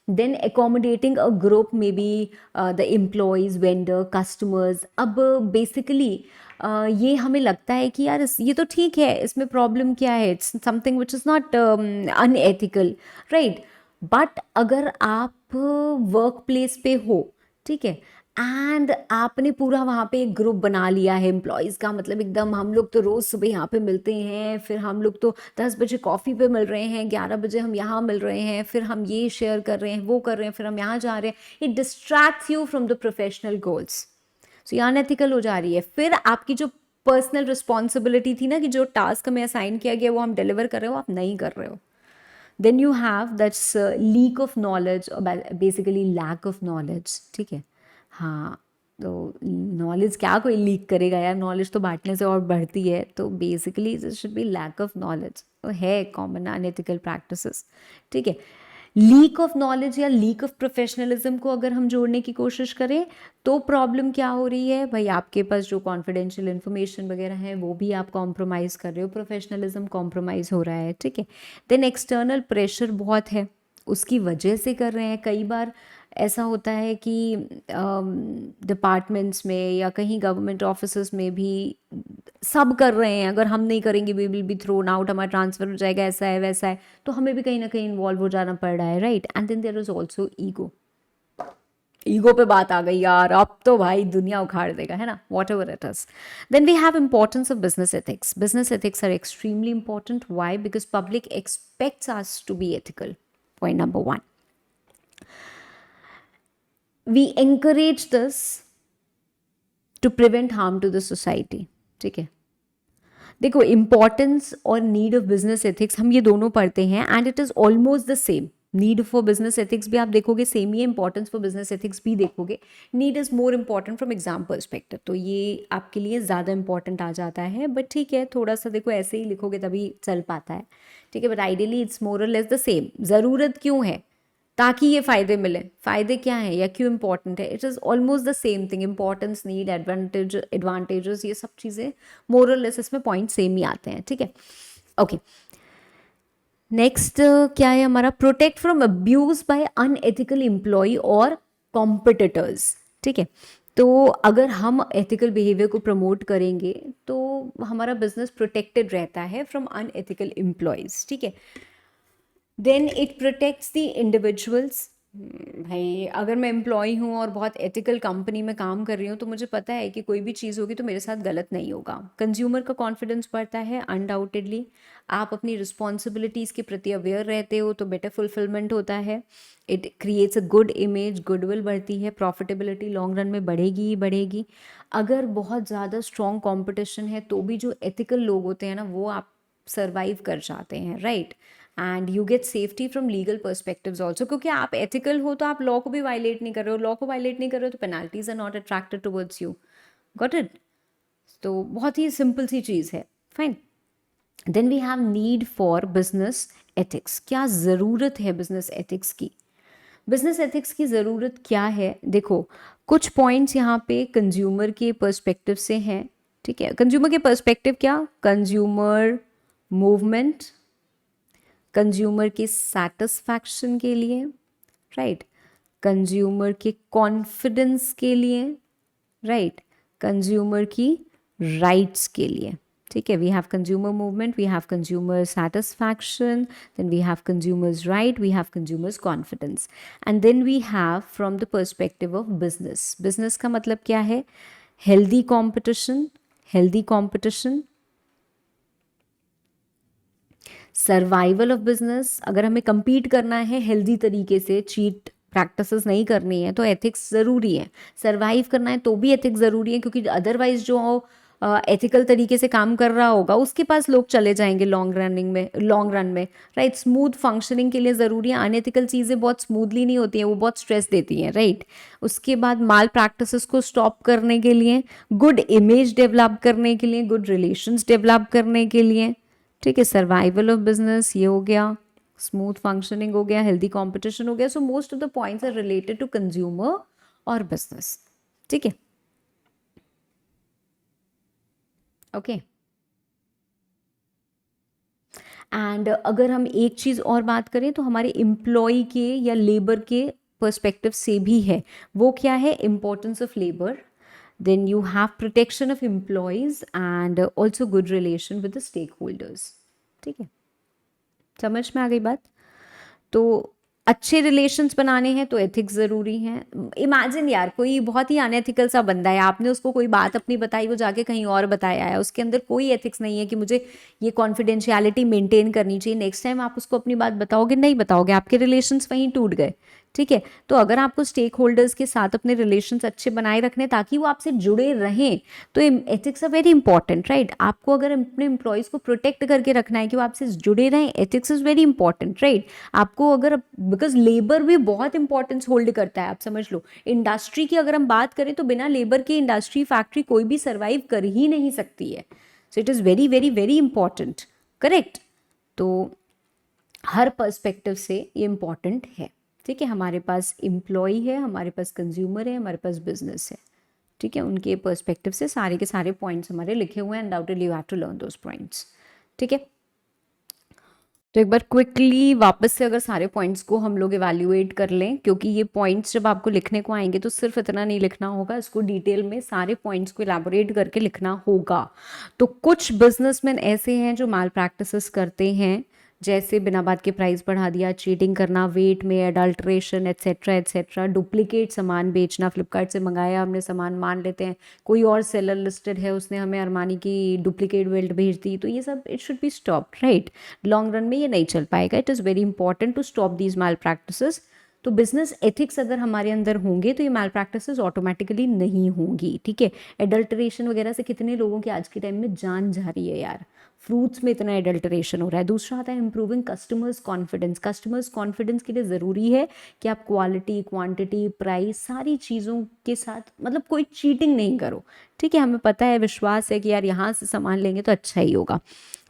Then accommodating a group, maybe the employees, vendor, customers. अब बेसिकली ये हमें लगता है कि यार ये तो ठीक है, इसमें प्रॉब्लम क्या है, it's something which is not unethical, right. But अगर आप वर्क प्लेस पे हो, ठीक है, एंड आपने पूरा वहाँ पे एक ग्रुप बना लिया है एम्प्लॉयज़ का, मतलब एकदम हम लोग तो रोज़ सुबह यहाँ पे मिलते हैं, फिर हम लोग तो 10 बजे कॉफ़ी पे मिल रहे हैं, 11 बजे हम यहाँ मिल रहे हैं, फिर हम ये शेयर कर रहे हैं, वो कर रहे हैं, फिर हम यहाँ जा रहे हैं. It distracts you from the professional goals. So ये अनएथिकल हो जा रही है. फिर आपकी जो पर्सनल रिस्पॉन्सिबिलिटी थी ना, कि जो टास्क हमें असाइन किया गया वो हम डिलीवर कर रहे हो, आप नहीं कर रहे हो. Then you have that's leak of knowledge, basically lack of knowledge, ठीक है. हाँ, तो नॉलेज क्या कोई लीक करेगा यार, नॉलेज तो बांटने से और बढ़ती है. तो basically this should be lack of knowledge, तो है कॉमन अनएथिकल प्रैक्टिसेस, ठीक है. लीक ऑफ नॉलेज या लीक ऑफ प्रोफेशनलिज्म को अगर हम जोड़ने की कोशिश करें तो प्रॉब्लम क्या हो रही है भाई, आपके पास जो कॉन्फिडेंशियल इन्फॉर्मेशन वगैरह है वो भी आप कॉम्प्रोमाइज़ कर रहे हो, प्रोफेशनलिज्म कॉम्प्रोमाइज़ हो रहा है, ठीक है. देन एक्सटर्नल प्रेशर बहुत है, उसकी वजह से कर रहे हैं. कई बार ऐसा होता है कि डिपार्टमेंट्स में या कहीं गवर्नमेंट ऑफिस में भी सब कर रहे हैं, अगर हम नहीं करेंगे we will be thrown out, हमारा ट्रांसफ़र हो जाएगा, ऐसा है वैसा है, तो हमें भी कहीं ना कहीं इन्वॉल्व हो जाना पड़ रहा है, right. And then there is also ego. Ego पे बात आ गई यार, अब तो भाई दुनिया उखाड़ देगा, है ना, whatever it is. Then we have importance of business ethics. Business ethics are extremely important. Why? Because public expects us to be ethical. Point number 1. We encourage this to prevent harm to the society. ठीक है, देखो importance और need of business ethics हम ये दोनों पढ़ते हैं and it is almost the same. Need for business ethics भी आप देखोगे सेम ही है, इंपॉर्टेंस फॉर बिजनेस एथिक्स भी देखोगे। Need is more important from exam perspective, तो ये आपके लिए ज़्यादा इंपॉर्टेंट आ जाता है, बट ठीक है थोड़ा सा देखो ऐसे ही लिखोगे तभी चल पाता है। ठीक है, बट आइडियली इट्स मोर और लेस द सेम। ज़रूरत क्यों है, ताकि ये फ़ायदे मिले, फ़ायदे क्या हैं या क्यों इंपॉर्टेंट है, it is almost the same thing. Importance, need, advantages, ये सब चीज़ें मोर और लेस इसमें पॉइंट सेम ही आते हैं। ठीक है, ओके। नेक्स्ट क्या है हमारा, protect from abuse by unethical employ और कॉम्पिटिटर्स। ठीक है, तो अगर हम एथिकल बिहेवियर को प्रमोट करेंगे तो हमारा बिजनेस प्रोटेक्टेड रहता है फ्रॉम अनएथिकल एम्प्लॉयज़। ठीक है, then it protects the individuals. भाई अगर मैं एम्प्लॉय हूँ और बहुत एथिकल कंपनी में काम कर रही हूँ तो मुझे पता है कि कोई भी चीज़ होगी तो मेरे साथ गलत नहीं होगा। कंज्यूमर का कॉन्फिडेंस बढ़ता है अनडाउटेडली। आप अपनी रिस्पॉन्सिबिलिटीज़ के प्रति अवेयर रहते हो तो बेटर फुलफिलमेंट होता है। It creates a good image, goodwill बढ़ती है, प्रॉफिटेबिलिटी लॉन्ग रन में बढ़ेगी ही बढ़ेगी। अगर बहुत ज़्यादा स्ट्रॉन्ग कॉम्पिटिशन है तो भी जो एथिकल लोग होते हैं ना वो आप सर्वाइव कर जाते हैं, right. And you get safety from legal perspectives also, क्योंकि आप एथिकल हो तो आप लॉ को भी वायलेट नहीं कर रहे हो, लॉ को वायलेट नहीं कर रहे हो तो penalties are not attracted towards you. Got it. तो बहुत ही सिंपल सी चीज़ है, fine. Then we have need for business ethics. क्या ज़रूरत है बिजनेस एथिक्स की? बिजनेस एथिक्स की ज़रूरत क्या है, देखो कुछ पॉइंट्स यहाँ पे कंज्यूमर के पर्सपेक्टिव से हैं। ठीक है, कंज्यूमर के पर्सपेक्टिव क्या, कंज्यूमर मूवमेंट, कंज्यूमर के सेटिस्फैक्शन के लिए, राइट, कंज्यूमर के कॉन्फिडेंस के लिए, राइट, कंज्यूमर की राइट्स के लिए। ठीक है, we have consumer movement, we have consumer satisfaction, then we have consumers right, we have consumers confidence, and then we have from the perspective of business. Business का मतलब क्या है, healthy competition, healthy competition, survival of business. अगर हमें compete करना है healthy तरीके से, चीट प्रैक्टिसेस नहीं करनी है तो एथिक्स ज़रूरी है। सर्वाइव करना है तो भी एथिक्स ज़रूरी है, क्योंकि अदरवाइज जो एथिकल तरीके से काम कर रहा होगा उसके पास लोग चले जाएंगे लॉन्ग रन में, राइट। स्मूथ फंक्शनिंग के लिए ज़रूरी है। अनएथिकल चीज़ें बहुत स्मूथली नहीं होती हैं, वो बहुत स्ट्रेस देती हैं, राइट। उसके बाद माल प्रैक्टिसेस को स्टॉप करने के लिए, गुड इमेज डेवलप करने के लिए, गुड रिलेशंस डेवलप करने के लिए। ठीक है, सर्वाइवल ऑफ बिजनेस ये हो गया, स्मूथ फंक्शनिंग हो गया, हेल्दी कंपटीशन हो गया। So most of the points are related to consumer और बिजनेस। ठीक है, ओके। एंड अगर हम एक चीज़ और बात करें तो हमारे एम्प्लॉय के या लेबर के पर्सपेक्टिव से भी है। वो क्या है, importance of labour, then you have protection of employees and also good relation with the stakeholders। ठीक है, समझ में आ गई बात। तो अच्छे रिलेशंस बनाने हैं तो एथिक्स ज़रूरी हैं। इमेजिन यार कोई बहुत ही अनएथिकल सा बंदा है, आपने उसको कोई बात अपनी बताई, वो जाके कहीं और बताया है, उसके अंदर कोई एथिक्स नहीं है कि मुझे ये कॉन्फिडेंशियलिटी मेंटेन करनी चाहिए। नेक्स्ट टाइम आप उसको अपनी बात बताओगे, नहीं बताओगे, आपके रिलेशंस वहीं टूट गए। ठीक है, तो अगर आपको स्टेक होल्डर्स के साथ अपने रिलेशंस अच्छे बनाए रखने ताकि वो आपसे जुड़े रहें तो ethics are very important, right. आपको अगर अपने एम्प्लॉयज़ को प्रोटेक्ट करके रखना है कि वो आपसे जुड़े रहें, ethics is very important, right. आपको अगर, बिकॉज लेबर भी बहुत इंपॉर्टेंस होल्ड करता है, आप समझ लो। इंडस्ट्री की अगर हम बात करें तो बिना लेबर के इंडस्ट्री, फैक्ट्री कोई भी सर्वाइव कर ही नहीं सकती है। So it is very very very important, correct. तो हर पर्सपेक्टिव से ये इंपॉर्टेंट है। ठीक है, हमारे पास एम्प्लॉय है, हमारे पास कंज्यूमर है, हमारे पास बिजनेस है। ठीक है, उनके पर्सपेक्टिव से सारे के सारे पॉइंट्स हमारे लिखे हुए हैं, undoubtedly you have to learn those points. ठीक है, तो एक बार क्विकली वापस से अगर सारे पॉइंट्स को हम लोग इवैल्यूएट कर लें, क्योंकि ये पॉइंट्स जब आपको लिखने को आएंगे तो सिर्फ इतना नहीं लिखना होगा, इसको डिटेल में सारे पॉइंट्स को इलैबोरेट करके लिखना होगा। तो कुछ बिजनेसमैन ऐसे हैं जो माल प्रैक्टिसेस करते हैं, जैसे बिना बात के प्राइस बढ़ा दिया, चीटिंग करना, वेट में एडल्ट्रेशन, एट्सेट्रा एट्सेट्रा, डुप्लीकेट सामान बेचना, फ्लिपकार्ट से मंगाया हमने सामान, मान लेते हैं कोई और सेलर लिस्टेड है, उसने हमें अरमानी की डुप्लीकेट बेल्ट भेज दी, तो ये सब it should be stop, right. Long run में ये नहीं चल पाएगा। It is very important to stop these malpractices. तो बिजनेस एथिक्स अगर हमारे अंदर होंगे तो ये मैल प्रैक्टिसेस ऑटोमेटिकली नहीं होंगी, ठीक है। एडल्ट्रेशन वगैरह से कितने लोगों की आज के टाइम में जान जा रही है यार, फ्रूट्स में इतना एडल्ट्रेशन हो रहा है। दूसरा आता है improving customers confidence. Customers confidence के लिए ज़रूरी है कि आप क्वालिटी, क्वांटिटी, प्राइस, सारी चीज़ों के साथ मतलब कोई चीटिंग नहीं करो, ठीक है। हमें पता है, विश्वास है कि यार यहाँ से सामान लेंगे तो अच्छा ही होगा।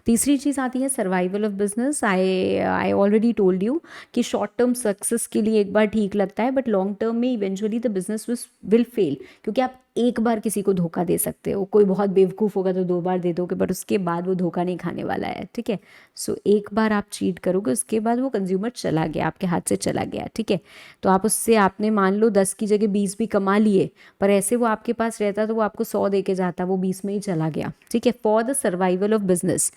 तीसरी चीज़ आती है survival of business. I already told you कि शॉर्ट टर्म सक्सेस के लिए एक बार ठीक लगता है, बट लॉन्ग टर्म में eventually the business will fail, क्योंकि आप एक बार किसी को धोखा दे सकते हो, कोई बहुत बेवकूफ़ होगा तो 2 बार दे दोगे, बट उसके बाद वो धोखा नहीं खाने वाला है, ठीक है। सो एक बार आप चीट करोगे, उसके बाद वो कंज्यूमर चला गया, आपके हाथ से चला गया, ठीक है। तो आप उससे, आपने मान लो 10 की जगह 20 भी कमा लिए, पर ऐसे वो आपके पास रहता तो वो आपको 100 दे के जाता, वो 20 में ही चला गया, ठीक है। For the survival of business,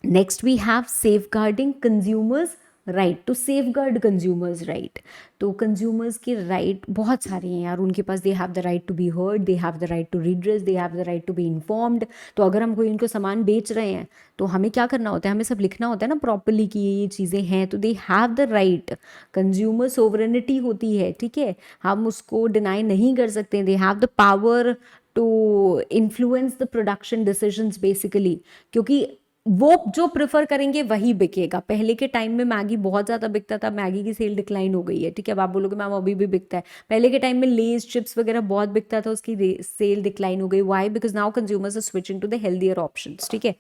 next we have safeguarding consumers right, to safeguard consumers right. तो कंज्यूमर्स के राइट बहुत सारे हैं यार उनके पास। They have the right to be heard, they have the right to redress, they have the right to be informed. तो अगर हम कोई इनको सामान बेच रहे हैं तो हमें क्या करना होता है, हमें सब लिखना होता है ना प्रॉपरली कि ये चीज़ें हैं, तो दे have the right. Consumer sovereignty होती है, ठीक है, हम उसको डिनाई नहीं कर सकते। They have the power to influence the production decisions basically, क्योंकि वो जो प्रेफर करेंगे वही बिकेगा। पहले के टाइम में मैगी बहुत ज़्यादा बिकता था, मैगी की सेल डिक्लाइन हो गई है, ठीक है। अब आप बोलोगे मैम अभी भी बिकता है। पहले के टाइम में लेज चिप्स वगैरह बहुत बिकता था, उसकी सेल डिक्लाइन हो गई। Why? Because now consumers are switching to the healthier options, ठीक है।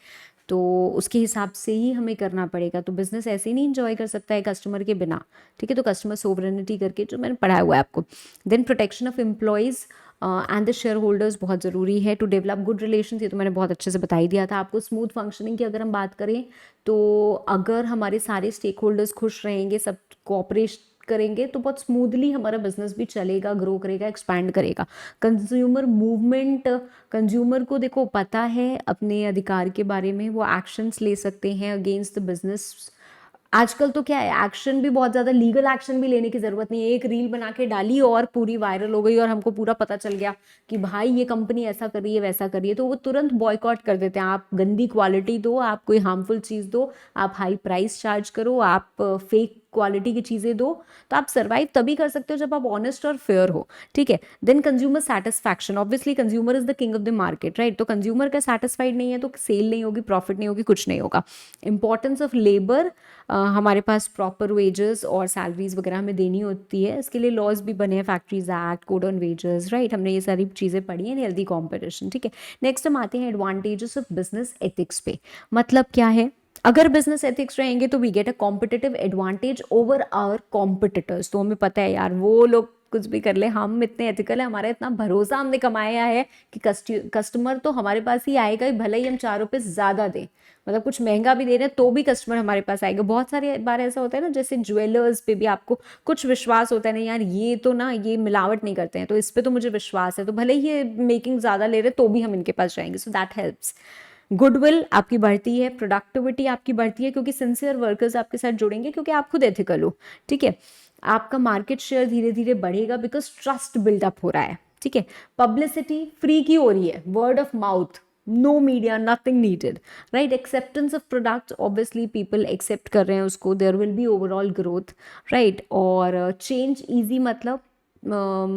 तो उसके हिसाब से ही हमें करना पड़ेगा। तो बिजनेस ऐसे ही नहीं इंजॉय कर सकता है कस्टमर के बिना, ठीक है। तो कस्टमर सोवरेनिटी करके जो मैंने पढ़ाया हुआ है आपको। Then protection of employees and the shareholders बहुत ज़रूरी है टू डेवलप गुड रिलेशन। ये तो मैंने बहुत अच्छे से बता ही दिया था आपको। स्मूथ फंक्शनिंग की अगर हम बात करें तो अगर हमारे सारे स्टेक होल्डर्स खुश रहेंगे, सब कोऑपरेट करेंगे, तो बहुत स्मूथली हमारा बिजनेस भी चलेगा, ग्रो करेगा, एक्सपैंड करेगा। कंज्यूमर मूवमेंट, कंज्यूमर को देखो पता है अपने अधिकार के बारे में, वो एक्शंस ले सकते हैं अगेंस्ट द बिजनेस। आजकल तो क्या है, एक्शन भी बहुत ज़्यादा, लीगल एक्शन भी लेने की ज़रूरत नहीं है। एक रील बना के डाली और पूरी वायरल हो गई और हमको पूरा पता चल गया कि भाई ये कंपनी ऐसा कर रही है, वैसा कर रही है, तो वो तुरंत बॉयकॉट कर देते हैं। आप गंदी क्वालिटी दो, आप कोई हार्मफुल चीज़ दो, आप हाई प्राइस चार्ज करो, आप फेक क्वालिटी की चीज़ें दो, तो आप सर्वाइव तभी कर सकते हो जब आप ऑनेस्ट और फेयर हो, ठीक है। Then consumer satisfaction, obviously consumer is the king of the market right. तो कंज्यूमर का सेटिस्फाइड नहीं है तो सेल नहीं होगी, प्रॉफिट नहीं होगी, कुछ नहीं होगा। इंपॉर्टेंस ऑफ लेबर, हमारे पास प्रॉपर वेजेस और सैलरीज वगैरह हमें देनी होती है, इसके लिए लॉज भी बने हैं, factories act, code on wages right. हमने ये सारी चीज़ें पढ़ी हैं, हेल्दी कॉम्पिटिशन, ठीक है। नेक्स्ट हम आते हैं एडवांटेजेस ऑफ बिजनेस एथिक्स पे। मतलब क्या है, अगर बिजनेस एथिक्स रहेंगे तो we get a competitive advantage over our competitors. तो हमें पता है यार वो लोग कुछ भी कर ले, हम इतने एथिकल है, हमारा इतना भरोसा हमने कमाया है कि कस्टमर तो हमारे पास ही आएगा ही, भले ही हम 4 रुपये ज़्यादा दें, मतलब कुछ महंगा भी दे रहे हैं तो भी कस्टमर हमारे पास आएगा। बहुत सारी बार ऐसा होता है ना, जैसे ज्वेलर्स पे भी आपको कुछ विश्वास होता है, नहीं यार ये तो ना ये मिलावट नहीं करते हैं, तो इस पे तो मुझे विश्वास है, तो भले ही ये मेकिंग ज़्यादा ले रहे तो भी हम इनके पास जाएंगे। So that helps. गुडविल आपकी बढ़ती है, प्रोडक्टिविटी आपकी बढ़ती है क्योंकि सिंसियर वर्कर्स आपके साथ जुड़ेंगे, क्योंकि आप खुद एथिकल हो, ठीक है। आपका मार्केट शेयर धीरे धीरे बढ़ेगा बिकॉज ट्रस्ट बिल्डअप हो रहा है, ठीक है। पब्लिसिटी फ्री की हो रही है, word of mouth, no media, nothing needed right. Acceptance of product, obviously people accept कर रहे हैं उसको, there will be overall growth right. और चेंज ईजी, मतलब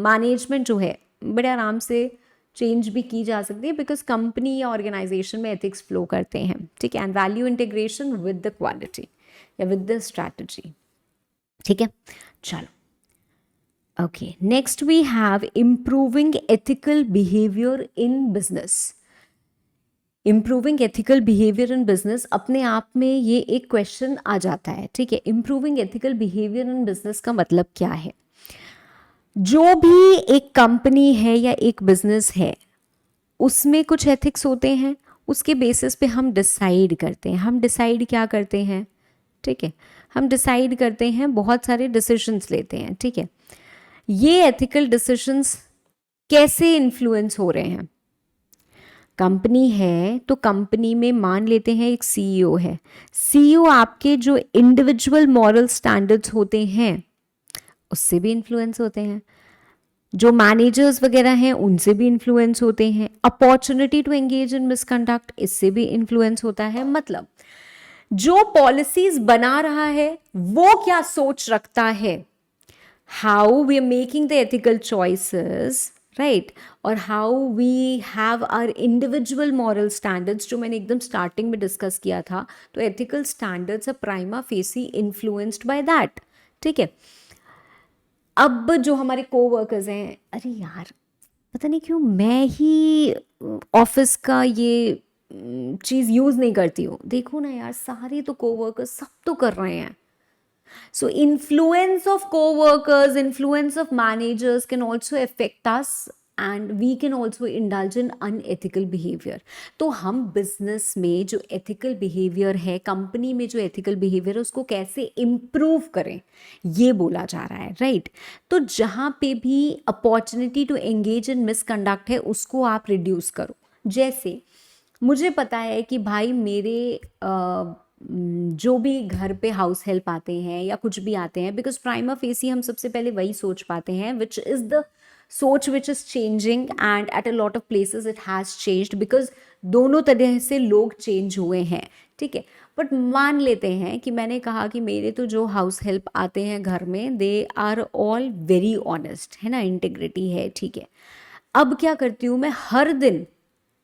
मैनेजमेंट जो है बड़े आराम से चेंज भी की जा सकती है बिकॉज कंपनी या ऑर्गेनाइजेशन में एथिक्स फ्लो करते हैं, ठीक है। And value integration with the quality या विद द स्ट्रैटेजी, ठीक है। चलो okay, next we have improving ethical behaviour in business. Improving ethical behaviour in business, अपने आप में ये एक क्वेश्चन आ जाता है, ठीक है। Improving ethical behaviour in business का मतलब क्या है? जो भी एक कंपनी है या एक बिजनेस है उसमें कुछ एथिक्स होते हैं, उसके बेसिस पे हम डिसाइड करते हैं। हम डिसाइड क्या करते हैं, ठीक है, हम डिसाइड करते हैं, बहुत सारे डिसीजंस लेते हैं, ठीक है। ये एथिकल डिसीजंस कैसे इन्फ्लुएंस हो रहे हैं? कंपनी है तो कंपनी में मान लेते हैं एक सीईओ है, सीईओ आपके जो इंडिविजुअल मॉरल स्टैंडर्ड्स होते हैं उससे भी इन्फ्लुएंस होते हैं, जो मैनेजर्स वगैरह हैं उनसे भी इन्फ्लुएंस होते हैं, opportunity to engage in misconduct इससे भी इन्फ्लुएंस होता है। मतलब जो पॉलिसीज बना रहा है वो क्या सोच रखता है how we are making the ethical choices, right? और how we have our individual moral standards, जो मैंने एकदम स्टार्टिंग में डिस्कस किया था, तो ethical standards are prima facie influenced by that. ठीक है. अब जो हमारे कोवर्कर्स हैं, अरे यार पता नहीं क्यों मैं ही ऑफिस का ये चीज़ यूज़ नहीं करती हूँ. देखो ना यार, सारे तो कोवर्कर्स सब तो कर रहे हैं. So influence of co-workers, influence of managers can also affect us and we can also indulge in unethical behavior. तो हम business में जो ethical behavior है, company में जो ethical behavior है, उसको कैसे improve करें, ये बोला जा रहा है, right? तो जहाँ पे भी opportunity to engage in misconduct है, उसको आप reduce करो. जैसे मुझे पता है कि भाई मेरे जो भी घर पे हाउस हेल्प आते हैं या कुछ भी आते हैं, बिकॉज प्राइमा फेसी हम सबसे पहले वही सोच पाते हैं, विच इज़ द सोच which is changing and at a lot of places it has changed, because दोनों तरह से लोग चेंज हुए हैं. ठीक है, बट मान लेते हैं कि मैंने कहा कि मेरे तो जो हाउस हेल्प आते हैं घर में, they are all very honest, है ना, इंटीग्रिटी है. ठीक है, अब क्या करती हूँ मैं,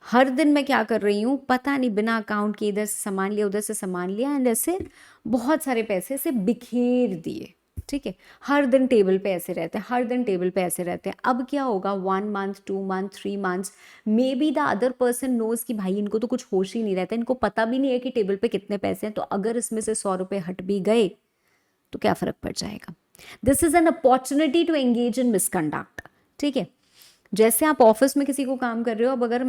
हर दिन मैं क्या कर रही हूँ पता नहीं, बिना अकाउंट के इधर से सामान लिया उधर से सामान लिया एंड ऐसे बहुत सारे पैसे ऐसे बिखेर दिए. ठीक है, हर दिन टेबल पे ऐसे रहते हैं, हर दिन टेबल पे ऐसे रहते हैं. अब क्या होगा, 1 month 2 month 3 months, maybe the other person knows कि भाई इनको तो कुछ होश ही नहीं रहता, इनको पता भी नहीं है कि टेबल पे कितने पैसे हैं, तो अगर इसमें से 100 रुपये हट भी गए तो क्या फ़र्क पड़ जाएगा. This is an opportunity to engage in misconduct. ठीक है, जैसे आप ऑफिस में किसी को काम कर रहे हो, अब अगर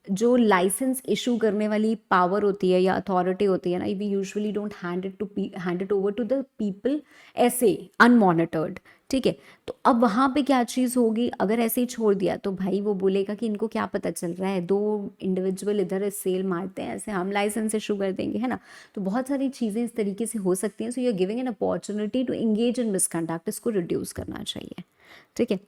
जो लाइसेंस इशू करने वाली पावर होती है या अथॉरिटी होती है ना, we usually don't hand it over to the people ऐसे अनमॉनिटर्ड. ठीक है, तो अब वहाँ पे क्या चीज़ होगी, अगर ऐसे ही छोड़ दिया तो भाई वो बोलेगा कि इनको क्या पता चल रहा है, 2 इंडिविजुअल इधर सेल मारते हैं, ऐसे हम लाइसेंस इशू कर देंगे, है ना. तो बहुत सारी चीज़ें इस तरीके से हो सकती हैं. So you are giving an opportunity to engage in misconduct. इसको रिड्यूस करना चाहिए. ठीक है,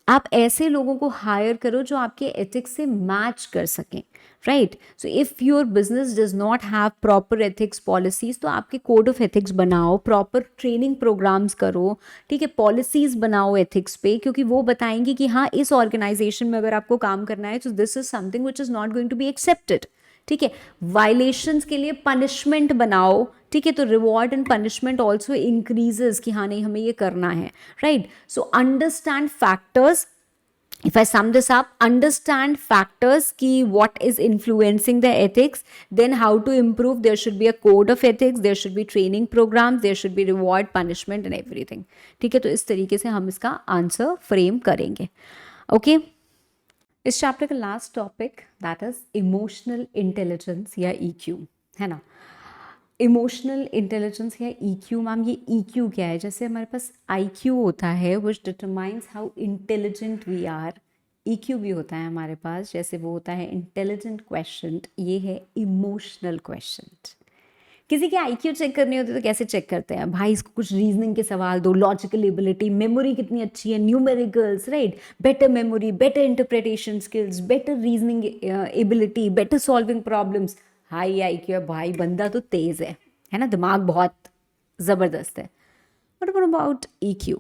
आप ऐसे लोगों को हायर करो जो आपके एथिक्स से मैच कर सकें, right. So if your business does not have proper ethics policies, तो आपके कोड ऑफ एथिक्स बनाओ, प्रॉपर ट्रेनिंग प्रोग्राम्स करो. ठीक है, पॉलिसीज बनाओ एथिक्स पे, क्योंकि वो बताएंगी कि हाँ, इस ऑर्गेनाइजेशन में अगर आपको काम करना है तो this is something which is not going to be accepted. ठीक है, वायलेशंस के लिए पनिशमेंट बनाओ. ठीक है, तो reward and punishment also increases कि हाँ नहीं, हमें ये करना है, right. So understand factors. If I sum this up, understand factors ki what is influencing the ethics, then how to improve. There should be a code of ethics, there should be training programs, there should be reward, punishment and everything. ठीक है, तो इस तरीके से हम इसका answer frame करेंगे. Okay, इस चैप्टर का last topic that is emotional intelligence या EQ, है ना. इमोशनल इंटेलिजेंस या EQ, मैम ये EQ क्या है. जैसे हमारे पास IQ होता है which determines how intelligent we are, EQ भी होता है हमारे पास, जैसे वो होता है इंटेलिजेंट क्वेश्चन, ये है इमोशनल क्वेश्चन. किसी के IQ चेक करनी होती है तो कैसे चेक करते हैं भाई, इसको कुछ रीजनिंग के सवाल दो, लॉजिकल एबिलिटी, मेमोरी कितनी अच्छी है, numericals, right, better memory, better interpretation skills, better reasoning ability, better solving problems. High IQ है भाई, बंदा तो तेज है ना, दिमाग बहुत ज़बरदस्त है. But what about EQ,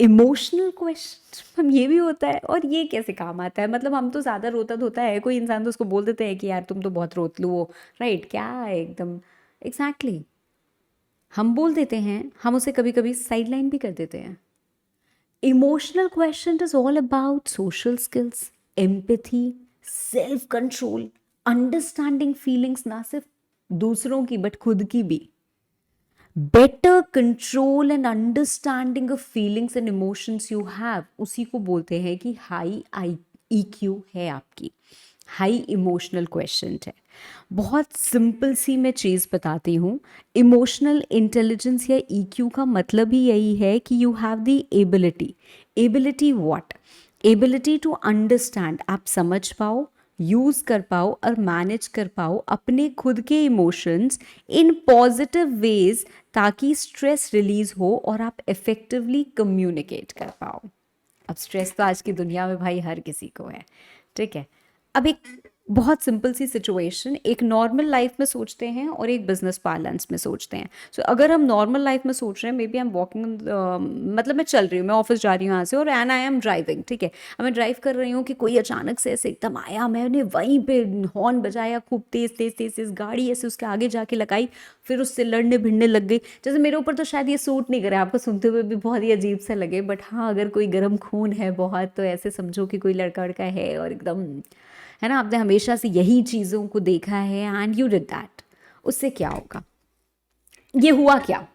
emotional question, हम ये भी होता है. और ये कैसे काम आता है, मतलब हम तो ज़्यादा रोता धोता है कोई इंसान तो उसको बोल देते हैं कि यार तुम तो बहुत रोतलू हो, राइट. क्या है एकदम एग्जैक्टली हम बोल देते हैं, हम उसे कभी कभी साइड लाइन भी कर देते हैं. Emotional question is all about social skills, empathy, self control, understanding feelings, ना सिर्फ दूसरों की बट खुद की भी. Better control and understanding of feelings and emotions you have, उसी को बोलते हैं कि हाई EQ है आपकी, हाई इमोशनल क्वेश्चन है. बहुत सिंपल सी मैं चीज़ बताती हूँ. इमोशनल इंटेलिजेंस या EQ का मतलब ही यही है कि you have the ability what, ability to understand, आप समझ पाओ, यूज़ कर पाओ और मैनेज कर पाओ अपने खुद के इमोशंस इन पॉजिटिव वेज, ताकि स्ट्रेस रिलीज हो और आप इफ़ेक्टिवली कम्युनिकेट कर पाओ. अब स्ट्रेस तो आज की दुनिया में भाई हर किसी को है. ठीक है, अब एक बहुत सिंपल सी सिचुएशन, एक नॉर्मल लाइफ में सोचते हैं और एक बिजनेस पार्लेंस में सोचते हैं। सो अगर हम नॉर्मल लाइफ में सोच रहे हैं, may be I am walking, मतलब मैं चल रही हूँ, मैं ऑफिस जा रही हूँ यहाँ से, और एंड आई एम ड्राइविंग, ठीक है। अब मैं ड्राइव कर रही हूँ कि कोई अचानक से ऐसे एकदम आया, मैंने वहीं पे हॉर्न बजाया खूब तेज तेज तेज तेज, गाड़ी ऐसे उसके आगे जाके लगाई, फिर उससे लड़ने भिड़ने लग गई। जैसे मेरे ऊपर तो शायद ये सूट नहीं करे, आपको सुनते हुए भी बहुत ही अजीब सा लगे, बट हाँ अगर कोई गर्म खून है बहुत, तो ऐसे समझो कि कोई लड़का लड़का है और एकदम, है ना, आपने हमेशा से यही चीज़ों को देखा है एंड यू डिड दैट। उससे क्या होगा, ये हुआ क्या,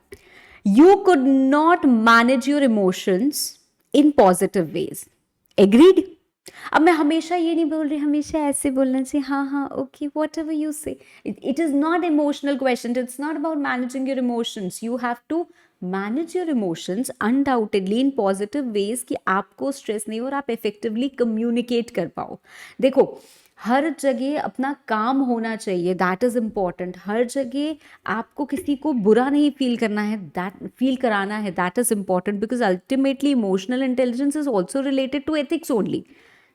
you could not manage your emotions in positive ways. Agreed. अब मैं हमेशा ये नहीं बोल रही, हमेशा ऐसे बोलना चाहिए, हाँ हाँ okay whatever you say, it is not emotional question, it's not about managing your emotions, you have to manage your emotions undoubtedly in positive ways, कि आपको स्ट्रेस नहीं हो और आप इफेक्टिवली कम्युनिकेट कर पाओ। देखो, हर जगह अपना काम होना चाहिए, दैट इज़ इम्पॉर्टेंट। हर जगह आपको किसी को बुरा नहीं फील करना है, दैट फील कराना है, that is important, because ultimately emotional intelligence is also related to ethics only,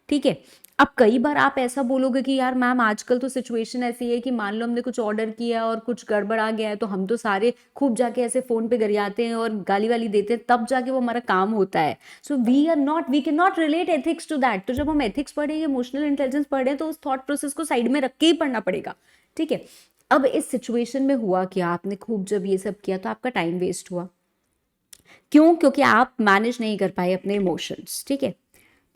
ठीक है। अब कई बार आप ऐसा बोलोगे कि यार मैम आजकल तो सिचुएशन ऐसी है कि मान लो हमने कुछ ऑर्डर किया और कुछ गड़बड़ आ गया है, तो हम तो सारे खूब जाके ऐसे फोन पे गरियाते हैं और गाली वाली देते हैं, तब जाके वो हमारा काम होता है। So we can not relate ethics to that. तो जब हम एथिक्स पढ़े, इमोशनल इंटेलिजेंस पढ़े, तो उस थॉट प्रोसेस को साइड में रख के ही पढ़ना पड़ेगा, ठीक है। अब इस सिचुएशन में हुआ क्या, आपने खूब जब ये सब किया तो आपका टाइम वेस्ट हुआ। क्यों? क्योंकि आप मैनेज नहीं कर पाए अपने इमोशंस, ठीक है,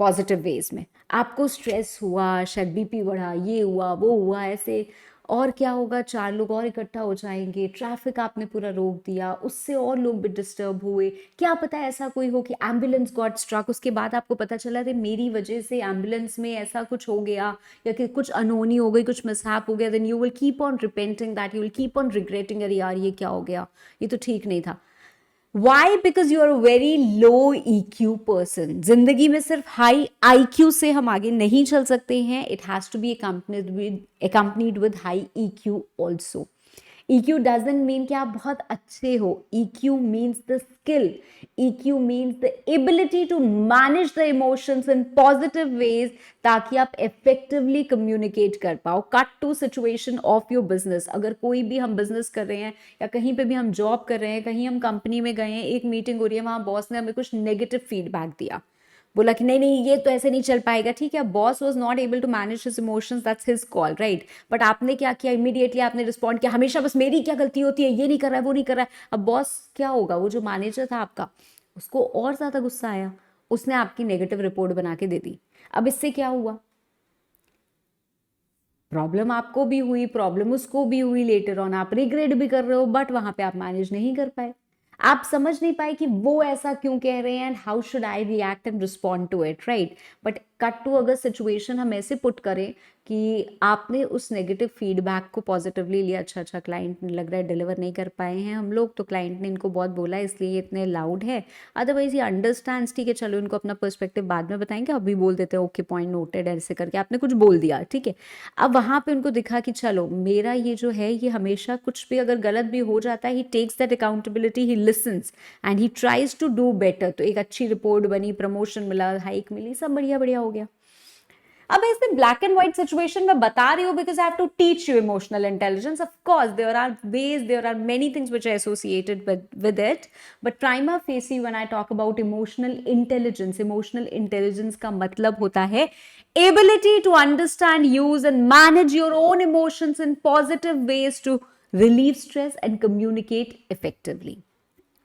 पॉजिटिव वेज में। आपको स्ट्रेस हुआ, शायद बीपी बढ़ा, ये हुआ वो हुआ, ऐसे और क्या होगा, चार लोग और इकट्ठा हो जाएंगे, ट्रैफिक आपने पूरा रोक दिया, उससे और लोग भी डिस्टर्ब हुए। क्या पता ऐसा कोई हो कि एम्बुलेंस गॉट स्ट्रक, उसके बाद आपको पता चला अरे मेरी वजह से एम्बुलेंस में ऐसा कुछ हो गया, या कि कुछ अनहोनी हो गई, कुछ मिसहैप हो गया, then you will keep on repenting that, you will keep on regretting, अरे यार ये क्या हो गया, ये तो ठीक नहीं था। Why? Because you are a very low EQ person. जिंदगी में सिर्फ हाई IQ से हम आगे नहीं चल सकते हैं, it has to be accompanied with high EQ also. EQ doesn't mean कि आप बहुत अच्छे हो, EQ means the skill, EQ means the ability to manage the emotions in positive ways, ताकि आप effectively communicate कर पाओ। Cut to situation of your business, अगर कोई भी हम business कर रहे हैं या कहीं पे भी हम जॉब कर रहे हैं, कहीं हम कंपनी में गए हैं, एक मीटिंग हो रही है, वहां बॉस ने हमें कुछ नेगेटिव फीडबैक दिया, बोला कि नहीं नहीं ये तो ऐसे नहीं चल पाएगा, ठीक है, boss was not able to manage his emotions, that's his call, right. But आपने क्या किया, इमीडिएटली आपने रिस्पॉन्ड किया, हमेशा बस मेरी क्या गलती होती है, ये नहीं कर रहा है, वो नहीं कर रहा है। अब बॉस क्या होगा, वो जो मैनेजर था आपका, उसको और ज्यादा गुस्सा आया, उसने आपकी नेगेटिव रिपोर्ट बना के दे दी। अब इससे क्या हुआ, प्रॉब्लम आपको भी हुई, प्रॉब्लम उसको भी हुई, लेटर ऑन आप रिग्रेट भी कर रहे हो, बट वहां पे आप मैनेज नहीं कर पाए। आप समझ नहीं पाए कि वो ऐसा क्यों कह रहे हैं and how should I react and respond to it, right. But cut to अगर सिचुएशन हम ऐसे पुट करें कि आपने उस नेगेटिव फीडबैक को पॉजिटिवली लिया, अच्छा अच्छा क्लाइंट ने लग रहा है डिलीवर नहीं कर पाए हैं हम लोग, तो क्लाइंट ने इनको बहुत बोला इसलिए ये इतने लाउड है, अदरवाइज ये अंडरस्टैंड्स, ठीक है चलो इनको अपना पर्सपेक्टिव बाद में बताएंगे, अभी बोल देते हैं ओके पॉइंट नोटेड, ऐसे करके आपने कुछ बोल दिया, ठीक है। अब वहां पे उनको दिखा कि चलो मेरा ये जो है, ये हमेशा कुछ भी अगर गलत भी हो जाता है, he takes that accountability, he listens and he tries to do better. तो एक अच्छी रिपोर्ट बनी, प्रमोशन मिला, हाइक मिली, सब बढ़िया बढ़िया हो गया। अब ऐसे ब्लैक एंड व्हाइट सिचुएशन में बता रही हूँ because I have to teach you emotional intelligence. Of course there are ways, there are many things which are associated with it, but prima facie when I talk about emotional intelligence, emotional intelligence का मतलब होता है ability to understand, use and manage your own emotions in positive ways to relieve stress and communicate effectively,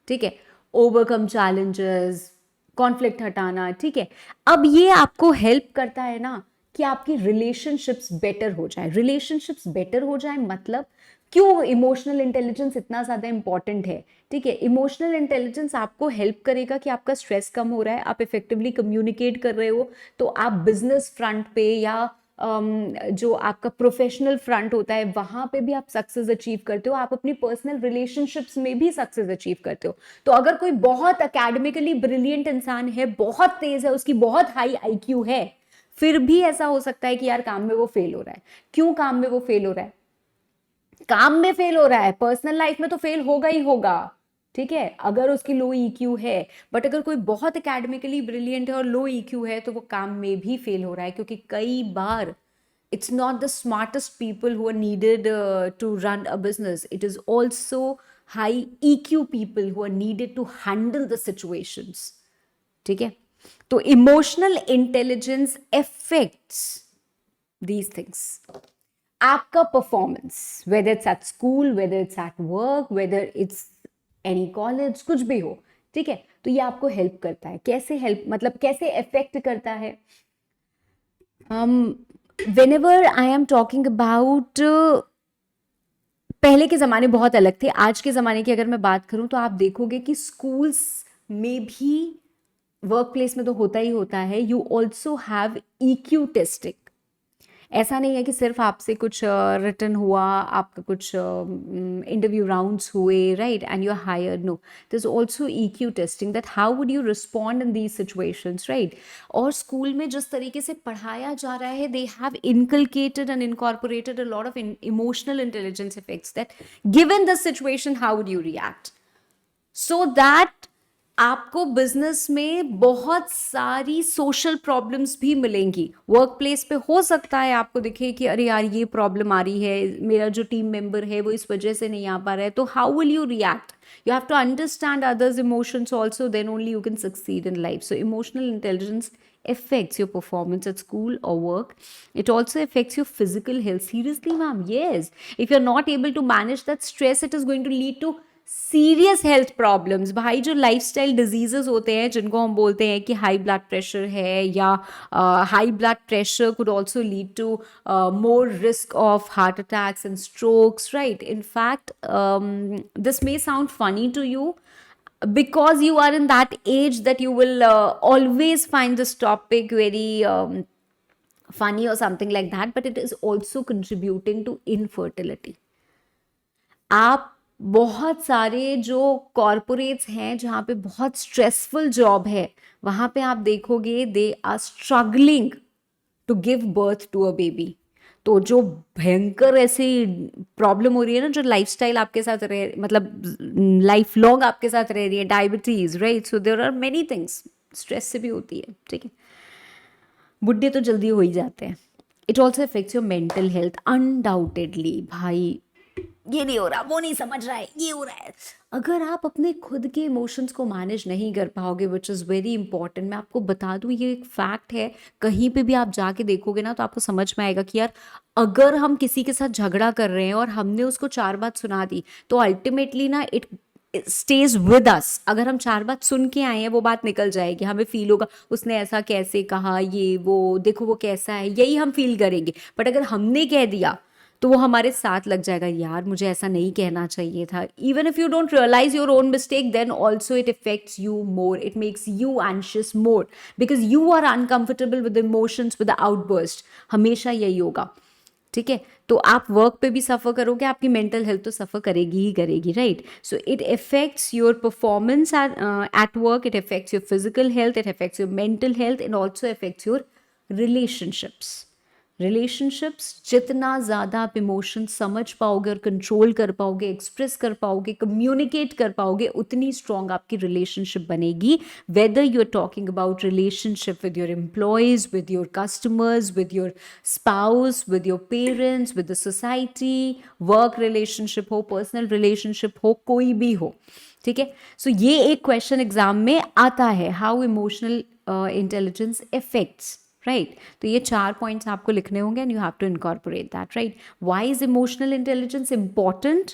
ठीक है, overcome challenges, conflict हटाना, ठीक है। अब ये आपको हेल्प करता है ना कि आपकी रिलेशनशिप्स बेटर हो जाए, रिलेशनशिप्स बेटर हो जाए मतलब क्यों इमोशनल इंटेलिजेंस इतना ज्यादा इंपॉर्टेंट है, ठीक है। इमोशनल इंटेलिजेंस आपको हेल्प करेगा कि आपका स्ट्रेस कम हो रहा है, आप इफेक्टिवली कम्युनिकेट कर रहे हो, तो आप बिजनेस फ्रंट पे या जो आपका प्रोफेशनल फ्रंट होता है वहां पे भी आप सक्सेस अचीव करते हो, आप अपनी पर्सनल रिलेशनशिप्स में भी सक्सेस अचीव करते हो। तो अगर कोई बहुत अकेडमिकली ब्रिलियंट इंसान है, बहुत तेज है, उसकी बहुत हाई IQ है, फिर भी ऐसा हो सकता है कि यार काम में वो फेल हो रहा है। क्यों काम में वो फेल हो रहा है? काम में फेल हो रहा है, पर्सनल लाइफ में तो फेल होगा ही होगा, ठीक है, अगर उसकी लो EQ है। बट अगर कोई बहुत एकेडमिकली ब्रिलियंट है और लो EQ है, तो वो काम में भी फेल हो रहा है, क्योंकि कई बार It's not the smartest people who are needed to run a business. It is also high EQ people who are needed to handle the situations. ठीक है? तो emotional intelligence affects these things. आपका performance, whether it's at school, whether it's at work, whether it's any college, कुछ भी हो, ठीक है? तो ये आपको हेल्प करता है. कैसे हेल्प, मतलब कैसे इफेक्ट करता है? whenever I am talking about पहले के ज़माने बहुत अलग थे. आज के ज़माने की अगर मैं बात करूं तो आप देखोगे कि स्कूल्स में भी, वर्क प्लेस में तो होता ही होता है, you also have EQ testing. ऐसा नहीं है कि सिर्फ आपसे कुछ रिटन हुआ, आपका कुछ इंटरव्यू राउंड्स हुए, right, and you are hired. No, this also EQ testing, that how would you respond in these situations, right. और स्कूल में जिस तरीके से पढ़ाया जा रहा है, they have inculcated and incorporated a lot of emotional intelligence effects, that given the situation how would you react, so that आपको बिजनेस में बहुत सारी सोशल प्रॉब्लम्स भी मिलेंगी. वर्क प्लेस पे हो सकता है आपको दिखे कि अरे यार ये प्रॉब्लम आ रही है, मेरा जो टीम मेंबर है वो इस वजह से नहीं आ पा रहा है, तो how will you react? You have to understand others' emotions also, then only you can succeed in life. So emotional intelligence affects your performance at school or work. It also affects your physical health. Seriously, ma'am, yes. If you're not able to manage that stress, it is going to lead to serious health problems. भाई जो lifestyle diseases होते हैं, जिनको हम बोलते हैं कि high blood pressure है, या high blood pressure could also lead to more risk of heart attacks and strokes, right? In fact, this may sound funny to you because you are in that age that you will always find this topic very funny or something like that, but it is also contributing to infertility. आप बहुत सारे जो corporates हैं जहाँ पे बहुत stressful job है, वहाँ पे आप देखोगे they are struggling to give birth to a baby. तो जो भयंकर ऐसी प्रॉब्लम हो रही है ना, जो लाइफस्टाइल आपके साथ रह, मतलब लाइफ लॉन्ग आपके साथ रह रही है, diabetes, right. So there are many things, stress से भी होती है, ठीक है. बुढ़े तो जल्दी हो ही जाते हैं. It also affects your mental health undoubtedly. भाई ये नहीं हो रहा, वो नहीं समझ रहा है, ये हो रहा है. अगर आप अपने खुद के इमोशंस को मैनेज नहीं कर पाओगे, विच इज़ वेरी इंपॉर्टेंट. मैं आपको बता दूं, ये एक फैक्ट है. कहीं पे भी आप जाके देखोगे ना, तो आपको समझ में आएगा कि यार अगर हम किसी के साथ झगड़ा कर रहे हैं और हमने उसको 4 बात सुना दी, तो अल्टीमेटली ना इट स्टेज विद अस. अगर हम 4 बात सुन के आए हैं, वो बात निकल जाएगी, हमें फील होगा उसने ऐसा कैसे कहा, ये वो, देखो वो कैसा है, यही हम फील करेंगे. बट अगर हमने कह दिया तो वो हमारे साथ लग जाएगा, यार मुझे ऐसा नहीं कहना चाहिए था. Even if you don't realise your own mistake, then also it affects you more. It makes you anxious more because you are uncomfortable with emotions, with outburst. हमेशा यही होगा, ठीक है. तो आप वर्क पे भी सफ़र करोगे, आपकी मेंटल हेल्थ तो सफ़र करेगी ही करेगी, right. So it affects your performance at work, it affects your physical health, it affects your mental health, and also affects your relationships. जितना ज़्यादा आप इमोशन समझ पाओगे और कंट्रोल कर पाओगे, एक्सप्रेस कर पाओगे, कम्युनिकेट कर पाओगे, उतनी स्ट्रॉन्ग आपकी रिलेशनशिप बनेगी. Whether you are talking about relationship with your employees, with your customers, with your spouse, with your parents, with the society, work relationship हो, पर्सनल रिलेशनशिप हो, कोई भी हो, ठीक है. सो ये एक क्वेश्चन एग्जाम में आता है, how emotional intelligence effects, right. तो ये 4 पॉइंट्स आपको लिखने होंगे and you have to incorporate that, right. Why is emotional intelligence important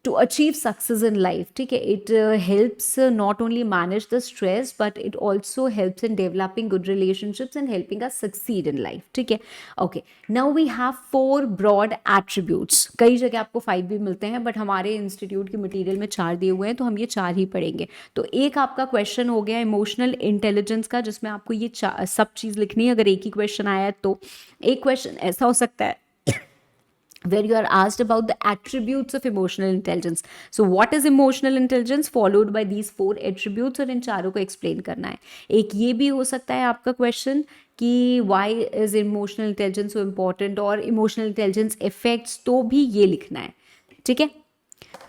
to achieve success in life, ठीक है. It helps not only manage the stress, but it also helps in developing good relationships and helping us succeed in life, ठीक है. Okay, now we have 4 broad attributes. कई जगह आपको 5 भी मिलते हैं, बट हमारे इंस्टीट्यूट के मटेरियल में 4 दिए हुए हैं, तो हम ये 4 ही पढ़ेंगे. तो एक आपका क्वेश्चन हो गया इमोशनल इंटेलिजेंस का, जिसमें आपको ये सब चीज़ लिखनी है. अगर एक ही क्वेश्चन आया है तो एक क्वेश्चन ऐसा हो सकता है where you are asked about the attributes of emotional intelligence. So what is emotional intelligence, followed by these 4 attributes, और इन चारों को एक्सप्लेन करना है. एक ये भी हो सकता है आपका क्वेश्चन कि why is emotional intelligence so important, और emotional intelligence effects, तो भी ये लिखना है, ठीक है.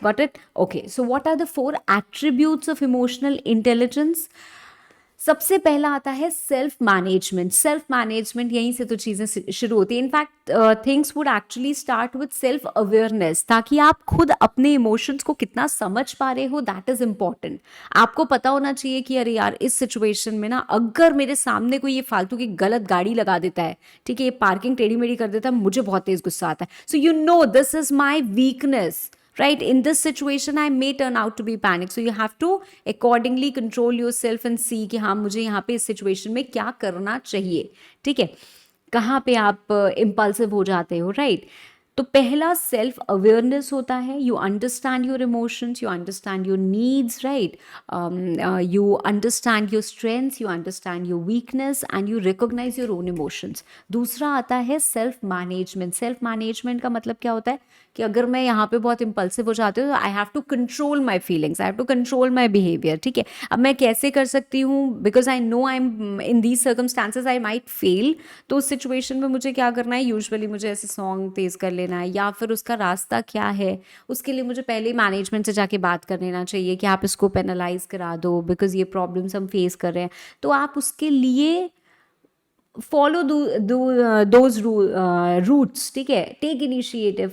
Got it? Okay, so what are the 4 attributes of emotional intelligence? सबसे पहला आता है सेल्फ मैनेजमेंट। सेल्फ मैनेजमेंट, यहीं से तो चीज़ें शुरू होती है। In fact things would actually start with self awareness, ताकि आप खुद अपने इमोशंस को कितना समझ पा रहे हो, दैट इज इंपॉर्टेंट। आपको पता होना चाहिए कि अरे यार, इस सिचुएशन में ना अगर मेरे सामने कोई ये फालतू की गलत गाड़ी लगा देता है, ठीक है, ये पार्किंग टेढ़ी मेढ़ी कर देता है, मुझे बहुत तेज गुस्सा आता है। So you know this is my weakness, right? In this situation I may turn out to be panic, so you have to accordingly control yourself and see कि हाँ, मुझे यहाँ पे इस situation में क्या करना चाहिए, ठीक है, कहाँ पे आप इम्पल्सिव हो जाते हो, राइट? तो पहला सेल्फ अवेयरनेस होता है, you understand your emotions, you understand your needs, right, you understand your strengths, you understand your weakness and you recognise your own emotions. दूसरा आता है सेल्फ मैनेजमेंट। सेल्फ मैनेजमेंट का मतलब क्या होता है कि अगर मैं यहाँ पे बहुत इम्पल्सिव हो जाती हूँ तो I have to control my feelings, I have to control my behaviour, ठीक है। अब मैं कैसे कर सकती हूँ, because I know I am in these circumstances I might fail. तो उस सिचुएशन में मुझे क्या करना है, यूजुअली मुझे ऐसे सॉन्ग तेज़ कर लेना है, या फिर उसका रास्ता क्या है, उसके लिए मुझे पहले मैनेजमेंट से जाके बात कर लेना चाहिए कि आप इसको पेनलाइज करा दो, बिकॉज ये प्रॉब्लम्स हम फेस कर रहे हैं। तो आप उसके लिए फॉलो दोज रूट्स, ठीक है, टेक इनिशिएटिव,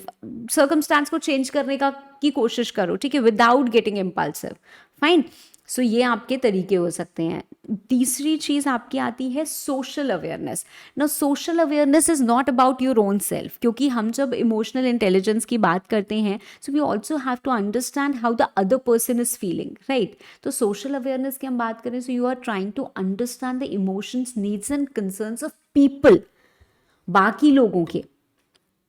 सर्कमस्टांस को चेंज करने की कोशिश करो, ठीक है, विदाउट गेटिंग इम्पल्सिव, फाइन। सो ये आपके तरीके हो सकते हैं। तीसरी चीज़ आपकी आती है सोशल अवेयरनेस। ना social awareness is not about your own self, क्योंकि हम जब इमोशनल इंटेलिजेंस की बात करते हैं, so we also have to understand how the other person is feeling, right? तो सोशल अवेयरनेस की हम बात करें, so you are trying to understand the emotions, needs and concerns of people, बाकी लोगों के।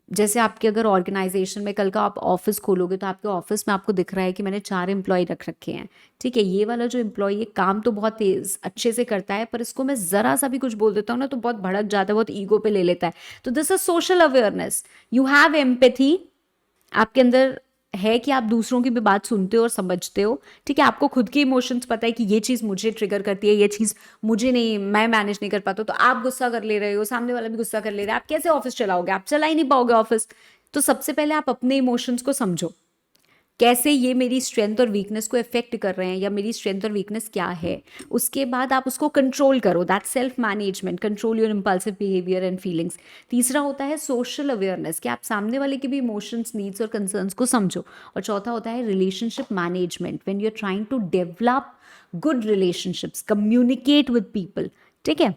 जैसे आपके अगर ऑर्गेनाइजेशन में कल का आप ऑफिस खोलोगे तो आपके ऑफिस में आपको दिख रहा है कि मैंने 4 एम्प्लॉय रख रखे हैं, ठीक है, ये वाला जो एम्प्लॉय ये काम तो बहुत तेज अच्छे से करता है, पर इसको मैं ज़रा सा भी कुछ बोल देता हूँ ना तो बहुत भड़क जाता है, बहुत ईगो पे ले लेता है। तो this is social awareness, you have empathy, आपके अंदर है कि आप दूसरों की भी बात सुनते हो और समझते हो, ठीक है, आपको खुद के इमोशंस पता है कि ये चीज़ मुझे ट्रिगर करती है, ये चीज़ मुझे नहीं, मैं मैनेज नहीं कर पाता, तो आप गुस्सा कर ले रहे हो, सामने वाला भी गुस्सा कर ले रहा है, आप कैसे ऑफिस चलाओगे, आप चला ही नहीं पाओगे ऑफिस। तो सबसे पहले आप अपने इमोशंस को समझो, कैसे ये मेरी स्ट्रेंथ और वीकनेस को इफेक्ट कर रहे हैं, या मेरी स्ट्रेंथ और वीकनेस क्या है। उसके बाद आप उसको कंट्रोल करो, that self management, control your impulsive behaviour and feelings. तीसरा होता है सोशल अवेयरनेस, कि आप सामने वाले के भी इमोशंस, नीड्स और कंसर्न्स को समझो। और चौथा होता है relationship management, when you are trying to develop good relationships, communicate with people, ठीक है।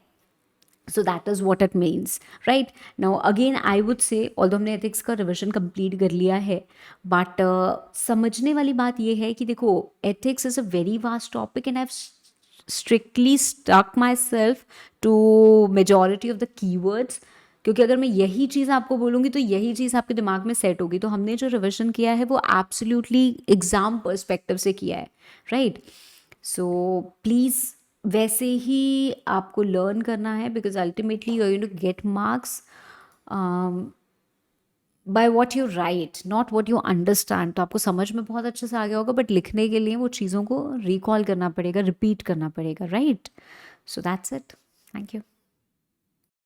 So that is what it means, right? Now again I would say, although हमने ethics का रिविजन कंप्लीट कर लिया है, बट समझने वाली बात ये है कि देखो, ethics is a very vast topic and I've strictly stuck myself to majority of the keywords, क्योंकि अगर मैं यही चीज़ आपको बोलूँगी तो यही चीज़ आपके दिमाग में सेट होगी। तो हमने जो रिविजन किया है वो एब्सोल्युटली एग्जाम पर्सपेक्टिव से किया है, राइट? सो प्लीज़ वैसे ही आपको लर्न करना है, because ultimately you are going to get marks by what you write, not what you understand. तो आपको समझ में बहुत अच्छे से आ गया होगा, बट लिखने के लिए वो चीज़ों को रिकॉल करना पड़ेगा, रिपीट करना पड़ेगा, right? So that's it, thank you.